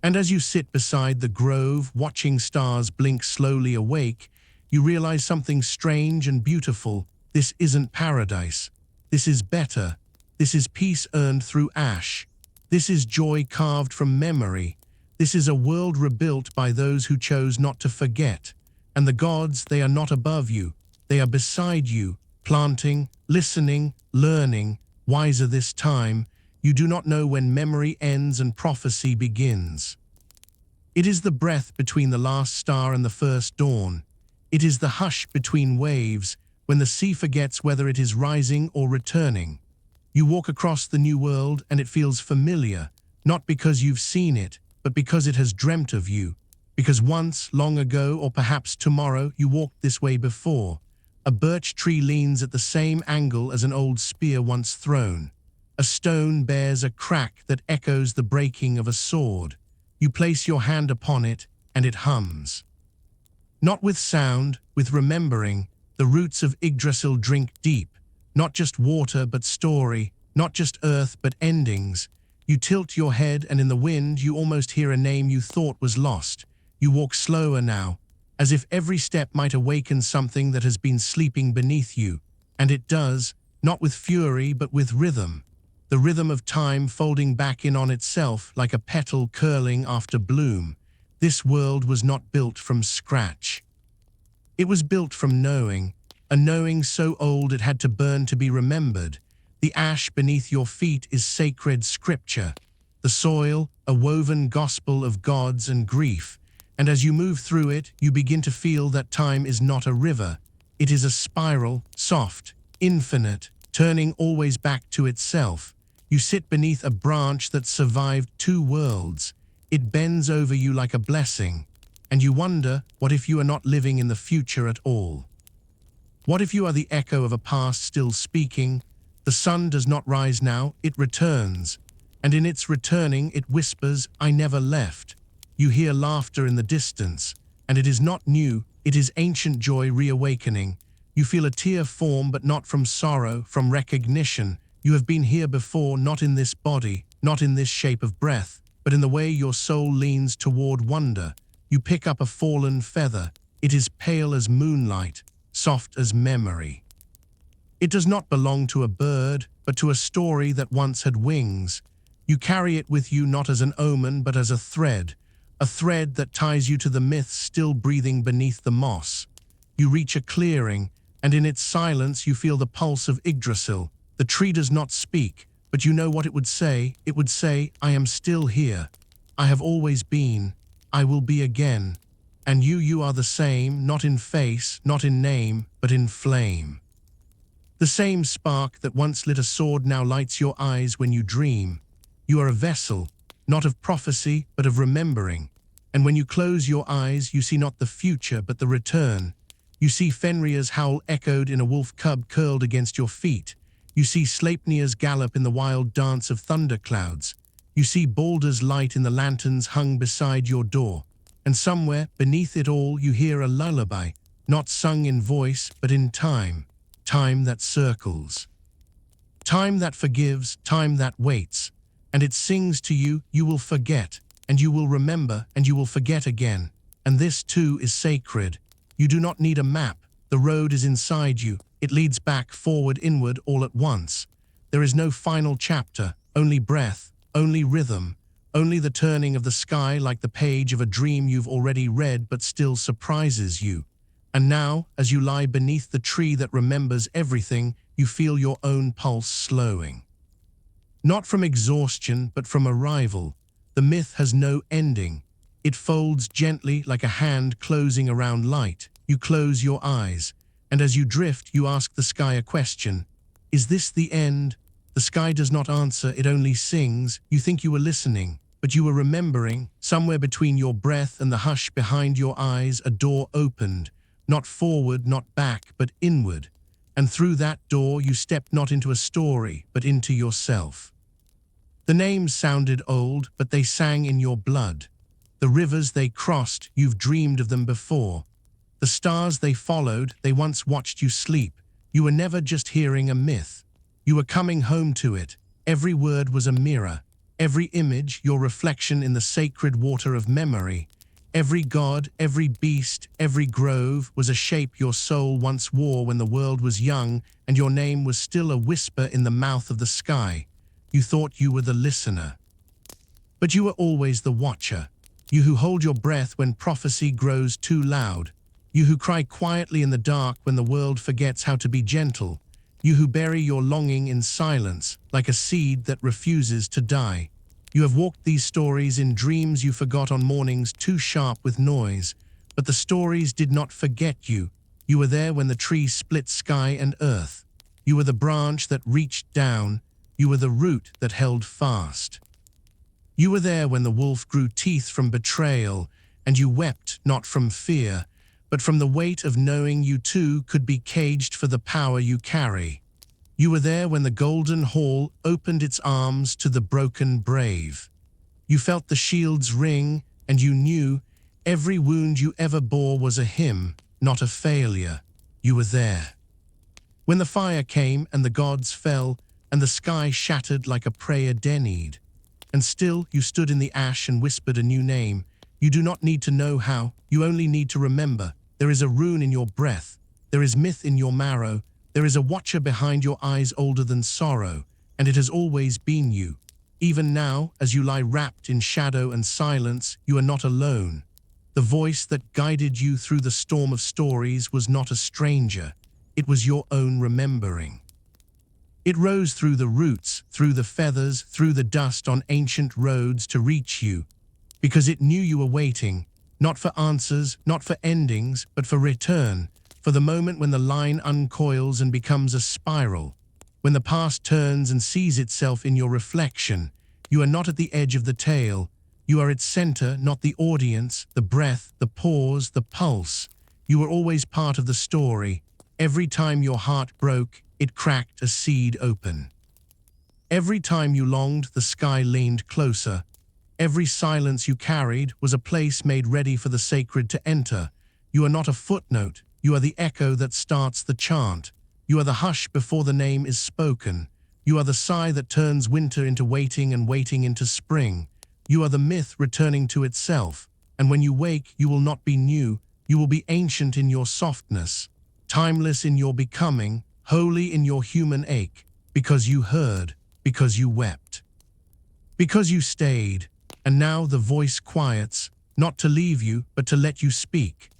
And as you sit beside the grove, watching stars blink slowly awake, you realize something strange and beautiful. This isn't paradise. This is better. This is peace earned through ash. This is joy carved from memory. This is a world rebuilt by those who chose not to forget. And the gods, they are not above you. They are beside you, planting, listening, learning, wiser this time. You do not know when memory ends and prophecy begins. It is the breath between the last star and the first dawn. It is the hush between waves, when the sea forgets whether it is rising or returning. You walk across the new world and it feels familiar, not because you've seen it, but because it has dreamt of you. Because once, long ago, or perhaps tomorrow, you walked this way before. A birch tree leans at the same angle as an old spear once thrown. A stone bears a crack that echoes the breaking of a sword. You place your hand upon it, and it hums. Not with sound, with remembering, the roots of Yggdrasil drink deep. Not just water, but story. Not just earth, but endings. You tilt your head, and in the wind you almost hear a name you thought was lost. You walk slower now, as if every step might awaken something that has been sleeping beneath you. And it does, not with fury, but with rhythm. The rhythm of time folding back in on itself like a petal curling after bloom. This world was not built from scratch. It was built from knowing, a knowing so old it had to burn to be remembered. The ash beneath your feet is sacred scripture. The soil, a woven gospel of gods and grief. And as you move through it, you begin to feel that time is not a river. It is a spiral, soft, infinite, turning always back to itself. You sit beneath a branch that survived 2 worlds. It bends over you like a blessing. And you wonder, what if you are not living in the future at all? What if you are the echo of a past still speaking? The sun does not rise now, it returns. And in its returning, it whispers, I never left. You hear laughter in the distance. And it is not new, it is ancient joy reawakening. You feel a tear form, but not from sorrow, from recognition. You have been here before, not in this body, not in this shape of breath, but in the way your soul leans toward wonder. You pick up a fallen feather. It is pale as moonlight, soft as memory. It does not belong to a bird, but to a story that once had wings. You carry it with you not as an omen, but as a thread that ties you to the myths still breathing beneath the moss. You reach a clearing, and in its silence you feel the pulse of Yggdrasil. The tree does not speak, but you know what it would say. It would say, I am still here. I have always been. I will be again. And you are the same, not in face, not in name, but in flame. The same spark that once lit a sword now lights your eyes when you dream. You are a vessel, not of prophecy, but of remembering. And when you close your eyes, you see not the future, but the return. You see Fenrir's howl echoed in a wolf cub curled against your feet. You see Sleipnir's gallop in the wild dance of thunderclouds. You see Balder's light in the lanterns hung beside your door. And somewhere, beneath it all, you hear a lullaby, not sung in voice, but in time. Time that circles. Time that forgives, time that waits. And it sings to you, you will forget, and you will remember, and you will forget again. And this too is sacred. You do not need a map. The road is inside you. It leads back, forward, inward, all at once. There is no final chapter, only breath, only rhythm, only the turning of the sky like the page of a dream you've already read but still surprises you. And now, as you lie beneath the tree that remembers everything, you feel your own pulse slowing. Not from exhaustion, but from arrival. The myth has no ending. It folds gently like a hand closing around light. You close your eyes, and as you drift, you ask the sky a question. Is this the end? The sky does not answer, it only sings. You think you were listening, but you were remembering. Somewhere between your breath and the hush behind your eyes, a door opened. Not forward, not back, but inward. And through that door you stepped not into a story, but into yourself. The names sounded old, but they sang in your blood. The rivers they crossed, you've dreamed of them before. The stars they followed, they once watched you sleep. You were never just hearing a myth. You were coming home to it. Every word was a mirror. Every image, your reflection in the sacred water of memory. Every god, every beast, every grove was a shape your soul once wore when the world was young and your name was still a whisper in the mouth of the sky. You thought you were the listener. But you were always the watcher. You who hold your breath when prophecy grows too loud. You who cry quietly in the dark when the world forgets how to be gentle. You who bury your longing in silence, like a seed that refuses to die. You have walked these stories in dreams you forgot on mornings too sharp with noise. But the stories did not forget you. You were there when the tree split sky and earth. You were the branch that reached down. You were the root that held fast. You were there when the wolf grew teeth from betrayal, and you wept not from fear, but from the weight of knowing you too could be caged for the power you carry. You were there when the golden hall opened its arms to the broken brave. You felt the shield's ring, and you knew every wound you ever bore was a hymn, not a failure. You were there. When the fire came and the gods fell, and the sky shattered like a prayer denied, and still you stood in the ash and whispered a new name. You do not need to know how, you only need to remember. There is a rune in your breath. There is myth in your marrow. There is a watcher behind your eyes older than sorrow, and it has always been you. Even now, as you lie wrapped in shadow and silence, you are not alone. The voice that guided you through the storm of stories was not a stranger. It was your own remembering. It rose through the roots, through the feathers, through the dust on ancient roads to reach you, because it knew you were waiting, not for answers, not for endings, but for return, for the moment when the line uncoils and becomes a spiral, when the past turns and sees itself in your reflection. You are not at the edge of the tale. You are its center, not the audience, the breath, the pause, the pulse. You were always part of the story. Every time your heart broke, it cracked a seed open. Every time you longed, the sky leaned closer. Every silence you carried was a place made ready for the sacred to enter. You are not a footnote. You are the echo that starts the chant. You are the hush before the name is spoken. You are the sigh that turns winter into waiting and waiting into spring. You are the myth returning to itself. And when you wake, you will not be new. You will be ancient in your softness, timeless in your becoming, holy in your human ache, because you heard, because you wept, because you stayed. And now the voice quiets, not to leave you, but to let you speak.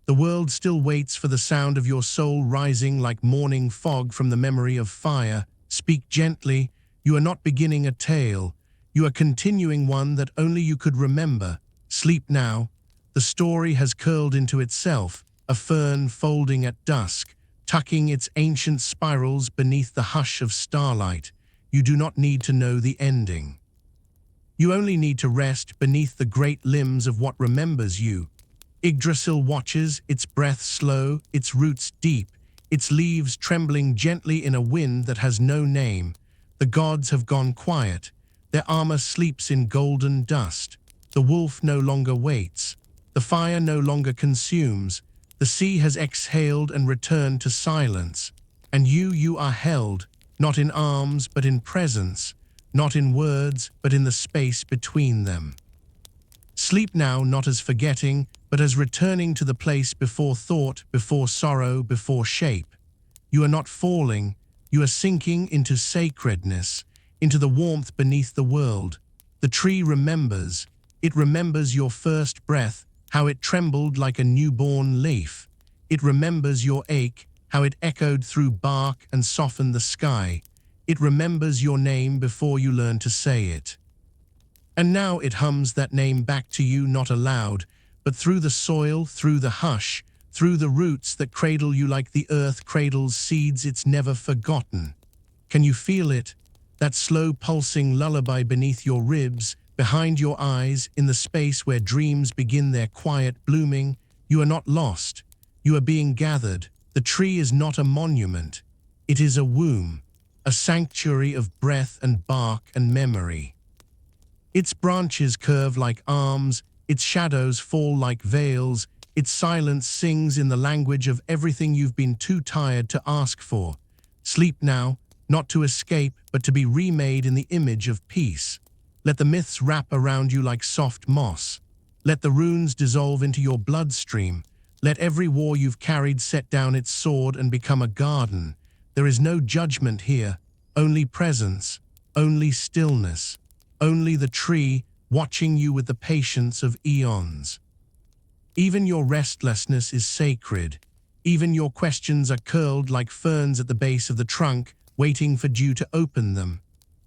The world still waits for the sound of your soul rising like morning fog from the memory of fire. Speak gently. You are not beginning a tale. You are continuing one that only you could remember. Sleep now. The story has curled into itself, a fern folding at dusk, tucking its ancient spirals beneath the hush of starlight. You do not need to know the ending. You only need to rest beneath the great limbs of what remembers you. Yggdrasil watches, its breath slow, its roots deep, its leaves trembling gently in a wind that has no name. The gods have gone quiet. Their armor sleeps in golden dust. The wolf no longer waits. The fire no longer consumes. The sea has exhaled and returned to silence. And you are held, not in arms but in presence, not in words but in the space between them. Sleep now not as forgetting, but as returning to the place before thought, before sorrow, before shape. You are not falling, you are sinking into sacredness, into the warmth beneath the world. The tree remembers. It remembers your first breath, how it trembled like a newborn leaf. It remembers your ache, how it echoed through bark and softened the sky. It remembers your name before you learn to say it. And now it hums that name back to you, not aloud, but through the soil, through the hush, through the roots that cradle you like the earth cradles seeds it's never forgotten. Can you feel it? That slow pulsing lullaby beneath your ribs, behind your eyes, in the space where dreams begin their quiet blooming. You are not lost. You are being gathered. The tree is not a monument. It is a womb, a sanctuary of breath and bark and memory. Its branches curve like arms, its shadows fall like veils, its silence sings in the language of everything you've been too tired to ask for. Sleep now, not to escape, but to be remade in the image of peace. Let the myths wrap around you like soft moss. Let the runes dissolve into your bloodstream. Let every war you've carried set down its sword and become a garden. There is no judgment here, only presence, only stillness, only the tree watching you with the patience of eons. Even your restlessness is sacred. Even your questions are curled like ferns at the base of the trunk, waiting for dew to open them.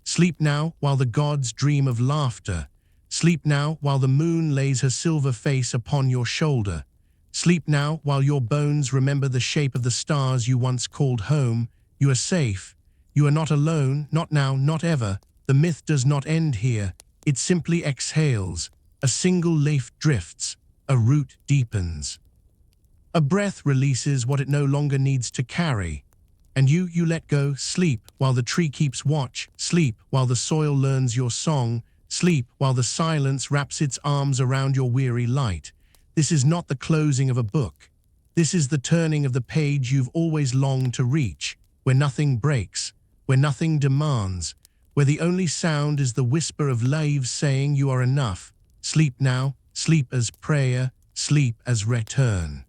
Sleep now while the gods dream of laughter. Sleep now while the moon lays her silver face upon your shoulder. Sleep now while your bones remember the shape of the stars you once called home. You are safe. You are not alone, not now, not ever. The myth does not end here. It simply exhales. A single leaf drifts. A root deepens. A breath releases what it no longer needs to carry. And you let go. Sleep while the tree keeps watch. Sleep while the soil learns your song. Sleep while the silence wraps its arms around your weary light. This is not the closing of a book. This is the turning of the page you've always longed to reach, where nothing breaks, where nothing demands, where the only sound is the whisper of leaves saying you are enough. Sleep now, sleep as prayer, sleep as return.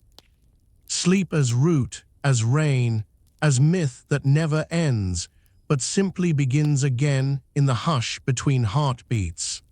Sleep as root, as rain, as myth that never ends, but simply begins again in the hush between heartbeats.